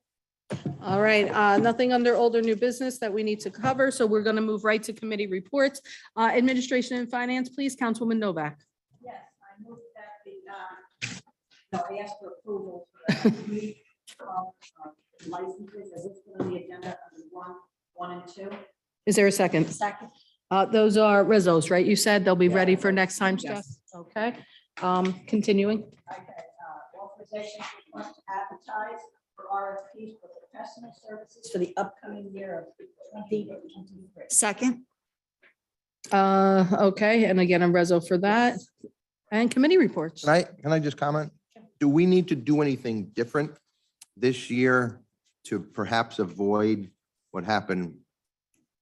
All right, nothing under old or new business that we need to cover, so we're going to move right to committee reports. Administration and Finance, please, Councilwoman Novak. Yes, I move that I ask for approval for the licenses as it's on the agenda under 1 and 2. Is there a second? Second. Those are resos, right? You said they'll be Yeah. ready for next time, Yes. Jess? Okay, continuing. Okay, authorization to advertise for RFPs for professional services for the upcoming year of 2023. Second. Okay, and again, I'm reso for that. And committee reports. Can I just comment? Do we need to do anything different this year to perhaps avoid what happened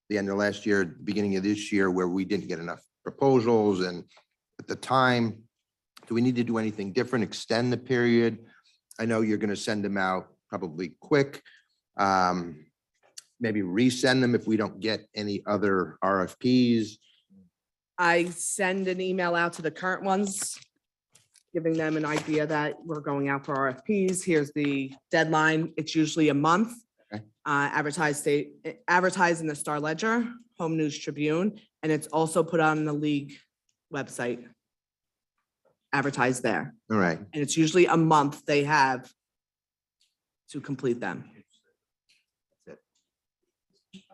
the end of last year, beginning of this year, where we didn't get enough proposals and at the time, do we need to do anything different, extend the period? I know you're going to send them out probably quick. Maybe resend them if we don't get any other RFPs. I send an email out to the current ones, giving them an idea that we're going out for RFPs. Here's the deadline. It's usually a month. Okay. Advertised in the Star Ledger, Home News Tribune, and it's also put on the league website. Advertised there. All right. And it's usually a month they have to complete them.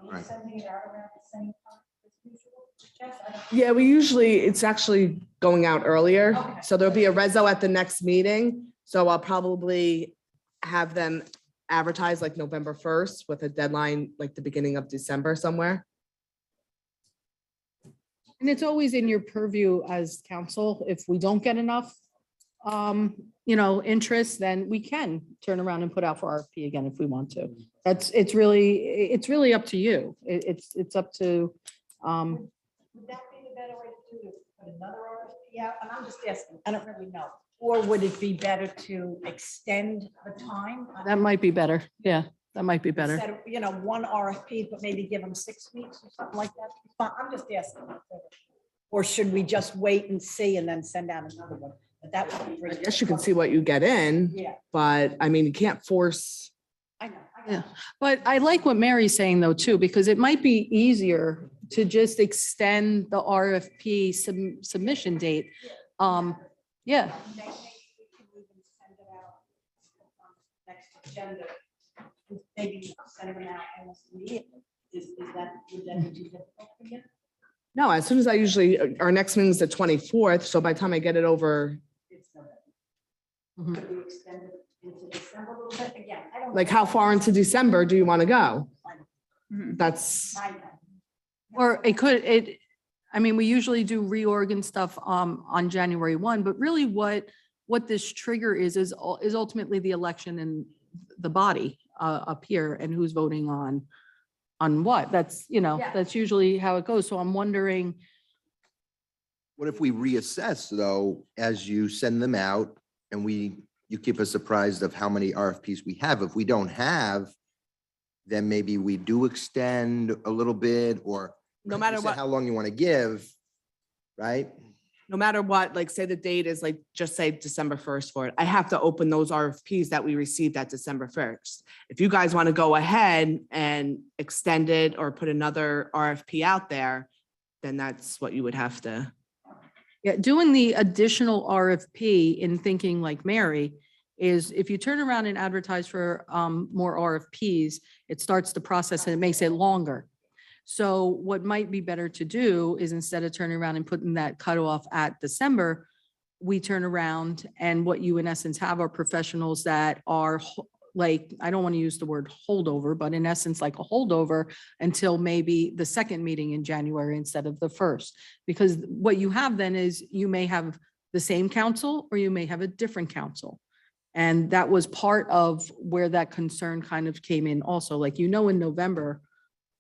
All right. Sending it out around the same time as usual. Jess, I don't- Yeah, it's actually going out earlier. Okay. So there'll be a reso at the next meeting. So I'll probably have them advertise like November 1st with a deadline like the beginning of December somewhere. And it's always in your purview as council. If we don't get enough, interest, then we can turn around and put out for RFP again if we want to. It's really up to you. It's up to, Would that be the better way to do it? Put another RFP out? And I'm just asking, I don't really know. Or would it be better to extend the time? that might be better. Yeah, that might be better. Instead of, one RFP, but maybe give them 6 weeks or something like that. But I'm just asking. Or should we just wait and see and then send out another one? But that would. I guess you can see what you get in, Yeah, but I mean, you can't force. I know. Yeah, but I like what Mary's saying though, too, because it might be easier to just extend the RFP submission date. Yeah, Maybe we can even send it out on the next agenda. Maybe send them out almost immediately. Is that, would that be too difficult for you? No, as soon as our next meeting is the 24th. So by the time I get it over, It's November. Mhm. Could we extend it into December a little bit? Again, I don't. like how far into December do you want to go? Mhm. That's, I know. Or we usually do reorg and stuff on January 1, but really what this trigger is ultimately the election and the body up here and who's voting on what. That's, Yeah. that's usually how it goes. So I'm wondering, What if we reassess though, as you send them out and you keep us apprised of how many RFPs we have? If we don't have, then maybe we do extend a little bit or no you matter said what, how long you want to give, right? no matter what, like say the date is like, just say December 1st for it. I have to open those RFPs that we received at December 1st. If you guys want to go ahead and extend it or put another RFP out there, then that's what you would have to. yeah, doing the additional RFP in thinking like Mary is if you turn around and advertise for more RFPs, it starts the process and it makes it longer. So what might be better to do is instead of turning around and putting that cutoff at December, we turn around and what you in essence have are professionals that are like, I don't want to use the word holdover, but in essence, like a holdover until maybe the second meeting in January instead of the first. Because what you have then is you may have the same council or you may have a different council. And that was part of where that concern kind of came in also, like, in November,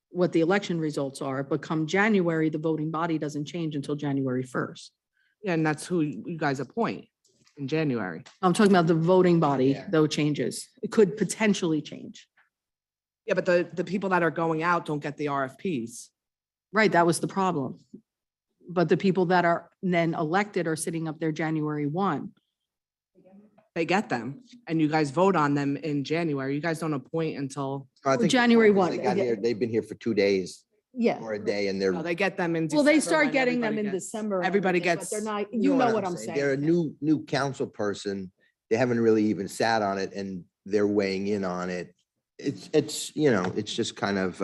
what the election results are, but come January, the voting body doesn't change until January 1st. Yeah, and that's who you guys appoint in January. I'm talking about the voting body, though, changes. It could potentially change. Yeah, but the people that are going out don't get the RFPs. Right, that was the problem. But the people that are then elected are sitting up there January 1. They get them and you guys vote on them in January. You guys don't appoint until. I think January they 1. got here, they've been here for 2 days Yeah. or a day and they're. No, they get them in. Well, they December start when getting them everybody in gets- December. and Everybody everything, but gets. They're not, you know what I'm saying. They're a new council person. They haven't really even sat on it and they're weighing in on it. It's, it's just kind of,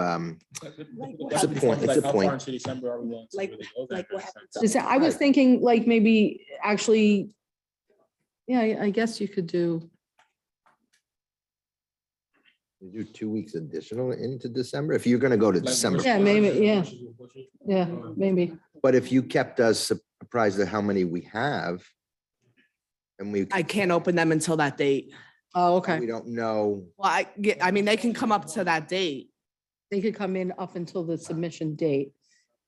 it's a point, it's a point. Like what happens? I was thinking like maybe actually, yeah, I guess you could do, You do 2 weeks additional into December, if you're gonna go to December. yeah, maybe, yeah, maybe. But if you kept us apprised of how many we have. And we, I can't open them until that date. Oh, okay. we don't know. Well, I mean, they can come up to that date. They could come in up until the submission date.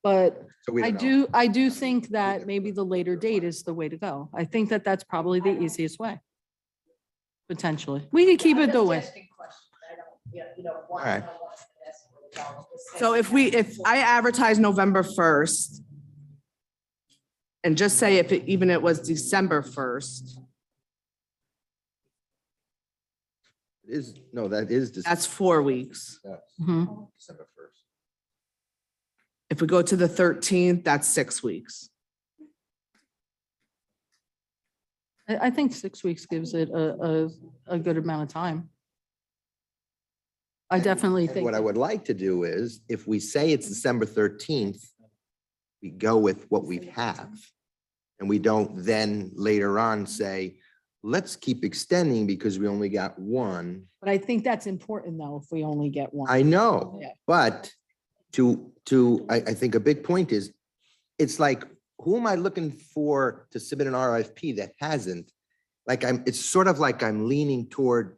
But So we I don't know. do think that maybe the later date is the way to go. I think that that's probably the easiest way. Potentially. We could keep it the way. All right. So if I advertise November 1st. And just say even it was December 1st, That is. that's 4 weeks. Mhm. December 1st. If we go to the 13th, that's 6 weeks. I think 6 weeks gives it a good amount of time. I definitely And think. what I would like to do is, if we say it's December 13th, we go with what we have. And we don't then later on say, let's keep extending because we only got one. But I think that's important though, if we only get one. I know, Yeah. but I think a big point is, it's like, who am I looking for to submit an RFP that hasn't? Like it's sort of like I'm leaning toward,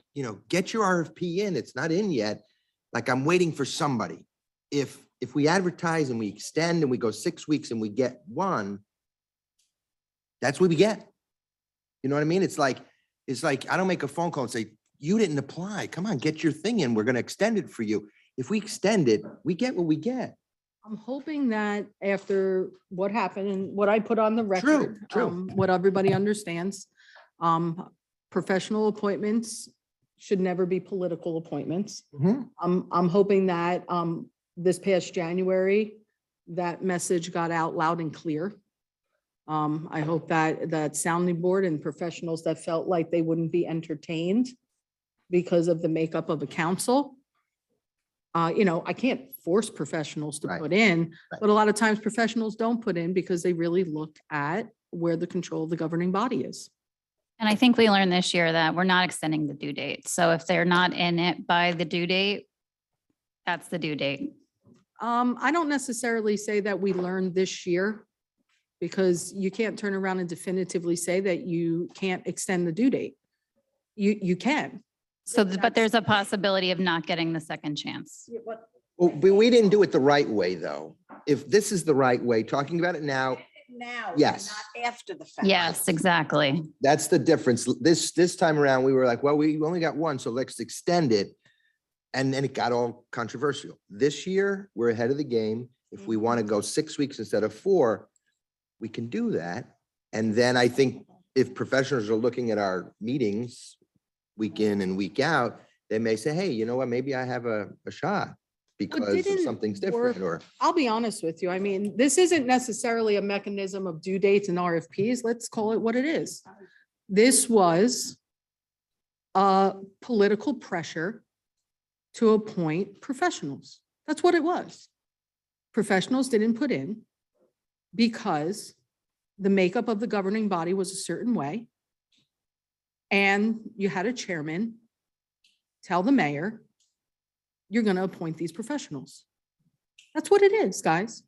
get your RFP in, it's not in yet. Like I'm waiting for somebody. If we advertise and we extend and we go 6 weeks and we get one, that's what we get. You know what I mean? It's like, I don't make a phone call and say, you didn't apply. Come on, get your thing in. We're going to extend it for you. If we extend it, we get what we get. I'm hoping that after what happened and what I put on the record, true. what everybody understands, professional appointments should never be political appointments. Mhm. I'm hoping that this past January, that message got out loud and clear. I hope that sounding board and professionals that felt like they wouldn't be entertained because of the makeup of a council. I can't force professionals to Right. put in, Right. but a lot of times professionals don't put in because they really look at where the control of the governing body is. And I think we learned this year that we're not extending the due date. So if they're not in it by the due date, that's the due date. I don't necessarily say that we learned this year because you can't turn around and definitively say that you can't extend the due date. You can. So, but there's a possibility of not getting the second chance. Well, we didn't do it the right way, though. If this is the right way, talking about it now, Now. Yes. Not after the fact. Yes, exactly. that's the difference. This time around, we were like, well, we only got one, so let's extend it. And then it got all controversial. This year, we're ahead of the game. If we want to go 6 weeks instead of 4, we can do that. And then I think if professionals are looking at our meetings week in and week out, they may say, hey, you know what, maybe I have a shot because didn't something's different or. I'll be honest with you. I mean, this isn't necessarily a mechanism of due dates and RFPs. Let's call it what it is. This was political pressure to appoint professionals. That's what it was. professionals didn't put in because the makeup of the governing body was a certain way. And you had a chairman tell the mayor, you're going to appoint these professionals. That's what it is, guys.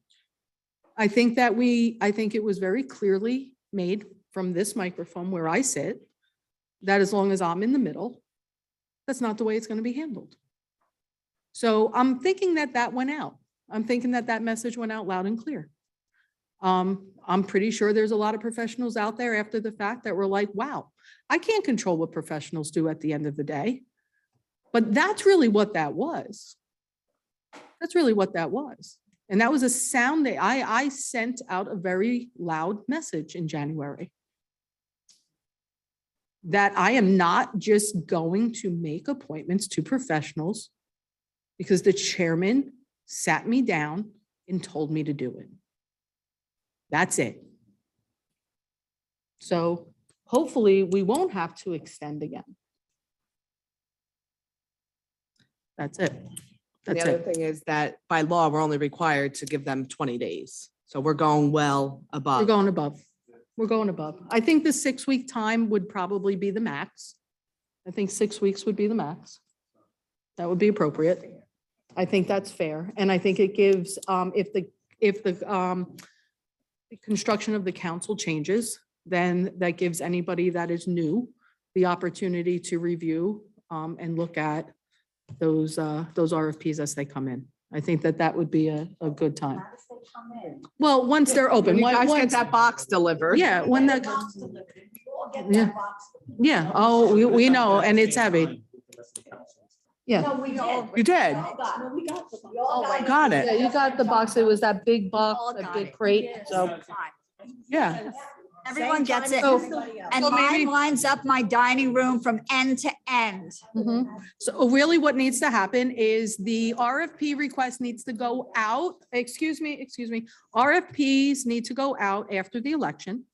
I think it was very clearly made from this microphone where I sit, that as long as I'm in the middle, that's not the way it's going to be handled. So I'm thinking that went out. I'm thinking that message went out loud and clear. I'm pretty sure there's a lot of professionals out there after the fact that were like, wow, I can't control what professionals do at the end of the day. But that's really what that was. That's really what that was. And that was a sound that I sent out a very loud message in January. That I am not just going to make appointments to professionals because the chairman sat me down and told me to do it. That's it. So hopefully we won't have to extend again. That's it. The That's other it. thing is that by law, we're only required to give them 20 days. So we're going well above. We're going above. We're going above. I think the 6-week time would probably be the max. I think 6 weeks would be the max. That would be appropriate. I think that's fair. And I think it gives, if the construction of the council changes, then that gives anybody that is new the opportunity to review and look at those RFPs as they come in. I think that would be a good time. Well, once they're open. When you guys get once- that box delivered. Yeah, when that. Yeah, yeah, oh, we know, and it's heavy. Yeah. You did? Got Yeah, it. you got the box. It was that big box, that big crate, so. Yeah. Everyone gets it. So- And so maybe- mine lines up my dining room from end to end. Mhm. So really what needs to happen is the RFP request needs to go out, excuse me, RFPs need to go out after the election.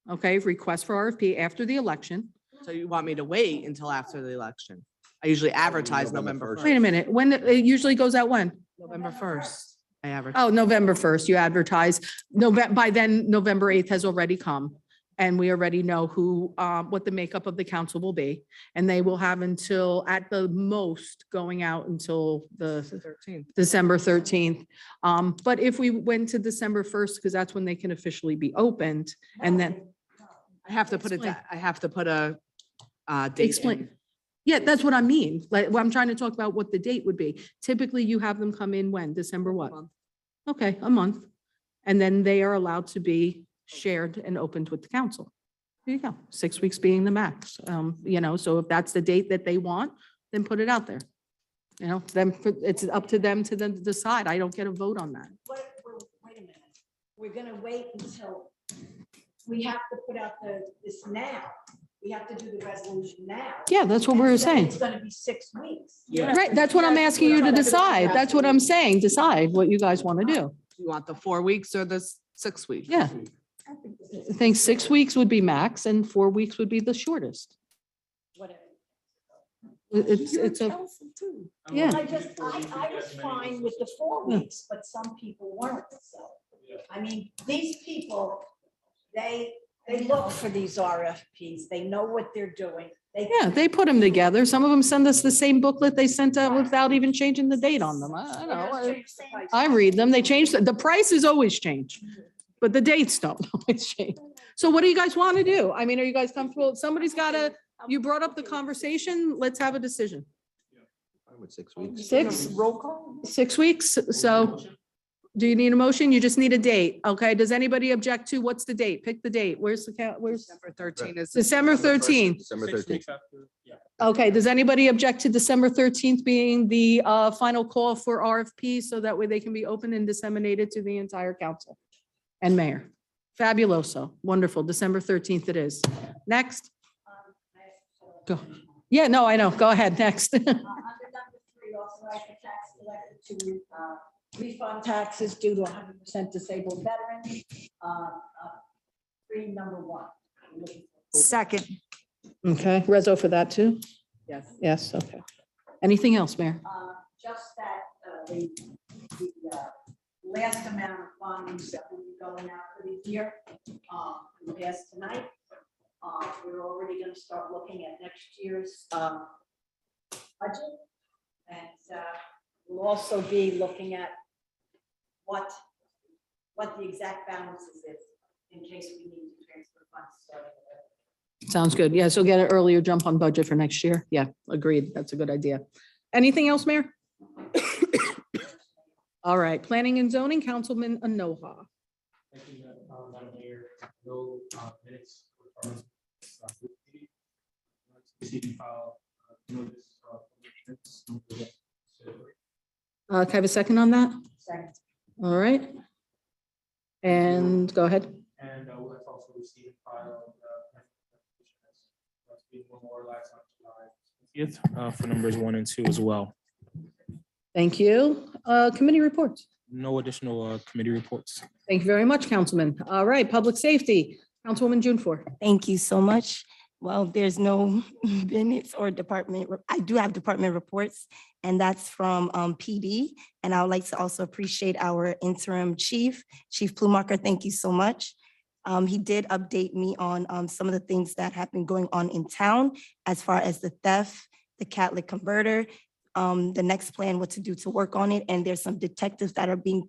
Okay, request for RFP after the election. So you want me to wait until after the election? I usually advertise November Wait a 1st. minute, when, it usually goes out when? November 1st. I advertise. Oh, November 1st, you advertise. By then, November 8th has already come. And we already know who, what the makeup of the council will be. And they will have until, at the most, going out until the 13th. December 13th. But if we went to December 1st, because that's when they can officially be opened, and then. I have to put Explain. a date. Explain. in. Yeah, that's what I mean. Like, what I'm trying to talk about what the date would be. Typically, you have them come in when? December what? Month. Okay, a month. And then they are allowed to be shared and opened with the council. There you go. 6 weeks being the max. So if that's the date that they want, then put it out there. It's up to them to then decide. I don't get a vote on that. Wait a minute. We're gonna wait until, we have to put out this now. We have to do the resolution now. Yeah, that's what we were And then saying. It's gonna be 6 weeks. Right, that's what I'm asking you to decide. That's what I'm saying. Decide what you guys want to do. You want the 4 weeks or the 6 weeks? Yeah. I think 6 weeks would be max and 4 weeks would be the shortest. Whatever. It's a, yeah. I was fine with the 4 weeks, but some people weren't, so. I mean, these people, they look for these RFPs, they know what they're doing. Yeah, they put them together. Some of them send us the same booklet they sent out without even changing the date on them. I don't know. I read them. They change, the prices always change, but the dates don't always change. So what do you guys want to do? I mean, are you guys comfortable? Somebody's got to, you brought up the conversation. Let's have a decision. I would 6 weeks. 6? Roll call. 6 weeks. So do you need a motion? You just need a date. Okay. Does anybody object to, what's the date? Pick the date. Where's the count? Where's December 13th is. December 13th? December 13th. Okay, does anybody object to December 13th being the final call for RFP so that way they can be opened and disseminated to the entire council and mayor? Fabuloso, wonderful. December 13th it is. Next. Go. Yeah, no, I know. Go ahead. Next. Under number 3, authorize the tax collector to refund taxes due to 100% disabled veterans. Read number 1. Second. Okay, Rezo for that too? Yes. Yes, okay. Anything else, Mayor? Just that the last amount of funds that will be going out for the year, we passed tonight. We're already gonna start looking at next year's, budget. And, we'll also be looking at what the exact balances is in case we need to transfer funds starting with. Sounds good. Yeah, so get an earlier jump on budget for next year. Yeah, agreed. That's a good idea. Anything else, Mayor? All right, planning and zoning, Councilman Anoha. Thank you, Madam Mayor. No minutes. Can I have a second on that? Second. All right. And go ahead. And let's also receive and file one more last on July 20th for numbers 1 and 2 as well. Thank you. Committee reports. No additional committee reports. Thank you very much, Councilman. All right, public safety, Councilwoman June for. Thank you so much. Well, there's no minutes or department. I do have department reports, and that's from PD. And I would like to also appreciate our interim chief, Chief Plumarker. Thank you so much. He did update me on some of the things that have been going on in town as far as the theft, the catalytic converter, the next plan, what to do to work on it. And there's some detectives that are being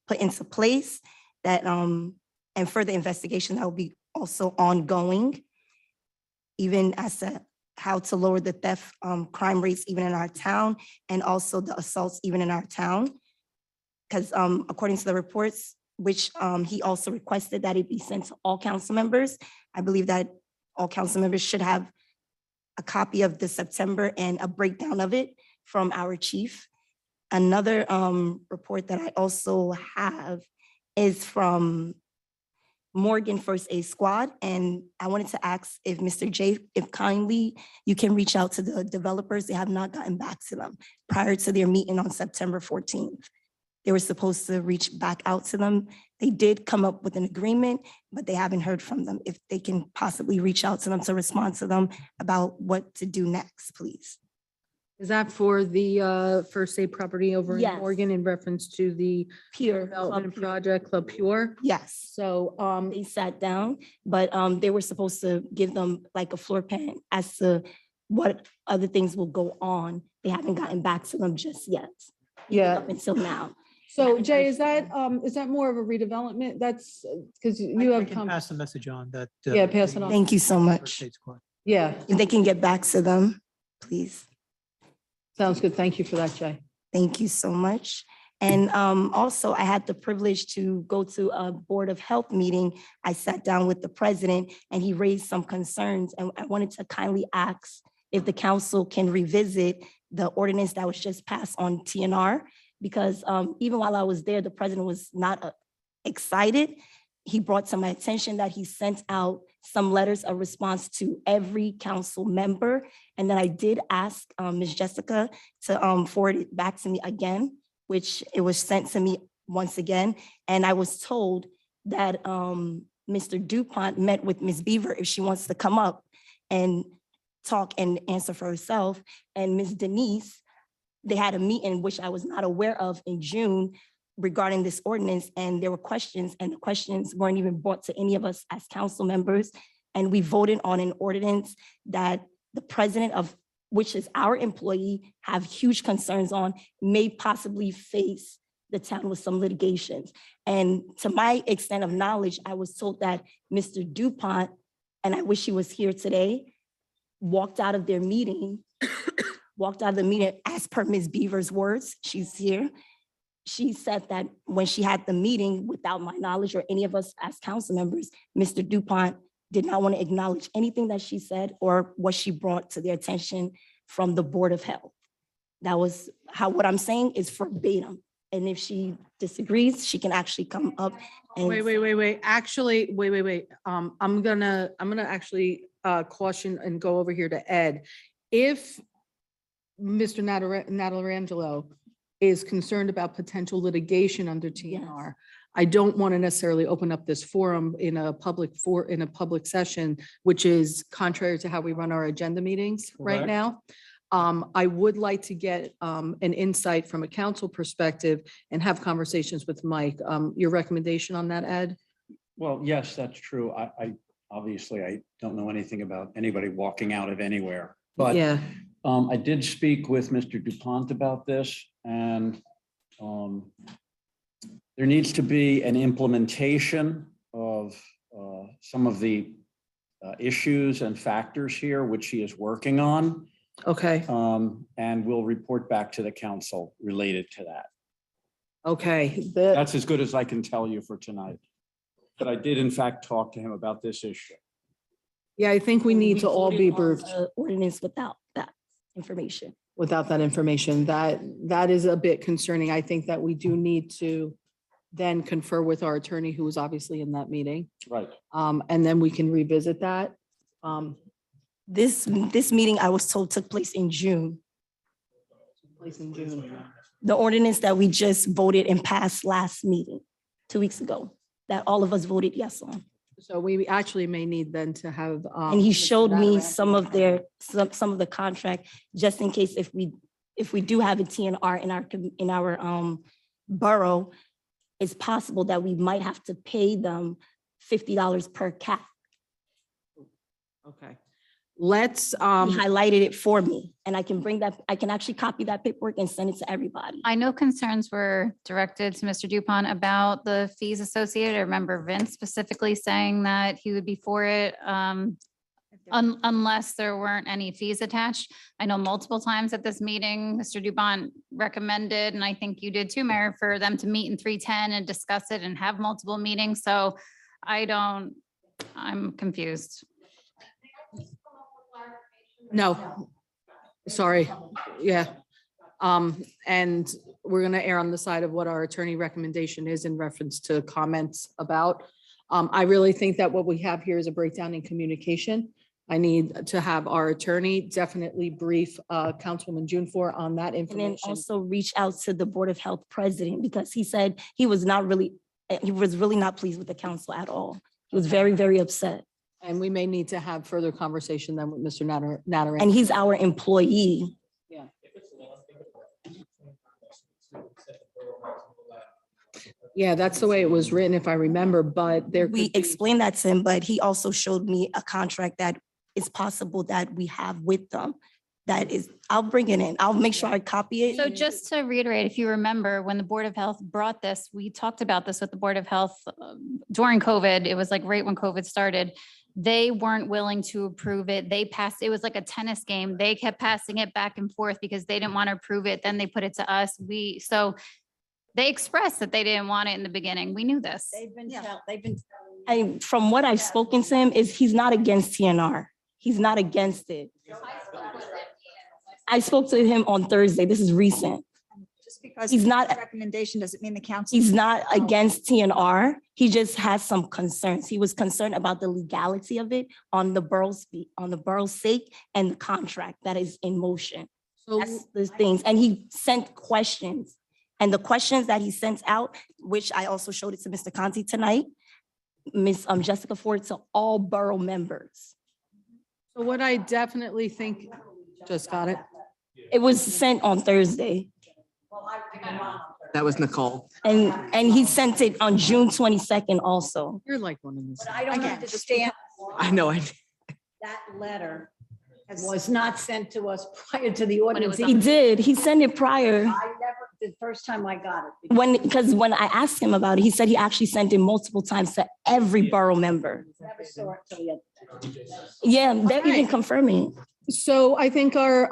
put into place that, and further investigation that will be also ongoing, even as to how to lower the theft crime rates even in our town, and also the assaults even in our town. Because according to the reports, which he also requested that it be sent to all council members, I believe that all council members should have a copy of the September and a breakdown of it from our chief. Another report that I also have is from Morgan First Aid Squad. And I wanted to ask if Mr. J, if kindly you can reach out to the developers. They have not gotten back to them prior to their meeting on September 14th. They were supposed to reach back out to them. They did come up with an agreement, but they haven't heard from them. If they can possibly reach out to them to respond to them about what to do next, please. Is that for the first aid property over in Yes. Oregon in reference to the Pure development Club Pure. project, Club Pure? Yes. So, They sat down, but they were supposed to give them like a floor plan as to what other things will go on. They haven't gotten back to them just yet. even Yeah. Up until now. So Jay, is that more of a redevelopment? That's because you I have can come, pass the message on that. Yeah, pass it on. Thank you so much. First Aid Squad. yeah, If they can get back to them, please. sounds good. Thank you for that, Jay. Thank you so much. And also, I had the privilege to go to a Board of Health meeting. I sat down with the president and he raised some concerns. And I wanted to kindly ask if the council can revisit the ordinance that was just passed on TNR. Because even while I was there, the president was not excited. He brought to my attention that he sent out some letters of response to every council member. And then I did ask Ms. Jessica to forward it back to me again, which it was sent to me once again. And I was told that Mr. DuPont met with Ms. Beaver if she wants to come up and talk and answer for herself. And Ms. Denise, they had a meeting, which I was not aware of in June regarding this ordinance. And there were questions and the questions weren't even brought to any of us as council members. And we voted on an ordinance that the president of, which is our employee, have huge concerns on, may possibly face the town with some litigations. And to my extent of knowledge, I was told that Mr. DuPont, and I wish he was here today, walked out of their meeting, as per Ms. Beaver's words, she's here. She said that when she had the meeting, without my knowledge or any of us as council members, Mr. DuPont did not want to acknowledge anything that she said or what she brought to their attention from the Board of Health. That was how, what I'm saying is verbatim. And if she disagrees, she can actually come up and. Wait. Actually, wait. I'm gonna actually caution and go over here to Ed. If Mr. Natalangelo is concerned about potential litigation under TNR, I don't want to necessarily open up this forum in a public session, which is contrary to how we run our agenda meetings right Correct. now. I would like to get an insight from a council perspective and have conversations with Mike. Your recommendation on that, Ed? Well, yes, that's true. Obviously, I don't know anything about anybody walking out of anywhere. But Yeah, I did speak with Mr. DuPont about this, and there needs to be an implementation of some of the issues and factors here, which he is working on. okay, And we'll report back to the council related to that. okay. That's as good as I can tell you for tonight. But I did in fact talk to him about this issue. Yeah, I think we need to all be briefed Ordinance without that information. without that information. That is a bit concerning. I think that we do need to then confer with our attorney, who was obviously in that meeting. Right. And then we can revisit that. This meeting, I was told, took place in June. Place in June. The ordinance that we just voted and passed last meeting, 2 weeks ago, that all of us voted yes on. So we actually may need then to have. And he Mr. showed me Natarek- some of the contract, just in case if we do have a TNR in our borough, it's possible that we might have to pay them $50 per cat. Okay. Let's, He highlighted it for me, and I can actually copy that paperwork and send it to everybody. I know concerns were directed to Mr. Dupont about the fees associated. I remember Vince specifically saying that he would be for it unless there weren't any fees attached. I know multiple times at this meeting, Mr. Dupont recommended, and I think you did too, Mayor, for them to meet in 310 and discuss it and have multiple meetings. So I'm confused. no, sorry. Yeah. And we're going to err on the side of what our attorney recommendation is in reference to comments about. I really think that what we have here is a breakdown in communication. I need to have our attorney definitely brief Councilwoman June on that And then information. also reach out to the Board of Health president, because he said he was really not pleased with the council at all. He was very, very upset. And we may need to have further conversation then with Mr. Natarek. And he's our employee. Yeah. Yeah, that's the way it was written, if I remember, but there. We could be- explained that to him, but he also showed me a contract that it's possible that we have with them. That is, I'll bring it in. I'll make sure I copy it. So just to reiterate, if you remember, when the Board of Health brought this, we talked about this with the Board of Health during COVID. It was like right when COVID started. They weren't willing to approve it. They passed, it was like a tennis game. They kept passing it back and forth because they didn't want to approve it. Then they put it to us. So they expressed that they didn't want it in the beginning. We knew this. And from what I've spoken to him is he's not against TNR. He's not against it. I spoke to him on Thursday. This is recent. Just because He's not- recommendation doesn't mean the council. He's not against TNR. He just has some concerns. He was concerned about the legality of it on the borough's sake and the contract that is in motion. So That's the things. And he sent questions. And the questions that he sent out, which I also showed it to Mr. Conti tonight, Miss Jessica Ford, to all borough members. So what I definitely think, just got it. It was sent on Thursday. That was Nicole. And he sent it on June 22nd also. You're like one of these. But I don't understand. I know. That letter was not sent to us prior to the ordinance. He did. He sent it prior. I never, the first time I got it. Because when I asked him about it, he said he actually sent it multiple times to every borough member. Never saw it till yesterday. Yeah, they're even confirming. So I think our,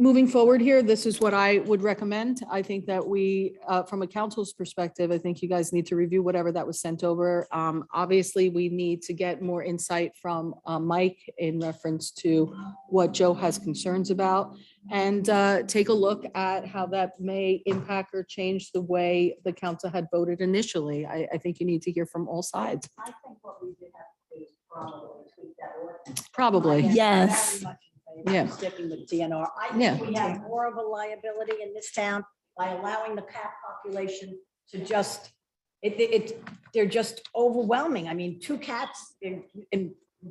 moving forward here, this is what I would recommend. I think that we, from a council's perspective, I think you guys need to review whatever that was sent over. Obviously, we need to get more insight from Mike in reference to what Joe has concerns about, and take a look at how that may impact or change the way the council had voted initially. I think you need to hear from all sides. I think what we did have to do is probably tweak that ordinance. Probably. Yes. Yeah. Sticking with DNR. I Yeah. think we have more of a liability in this town by allowing the cat population to just, they're just overwhelming. I mean, 2 cats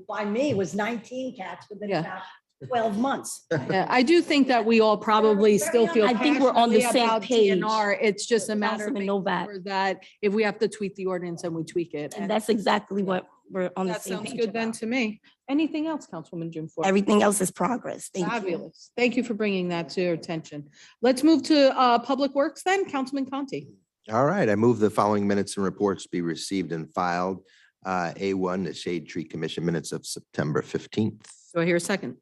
by me was 19 cats within Yeah. about 12 months. Yeah, I do think that we all probably still feel I think we're on the passionately same about page. TNR. It's just a matter of Councilman making Novak. sure that if we have to tweak the ordinance and we tweak it. And that's exactly what we're on the That same sounds page good then about. to me. Anything else, Councilwoman Jim Ford? Everything else is progress. Thank you. Fabulous. Thank you for bringing that to your attention. Let's move to Public Works then. Councilman Conti. All right, I move the following minutes and reports be received and filed. A1, the Shade Tree Commission minutes of September 15th. Do I hear a second?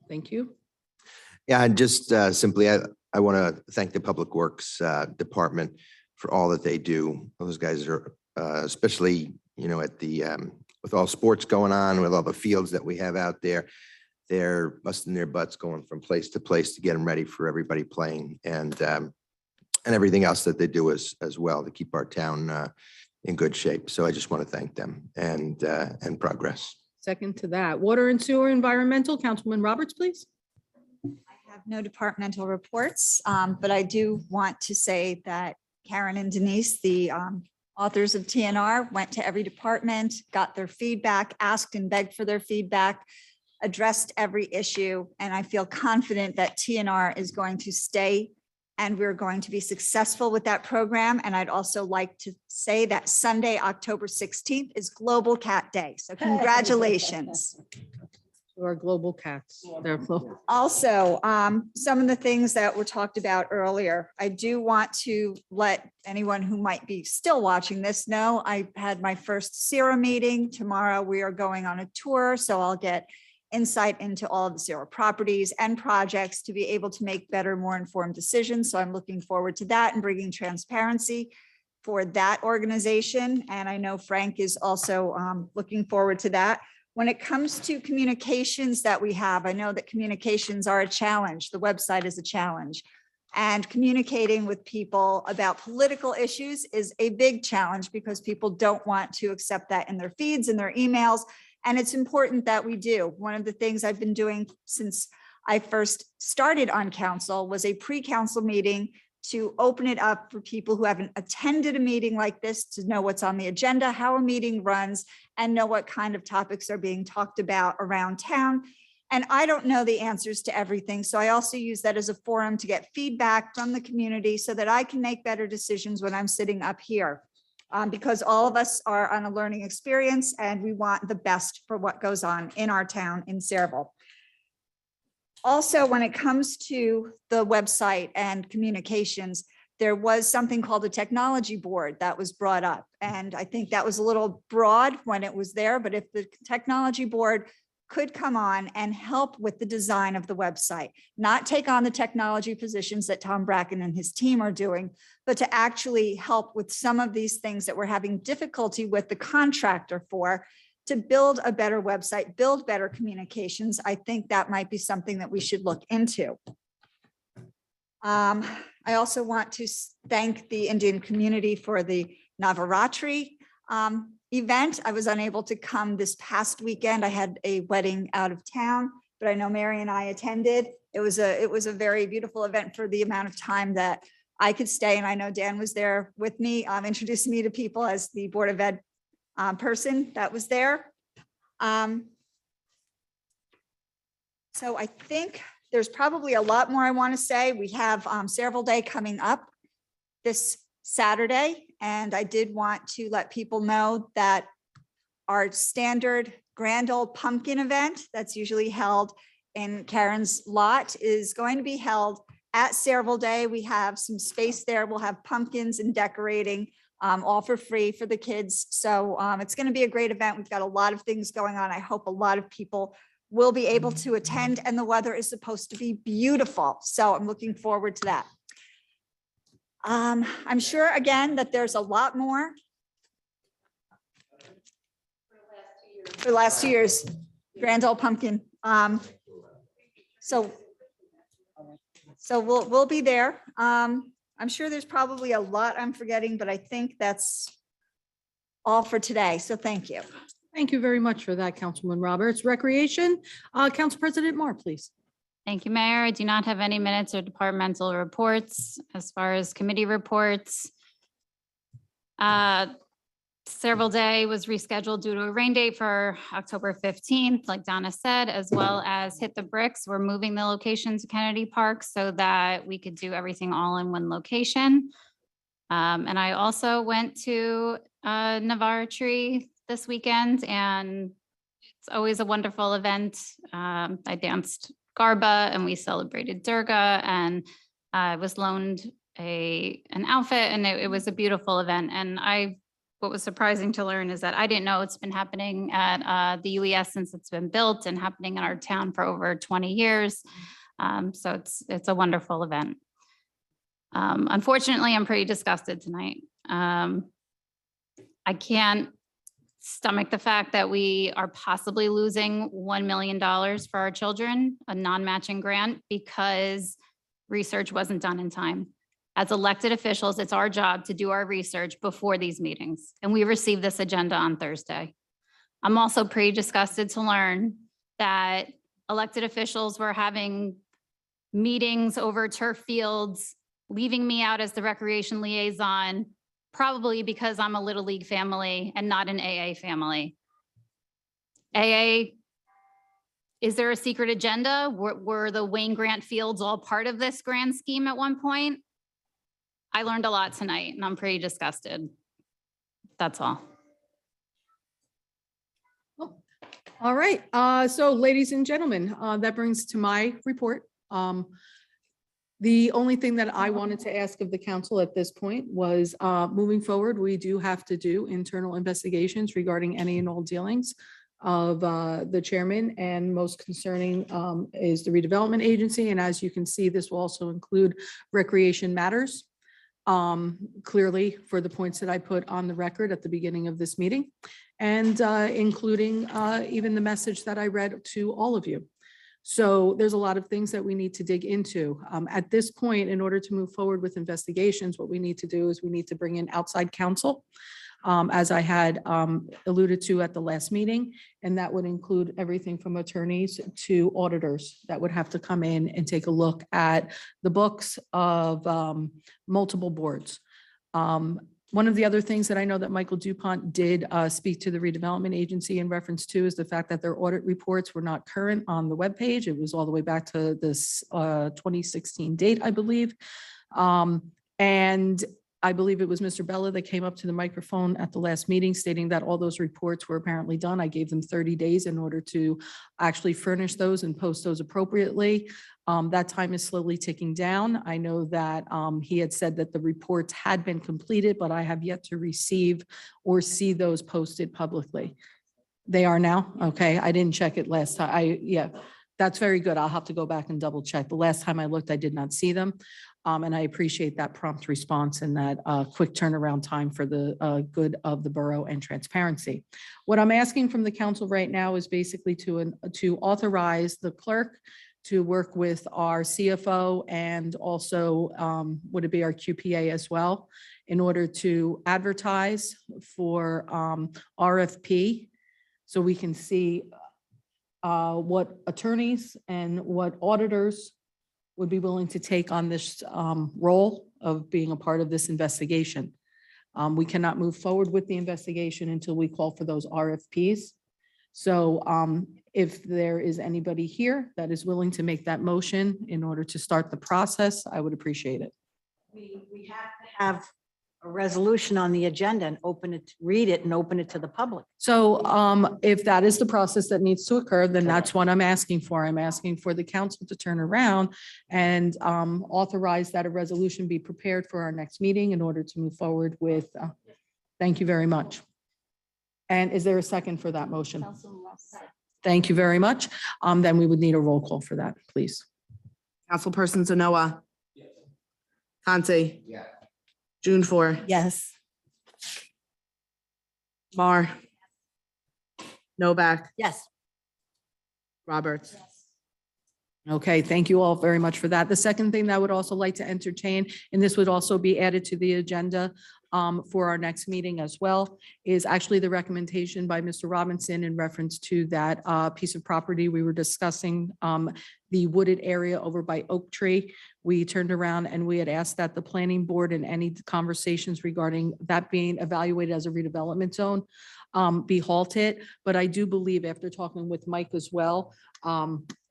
Thank you. Yeah, and just simply, I want to thank the Public Works Department for all that they do. Those guys are, especially, at the, with all sports going on, with all the fields that we have out there, they're busting their butts going from place to place to get them ready for everybody playing and everything else that they do as well to keep our town in good shape. So I just want to thank them and progress. Second to that. Water and Sewer Environmental, Councilman Roberts, please. I have no departmental reports, but I do want to say that Karen and Denise, the authors of TNR, went to every department, got their feedback, asked and begged for their feedback, addressed every issue, and I feel confident that TNR is going to stay and we're going to be successful with that program. And I'd also like to say that Sunday, October 16th is Global Cat Day. So congratulations. To our global cats. They're global. Also, some of the things that were talked about earlier, I do want to let anyone who might be still watching this know I had my first SERA meeting. Tomorrow we are going on a tour, so I'll get insight into all of the SERA properties and projects to be able to make better, more informed decisions. So I'm looking forward to that and bringing transparency for that organization. And I know Frank is also looking forward to that. When it comes to communications that we have, I know that communications are a challenge. The website is a challenge. And communicating with people about political issues is a big challenge because people don't want to accept that in their feeds and their emails. And it's important that we do. One of the things I've been doing since I first started on council was a pre-council meeting to open it up for people who haven't attended a meeting like this to know what's on the agenda, how a meeting runs, and know what kind of topics are being talked about around town. And I don't know the answers to everything. So I also use that as a forum to get feedback from the community so that I can make better decisions when I'm sitting up here. Because all of us are on a learning experience and we want the best for what goes on in our town in Saraville. Also, when it comes to the website and communications, there was something called a technology board that was brought up. And I think that was a little broad when it was there, but if the technology board could come on and help with the design of the website, not take on the technology positions that Tom Bracken and his team are doing, but to actually help with some of these things that we're having difficulty with the contractor for, to build a better website, build better communications. I think that might be something that we should look into. I also want to thank the Indian community for the Navaratri event. I was unable to come this past weekend. I had a wedding out of town, but I know Mary and I attended. It was a very beautiful event for the amount of time that I could stay. And I know Dan was there with me, introducing me to people as the Board of Ed person that was there. So I think there's probably a lot more I want to say. We have Saraville Day coming up this Saturday, and I did want to let people know that our standard Grand Old Pumpkin event that's usually held in Karen's lot is going to be held at Saraville Day. We have some space there. We'll have pumpkins and decorating all for free for the kids. So it's going to be a great event. We've got a lot of things going on. I hope a lot of people will be able to attend, and the weather is supposed to be beautiful. So I'm looking forward to that. I'm sure again that there's a lot more. For the last 2 years, Grand Old Pumpkin. So we'll be there. I'm sure there's probably a lot I'm forgetting, but I think that's all for today. So thank you. Thank you very much for that, Councilman Roberts. Recreation, Council President Moore, please. Thank you, Mayor. I do not have any minutes or departmental reports. As far as committee reports, Several Day was rescheduled due to a rain date for October 15th, like Donna said, as well as Hit the Bricks. We're moving the location to Kennedy Park so that we could do everything all in one location. And I also went to Navarre Tree this weekend, and it's always a wonderful event. I danced Garba and we celebrated Durga, and I was loaned an outfit, and it was a beautiful event. And what was surprising to learn is that I didn't know it's been happening at the UES since it's been built and happening in our town for over 20 years. So it's a wonderful event. Unfortunately, I'm pretty disgusted tonight. I can't stomach the fact that we are possibly losing $1 million for our children, a non-matching grant, because research wasn't done in time. As elected officials, it's our job to do our research before these meetings, and we received this agenda on Thursday. I'm also pretty disgusted to learn that elected officials were having meetings over turf fields, leaving me out as the recreation liaison, probably because I'm a Little League family and not an AA family. AA, is there a secret agenda? Were the Wayne Grant Fields all part of this grand scheme at one point? I learned a lot tonight, and I'm pretty disgusted. That's all. All right, so ladies and gentlemen, that brings to my report. The only thing that I wanted to ask of the council at this point was, moving forward, we do have to do internal investigations regarding any and all dealings of the chairman, and most concerning is the redevelopment agency. And as you can see, this will also include recreation matters. Clearly for the points that I put on the record at the beginning of this meeting, and including even the message that I read to all of you. So there's a lot of things that we need to dig into. At this point, in order to move forward with investigations, what we need to do is we need to bring in outside counsel, as I had alluded to at the last meeting, and that would include everything from attorneys to auditors that would have to come in and take a look at the books of multiple boards. One of the other things that I know that Michael DuPont did speak to the redevelopment agency in reference to is the fact that their audit reports were not current on the webpage. It was all the way back to this 2016 date, I believe. And I believe it was Mr. Bella that came up to the microphone at the last meeting stating that all those reports were apparently done. I gave them 30 days in order to actually furnish those and post those appropriately. That time is slowly ticking down. I know that he had said that the reports had been completed, but I have yet to receive or see those posted publicly. They are now? Okay, I didn't check it last time. Yeah, that's very good. I'll have to go back and double check. The last time I looked, I did not see them. And I appreciate that prompt response and that quick turnaround time for the good of the borough and transparency. What I'm asking from the council right now is basically to authorize the clerk to work with our CFO and also would it be our QPA as well, in order to advertise for RFP, so we can see what attorneys and what auditors would be willing to take on this role of being a part of this investigation. We cannot move forward with the investigation until we call for those RFPs. So if there is anybody here that is willing to make that motion in order to start the process, I would appreciate it. We have to have a resolution on the agenda and open it, read it and open it to the public. So if that is the process that needs to occur, then that's what I'm asking for. I'm asking for the council to turn around and authorize that a resolution be prepared for our next meeting in order to move forward with. Thank you very much. And is there a second for that motion? Thank you very much. Then we would need a roll call for that, please. Councilperson Zanoa. Conte. Yeah. June 4. Yes. Mar. Novak. Yes. Roberts. Okay, thank you all very much for that. The second thing that I would also like to entertain, and this would also be added to the agenda, for our next meeting as well is actually the recommendation by Mr. Robinson in reference to that piece of property we were discussing, the wooded area over by Oak Tree. We turned around and we had asked that the planning board and any conversations regarding that being evaluated as a redevelopment zone be halted. But I do believe after talking with Mike as well,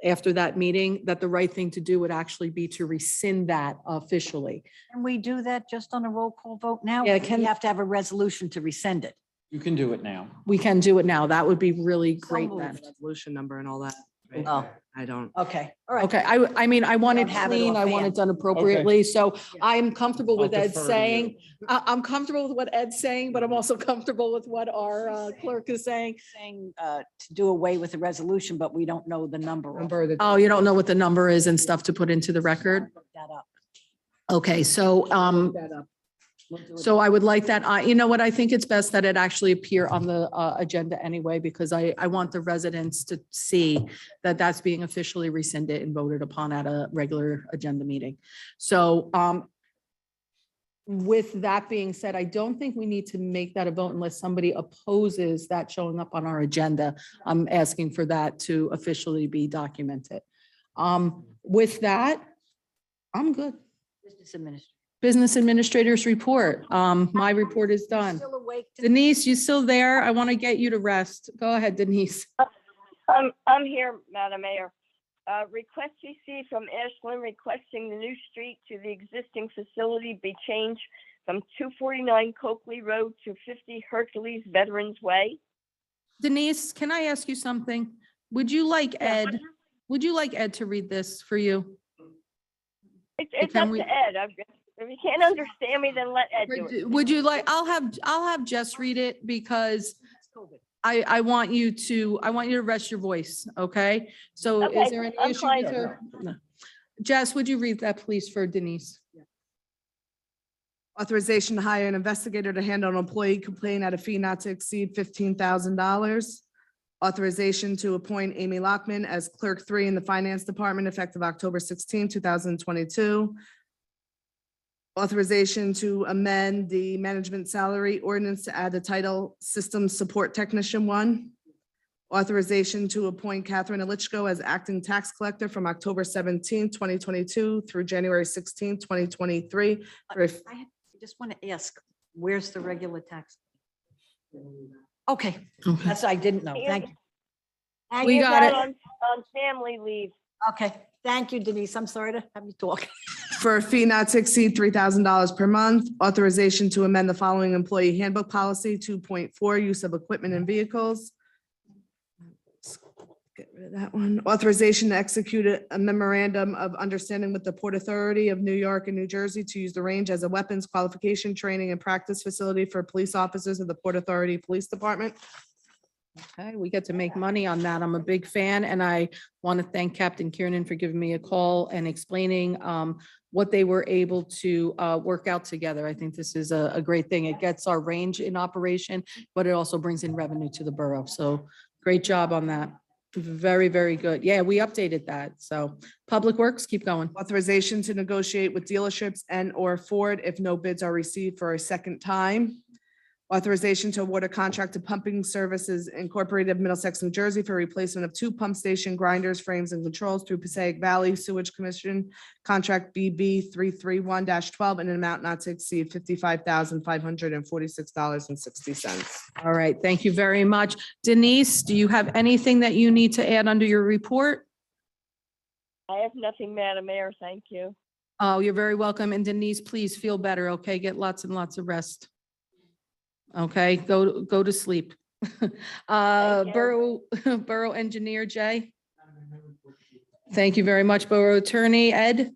after that meeting, that the right thing to do would actually be to rescind that officially. Can we do that just on a roll call vote now? Yeah, We have to have a resolution to rescind it. You can do it now. We can do it now. That would be really great moved. then. Resolution number and all that. right? Oh, I don't. okay, all right. Okay, I mean, I want it Don't have it clean, I want it offhand. done appropriately, so Yeah. I'm comfortable with I'll Ed defer to saying, I'm comfortable with what Ed's saying, but I'm also comfortable with what our clerk is saying. Saying to do away with the resolution, but we don't know the number. of Number that. Oh, you don't know what the number is and stuff to put into the record? Look that up. Okay, so, that up. so I would like that, you know what, I think it's best that it actually appear on the agenda anyway, because I want the residents to see that that's being officially rescinded and voted upon at a regular agenda meeting. So with that being said, I don't think we need to make that a vote unless somebody opposes that showing up on our agenda. I'm asking for that to officially be documented. With that, I'm good. Business administrator. Business Administrator's report. My report is done. Still awake? Denise, you still there? I want to get you to rest. Go ahead, Denise. I'm here, Madam Mayor. Request received from Ashland requesting the new street to the existing facility be changed from 249 Coakley Road to 50 Hercules Veterans Way. Denise, can I ask you something? Would you like Ed to read this for you? It's Can up we- to Ed. If you can't understand me, then let Ed do it. Would you like, I'll have Jess read it because I want you to rest your voice, okay? So is Okay, there any I'm issue fine. with her? No. Jess, would you read that please for Denise? Authorization to hire an investigator to handle an employee complaint at a fee not to exceed $15,000. Authorization to appoint Amy Lockman as Clerk 3 in the Finance Department effective October 16, 2022. Authorization to amend the management salary ordinance to add the title System Support Technician 1. Authorization to appoint Catherine Elichko as acting tax collector from October 17, 2022 through January 16, 2023. I just want to ask, where's the regular tax? Okay, that's, I didn't know. Thank you. Thank We you. got it. On family leave. Okay, thank you, Denise. I'm sorry to have you talk. For a fee not to exceed $3,000 per month. Authorization to amend the following employee handbook policy, 2.4, use of equipment and vehicles. Let's get rid of that one. Authorization to execute a memorandum of understanding with the Port Authority of New York and New Jersey to use the range as a weapons qualification, training, and practice facility for police officers of the Port Authority Police Department. Okay, we get to make money on that. I'm a big fan, and I want to thank Captain Kiernan for giving me a call and explaining what they were able to work out together. I think this is a great thing. It gets our range in operation, but it also brings in revenue to the borough. So great job on that. Very, very good. Yeah, we updated that. So Public Works, keep going. Authorization to negotiate with dealerships and/or Ford if no bids are received for a second time. Authorization to award a contract to Pumping Services Incorporated of Middlesex, New Jersey for replacement of 2 pump station grinders, frames, and controls through Passaic Valley Sewage Commission, contract BB 331-12 in an amount not to exceed $55,546.60. All right, thank you very much. Denise, do you have anything that you need to add under your report? I have nothing, Madam Mayor. Thank you. Oh, you're very welcome. And Denise, please feel better, okay? Get lots and lots of rest. Okay, go to sleep. Borough Engineer Jay. Thank you very much. Borough Attorney Ed.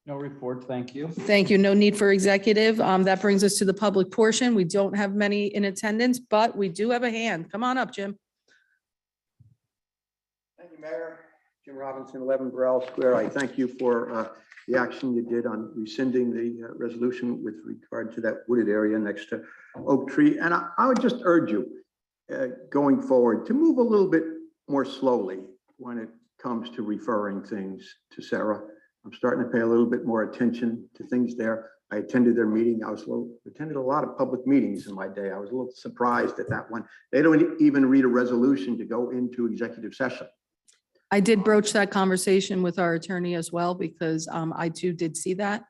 No report, thank you. Thank you. No need for executive. That brings us to the public portion. We don't have many in attendance, but we do have a hand. Come on up, Jim. Thank you, Mayor. Jim Robinson, 11 Burrell Square. I thank you for the action you did on rescinding the resolution with regard to that wooded area next to Oak Tree. And I would just urge you going forward to move a little bit more slowly when it comes to referring things to Sarah. I'm starting to pay a little bit more attention to things there. I attended their meeting. Attended a lot of public meetings in my day. I was a little surprised at that one. They don't even read a resolution to go into executive session. I did broach that conversation with our attorney as well, because I too did see that.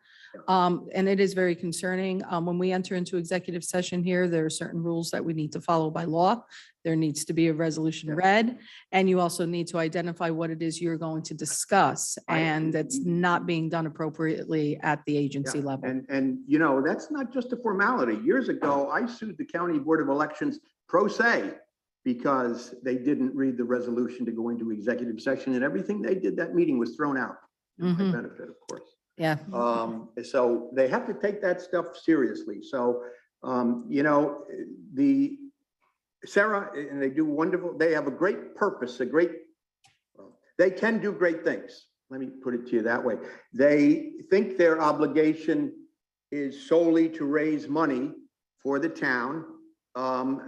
And it is very concerning. When we enter into executive session here, there are certain rules that we need to follow by law. There needs to be a resolution read, and you also need to identify what it is you're going to discuss. And that's not being done appropriately at the agency Yeah, level. and you know, that's not just a formality. Years ago, I sued the County Board of Elections pro se because they didn't read the resolution to go into executive session, and everything they did that meeting was thrown out. To my benefit, of course. Yeah. So they have to take that stuff seriously. So, you know, the Sarah, and they do wonderful, they have a great purpose, they can do great things. Let me put it to you that way. They think their obligation is solely to raise money for the town.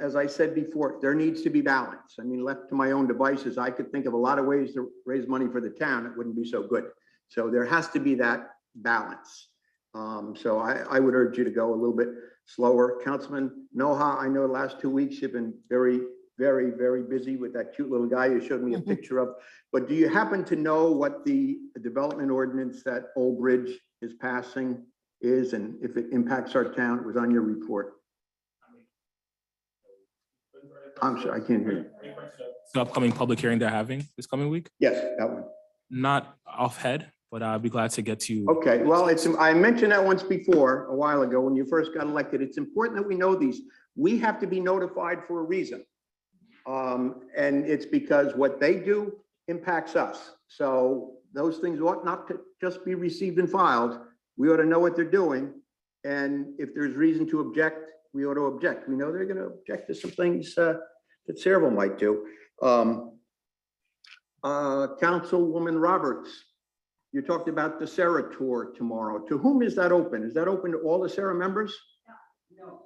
As I said before, there needs to be balance. I mean, left to my own devices, I could think of a lot of ways to raise money for the town. It wouldn't be so good. So there has to be that balance. So I would urge you to go a little bit slower. Councilman Noha, I know the last 2 weeks you've been very, very, very busy with that cute little guy you showed me a picture of. But do you happen to know what the development ordinance that Old Bridge is passing is, and if it impacts our town? It was on your report. I'm sorry, I can't hear you. The upcoming public hearing they're having this coming week? Yes, that one. Not off head, but I'll be glad to get to you. Okay, well, I mentioned that once before, a while ago, when you first got elected. It's important that we know these. We have to be notified for a reason. And it's because what they do impacts us. So those things ought not to just be received and filed. We ought to know what they're doing. And if there's reason to object, we ought to object. We know they're going to object to some things that Sarah might do. Councilwoman Roberts, you talked about the Sarah tour tomorrow. To whom is that open? Is that open to all the Sarah members? No,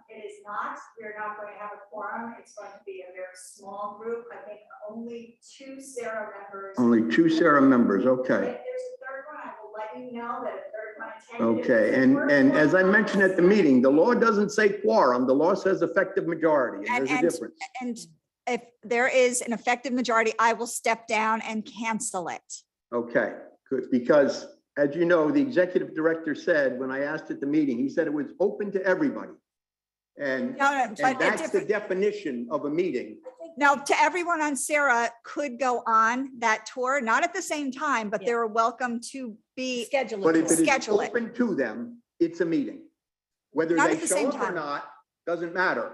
it is not. We're not going to have a quorum. It's going to be a very small group. I think only 2 Sarah members. Only 2 Sarah members, okay. If there's a third one, I will let you know that a third one attended. Okay, and as I mentioned at the meeting, the law doesn't say quorum. The law says effective majority, and there's a difference. And if there is an effective majority, I will step down and cancel it. Okay, good, because as you know, the executive director said, when I asked at the meeting, he said it was open to everybody. And but that's the definition of a meeting. Now, to everyone on Sarah could go on that tour, not at the same time, but they're welcome to be scheduled. But if it is Schedule it. open to them, it's a meeting. Whether Not they at the show same up or time. not, doesn't matter.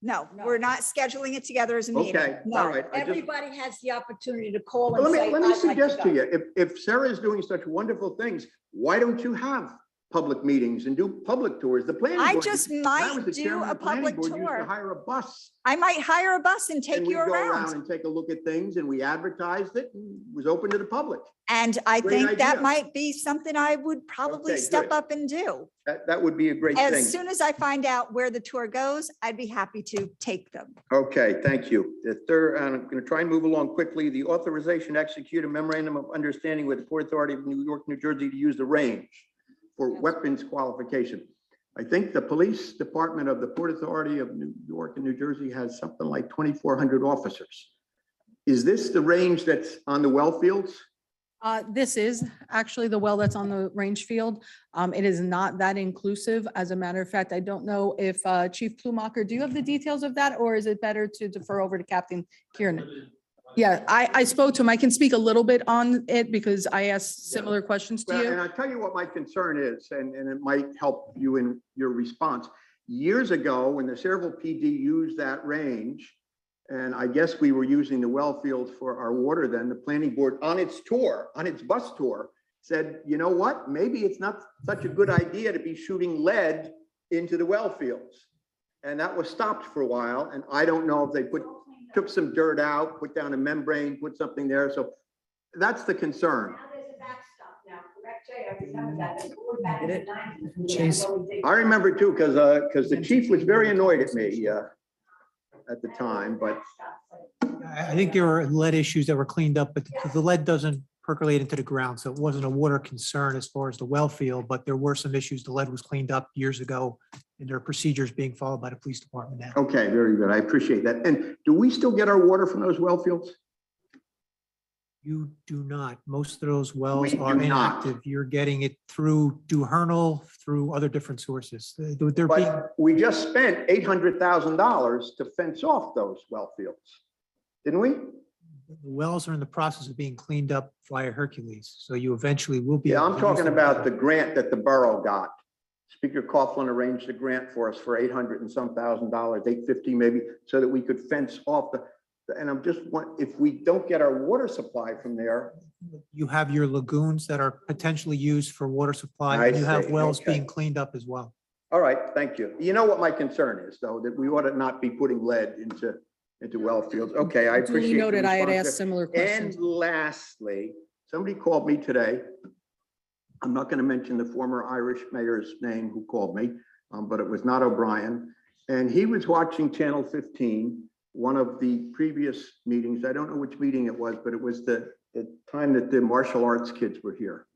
No, we're not scheduling it together as a meeting. Okay, all right. Everybody has the opportunity to call Well, and say, let me "I'd like suggest to go." you, if Sarah is doing such wonderful things, why don't you have public meetings and do public tours? The planning I board. just when I might was the do chairman a of the planning public board, used to tour. Hire a bus. I might hire a bus and take And we'd you go around. and take a look at things, and we advertised it, and it was open to the public. And I Great think that idea. might be something I would probably Okay, step good. up and do. That would be a great thing. As soon as I find out where the tour goes, I'd be happy to take them. Okay, thank you. The third, and I'm going to try and move along quickly. The authorization to execute a memorandum of understanding with the Port Authority of New York, New Jersey to use the range for weapons qualification. I think the police department of the Port Authority of New York and New Jersey has something like 2,400 officers. Is this the range that's on the well fields? This is actually the well that's on the range field. It is not that inclusive. As a matter of fact, I don't know if Chief Plumacher, do you have the details of that, or is it better to defer over to Captain Kieran? Yeah, I spoke to him. I can speak a little bit on it because I asked similar questions to Well, and you. I'll tell you what my concern is, and it might help you in your response. Years ago, when the Saraville PD used that range, and I guess we were using the well fields for our water then, the planning board on its tour, on its bus tour, said, you know what, maybe it's not such a good idea to be shooting lead into the well fields. And that was stopped for a while, and I don't know if they took some dirt out, put down a membrane, put something there, so that's the concern. Now there's a backstop now, correct, Jay? I remember that. They pulled back in the 90s. Chase. I remember too, because the chief was very annoyed at me at the time, but I think there were lead issues that were cleaned up, but the lead doesn't percolate into the ground. So it wasn't a water concern as far as the well field, but there were some issues. The lead was cleaned up years ago and there are procedures being followed by the police department now. Okay, very good. I appreciate that. And do we still get our water from those well fields? You do not. Most of those wells We are do not. inactive. You're getting it through Duhernal, through other different sources. They're being, But we just spent $800,000 to fence off those well fields, didn't we? the wells are in the process of being cleaned up via Hercules. So you eventually will be. Yeah, able I'm to use talking them. about the grant that the borough got. Speaker Coughlin arranged a grant for us for 800 and some thousand dollars, 850 maybe, so that we could fence off and I'm just if we don't get our water supply from there. You have your lagoons that are potentially used for water supply. I And you have see. wells Okay. being cleaned up as well. All right, thank you. You know what my concern is, though, that we ought to not be putting lead into well fields. Okay, I Duly appreciate. the noted, I had response asked there. similar questions. And lastly, somebody called me today. I'm not going to mention the former Irish mayor's name who called me, but it was not O'Brien. And he was watching Channel 15, one of the previous meetings. I don't know which meeting it was, but it was the time that the martial arts kids were here.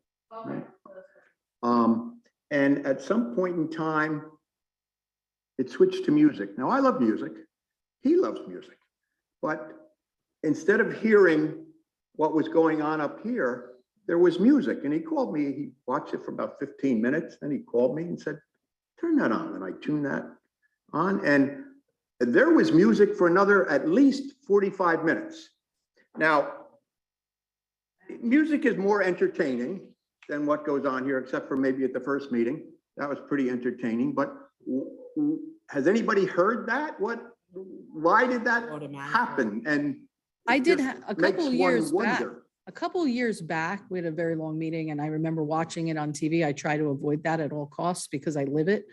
And at some point in time, it switched to music. Now, I love music. He loves music. But instead of hearing what was going on up here, there was music. And he called me. He watched it for about 15 minutes. Then he called me and said, turn that on. And I tuned that on. And there was music for another at least 45 minutes. Now, music is more entertaining than what goes on here, except for maybe at the first meeting. That was pretty entertaining, but has anybody heard that? Why did that happen? And I it did just a couple makes years one back. wonder. A couple years back, we had a very long meeting and I remember watching it on TV. I try to avoid that at all costs because I live it.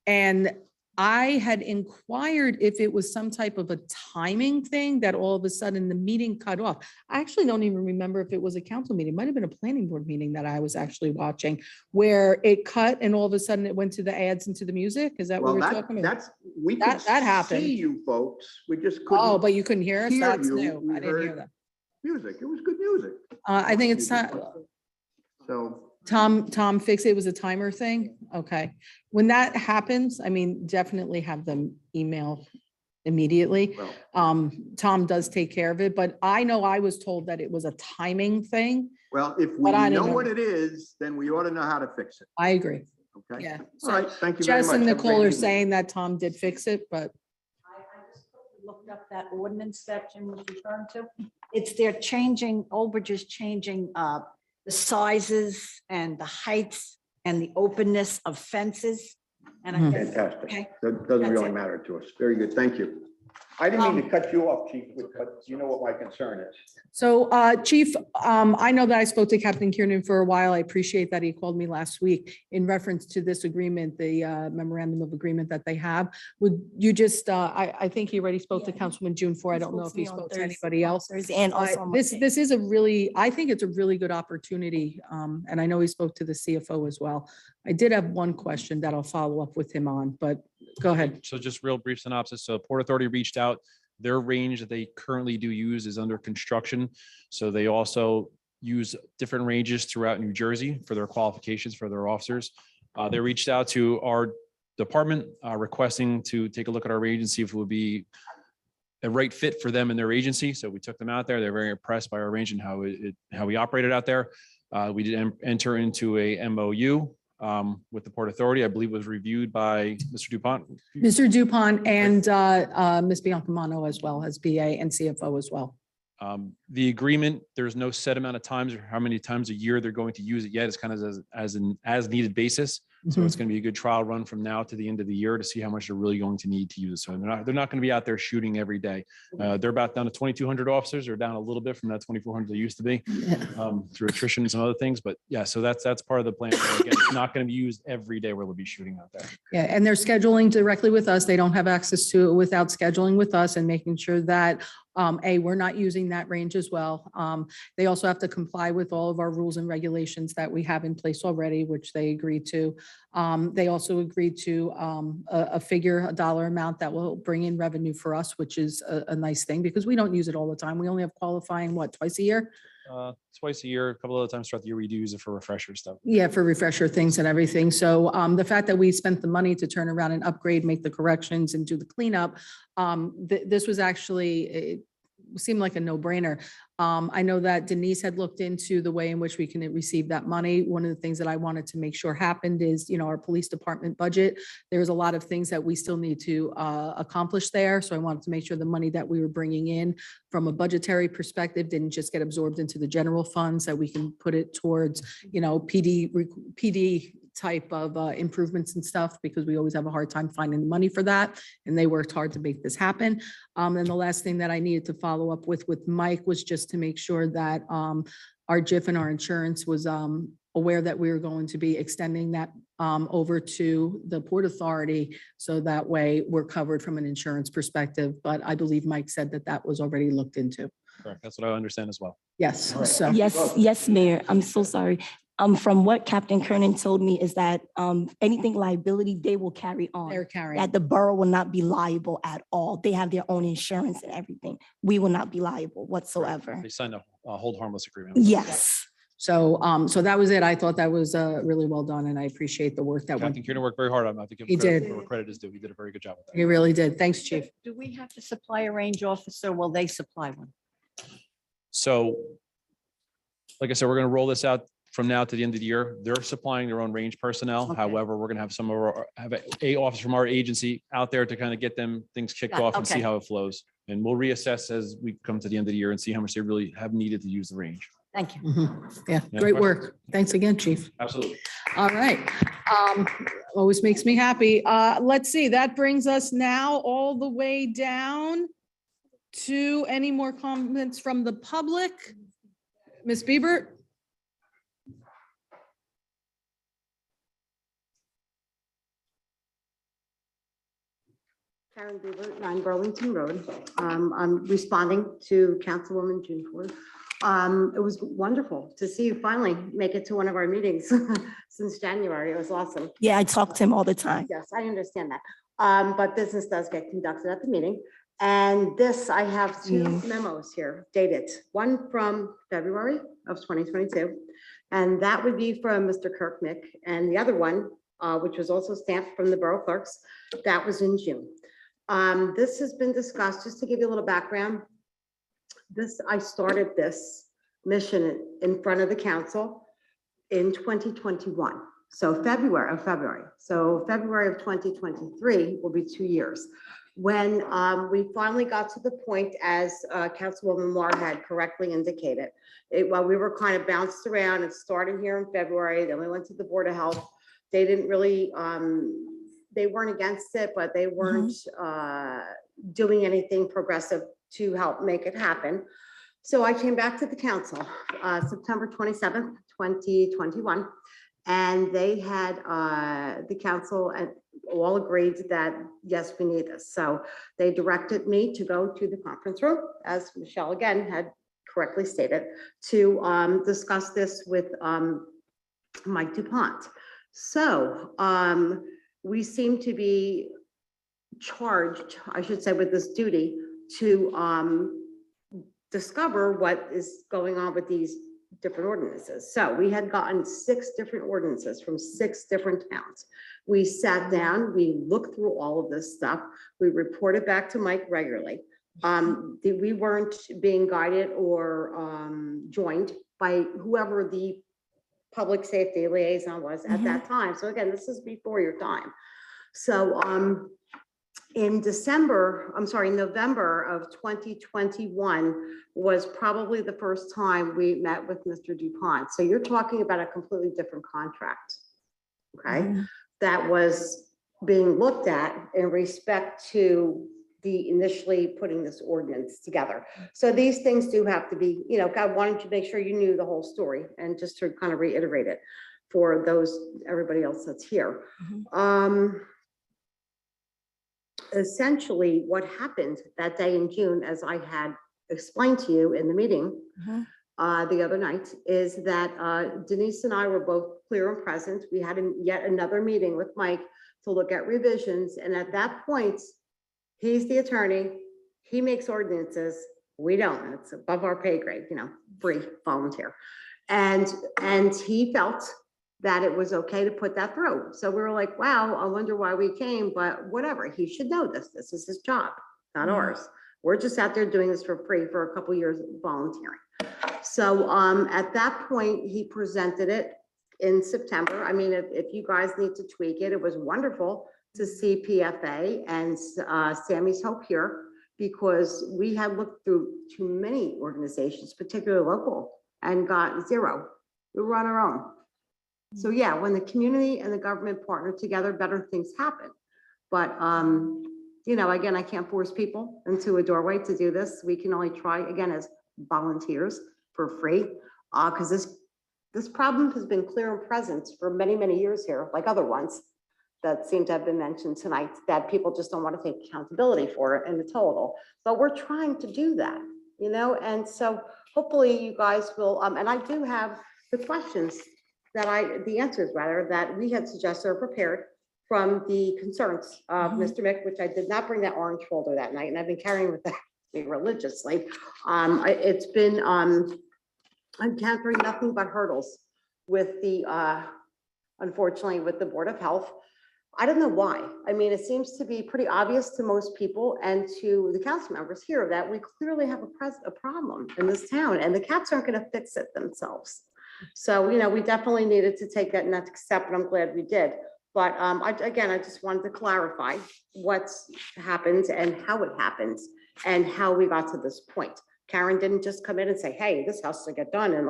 And I had inquired if it was some type of a timing thing that all of a sudden the meeting cut off. I actually don't even remember if it was a council meeting. It might have been a planning board meeting that I was actually watching where it cut and all of a sudden it went to the ads and to the music. Is that what Well, we're talking about? we That could happened. see you folks. We just Oh, couldn't but you couldn't hear us? hear That's you. new. We I didn't hear heard that. music. It was good music. I think it's time. So Tom fixed it. It was a timer thing. Okay. When that happens, I mean, definitely have them email immediately. Tom does take care of it, but I know I was told that it was a timing thing. well, if we But I didn't know know. what it is, then we ought to know how to fix it. I agree. Okay. Yeah. All right. Thank you very much. Jess and Have a great Nicole are evening. saying that Tom did fix it, but I just quickly looked up that ordinance that Jim was referring to. It's they're changing, Old Bridge is changing the sizes and the heights and the openness of fences. And I guess, Fantastic. okay. That doesn't That's really it. matter to us. Very good. Thank you. I didn't mean to cut you off, Chief, but you know what my concern is. so, Chief, I know that I spoke to Captain Kiernan for a while. I appreciate that he called me last week in reference to this agreement, the memorandum of agreement that they have. Would you just, I think he already spoke to Councilman June 4. I don't know if he spoke to anybody else. And also on This Monday. is a really, I think it's a really good opportunity. And I know he spoke to the CFO as well. I did have one question that I'll follow up with him on, but go ahead. So just real brief synopsis. So Port Authority reached out. Their range that they currently do use is under construction. So they also use different ranges throughout New Jersey for their qualifications for their officers. They reached out to our department requesting to take a look at our range and see if it would be a right fit for them and their agency. So we took them out there. They're very impressed by our range and how we operated out there. We did enter into a MOU with the Port Authority. I believe was reviewed by Mr. DuPont. Mr. Dupont and Ms. Biancamano as well as BA and CFO as well. The agreement, there's no set amount of times or how many times a year they're going to use it yet. It's kind of as an as needed basis. So it's going to be a good trial run from now to the end of the year to see how much they're really going to need to use it. So they're not going to be out there shooting every day. They're about down to 2,200 officers. They're down a little bit from that 2,400 they used to be through attrition and some other things. But yeah, so that's part of the plan. Again, it's not going to be used every day where they'll be shooting out there. Yeah, and they're scheduling directly with us. They don't have access to it without scheduling with us and making sure that we're not using that range as well. They also have to comply with all of our rules and regulations that we have in place already, which they agreed to. They also agreed to a dollar amount that will bring in revenue for us, which is a nice thing because we don't use it all the time. We only have qualifying, twice a year? twice a year, a couple of times throughout the year, we do use it for refresher stuff. Yeah, for refresher things and everything. So the fact that we spent the money to turn around and upgrade, make the corrections and do the cleanup, this was actually, it seemed like a no-brainer. I know that Denise had looked into the way in which we can receive that money. One of the things that I wanted to make sure happened is, our police department budget. There's a lot of things that we still need to accomplish there. So I wanted to make sure the money that we were bringing in from a budgetary perspective didn't just get absorbed into the general funds, that we can put it towards, PD type of improvements and stuff, because we always have a hard time finding the money for that. And they worked hard to make this happen. And the last thing that I needed to follow up with Mike was just to make sure that our JIF and our insurance was aware that we were going to be extending that over to the Port Authority. So that way we're covered from an insurance perspective. But I believe Mike said that that was already looked into. Correct. That's what I understand as well. Yes. So Yes, Mayor. I'm so sorry. From what Captain Kernan told me is that anything liability, they will carry on. they're carrying. That the borough will not be liable at all. They have their own insurance and everything. We will not be liable whatsoever. They signed a hold harmless agreement. Yes. So, so that was it. I thought that was really well done, and I appreciate the work that went. Captain Kiernan worked very hard on that. I have to give He him credit did. for where credit is due. He did a very good job with that. He really did. Thanks, Chief. Do we have to supply a range officer? Will they supply one? So, like I said, we're going to roll this out from now to the end of the year. They're supplying their own range personnel. Okay. However, we're going to have some of our, have a officer from our agency out there to kind of get them things kicked Yeah, off and see okay. how it flows. And we'll reassess as we come to the end of the year and see how much they really have needed to use the range. Thank you. Yeah, Yeah, great question? work. Thanks again, Chief. Absolutely. All right. Always makes me happy. Let's see, that brings us now all the way down to any more comments from the public? Ms. Bieber? Karen Bieber, 9 Burlington Road. I'm responding to Councilwoman June Ford. It was wonderful to see you finally make it to one of our meetings since January. It was awesome. Yeah, I talk to him all the time. Yes, I understand that. But business does get conducted at the meeting. And this, I have 2 memos here dated, one from February of 2022. And that would be from Mr. Kirknick. And the other one, which was also stamped from the Borough Clerks, that was in June. This has been discussed, just to give you a little background. I started this mission in front of the council in 2021. So February. So February of 2023 will be 2 years. When we finally got to the point, as Councilwoman Moore had correctly indicated, while we were kind of bounced around, it started here in February, then we went to the Board of Health. They didn't really, they weren't against it, but they weren't doing anything progressive to help make it happen. So I came back to the council September 27th, 2021, and they had, the council all agreed that, yes, we need this. So they directed me to go to the conference room, as Michelle again had correctly stated, to discuss this with Mike DuPont. So we seem to be charged, I should say, with this duty to discover what is going on with these different ordinances. So we had gotten 6 different ordinances from 6 different towns. We sat down, we looked through all of this stuff. We reported back to Mike regularly. We weren't being guided or joined by whoever the public safety liaison was at that time. So again, this is before your time. So in November of 2021 was probably the first time we met with Mr. DuPont. So you're talking about a completely different contract, okay? That was being looked at in respect to the initially putting this ordinance together. So these things do have to be, God wanted to make sure you knew the whole story, and just to kind of reiterate it for everybody else that's here. Essentially what happened that day in June, as I had explained to you in the meeting the other night, is that Denise and I were both clear and present. We had yet another meeting with Mike to look at revisions. And at that point, he's the attorney, he makes ordinances, We don't, it's above our pay grade, free volunteer. And he felt that it was okay to put that through. So we were like, wow, I wonder why we came, but whatever, he should know this. This is his job, not ours. We're just out there doing this for free for a couple years volunteering. So at that point, he presented it in September. I mean, if you guys need to tweak it, it was wonderful to see PFA and Sammy's Hope here, because we had looked through too many organizations, particularly local, and got zero. We were on our own. So yeah, when the community and the government partner together, better things happen. But again, I can't force people into a doorway to do this. We can only try, again, as volunteers for free, because this problem has been clear and present for many, many years here, like other ones that seem to have been mentioned tonight, that people just don't want to take accountability for it in the total. But we're trying to do that, and so hopefully you guys will, and I do have the questions the answers rather, that we had suggested or prepared from the concerns of Mr. Mick, which I did not bring that orange folder that night, and I've been carrying with that religiously. It's been, I'm encountering nothing but hurdles with unfortunately, with the Board of Health. I don't know why. I mean, it seems to be pretty obvious to most people and to the council members here that we clearly have a problem in this town, and the cats aren't going to fix it themselves. So, we definitely needed to take that next step, and I'm glad we did. But I just wanted to clarify what's happened and how it happens and how we got to this point. Karen didn't just come in and say, hey, this has to get done, and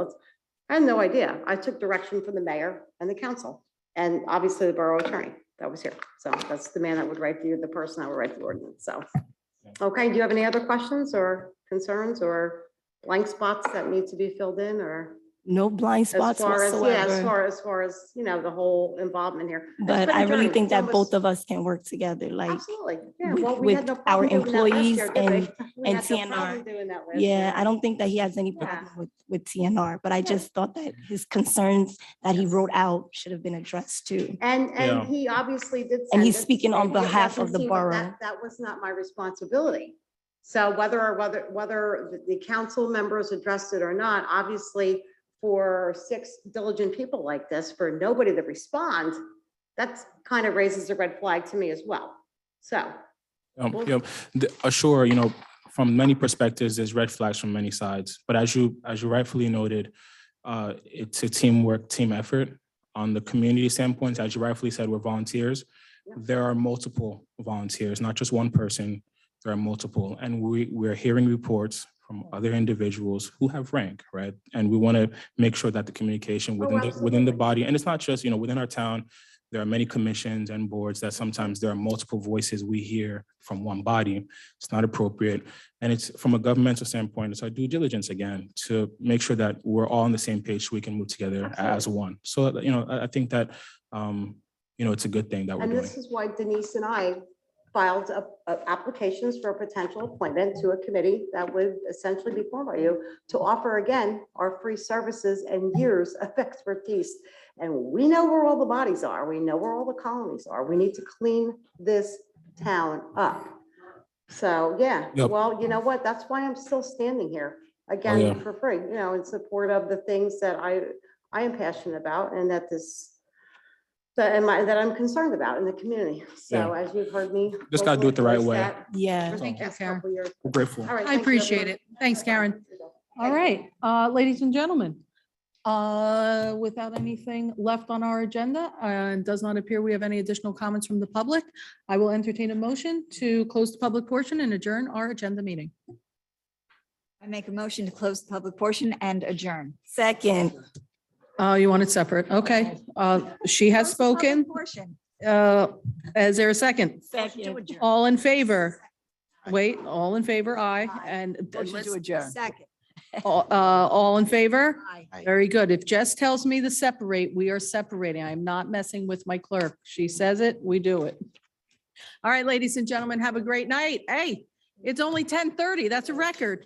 I had no idea. I took direction from the mayor and the council, and obviously the borough attorney that was here. So that's the man that would write the person that would write the ordinance. So, okay, do you have any other questions or concerns or blank spots that need to be filled in, or? No blind spots whatsoever. As far as the whole involvement here. It's But been a I really journey. think It's that almost- both of us can work together, like Absolutely. Yeah, well, we had with no our problem doing that last employees year, did we? and We had no TNR. problem doing that last Yeah, year. I don't think that he has any Yeah. problem with TNR, but I just thought that his concerns that he wrote out should have been addressed too. And Yeah. he obviously did. And he's send it. speaking on Maybe it behalf wasn't of the seen, but borough. That was not my responsibility. So whether the council members addressed it or not, obviously for 6 diligent people like this, for nobody to respond, that kind of raises a red flag to me as well. So. Sure, from many perspectives, there's red flags from many sides. But as you rightfully noted, it's a teamwork, team effort. On the community standpoint, as you rightfully said, we're volunteers. There are multiple volunteers, not just one person. There are multiple, and we're hearing reports from other individuals who have rank, right? And we want to make sure that the communication within the body, and it's not just within our town. There are many commissions and boards that sometimes there are multiple voices we hear from one body. It's not appropriate. And it's from a governmental standpoint, it's our due diligence again, to make sure that we're all on the same page so we can move together as one. So, I think that, it's a good thing that we're And doing. this is why Denise and I filed applications for a potential appointment to a committee that would essentially be formed by you to offer again our free services and years of expertise. And we know where all the bodies are. We know where all the colonies are. We need to clean this town up. So, yeah, Yep. well, you know what? That's why I'm still standing here again yeah. for free, in support of the things that I am passionate about, and that that I'm concerned about in the community. So Yeah. as you've heard me. Just gotta do it the right voice way. that Yeah. for the Thank you, past Karen. couple years. We're grateful. All right, I thank you, appreciate everyone. it. Thanks, Karen. All right, ladies and gentlemen, without anything left on our agenda, and does not appear we have any additional comments from the public, I will entertain a motion to close the public portion and adjourn our agenda meeting. I make a motion to close the public portion and adjourn. Second, You want it separate? Okay. She has spoken. Portion. Is there a second? second. All in favor? Wait, all in favor? Aye. And Motion to adjourn. Second. all in favor? Aye. Very good. If Jess tells me to separate, we are separating. I'm not messing with my clerk. She says it, we do it. All right, ladies and gentlemen, have a great night. Hey, it's only 10:30. That's a record.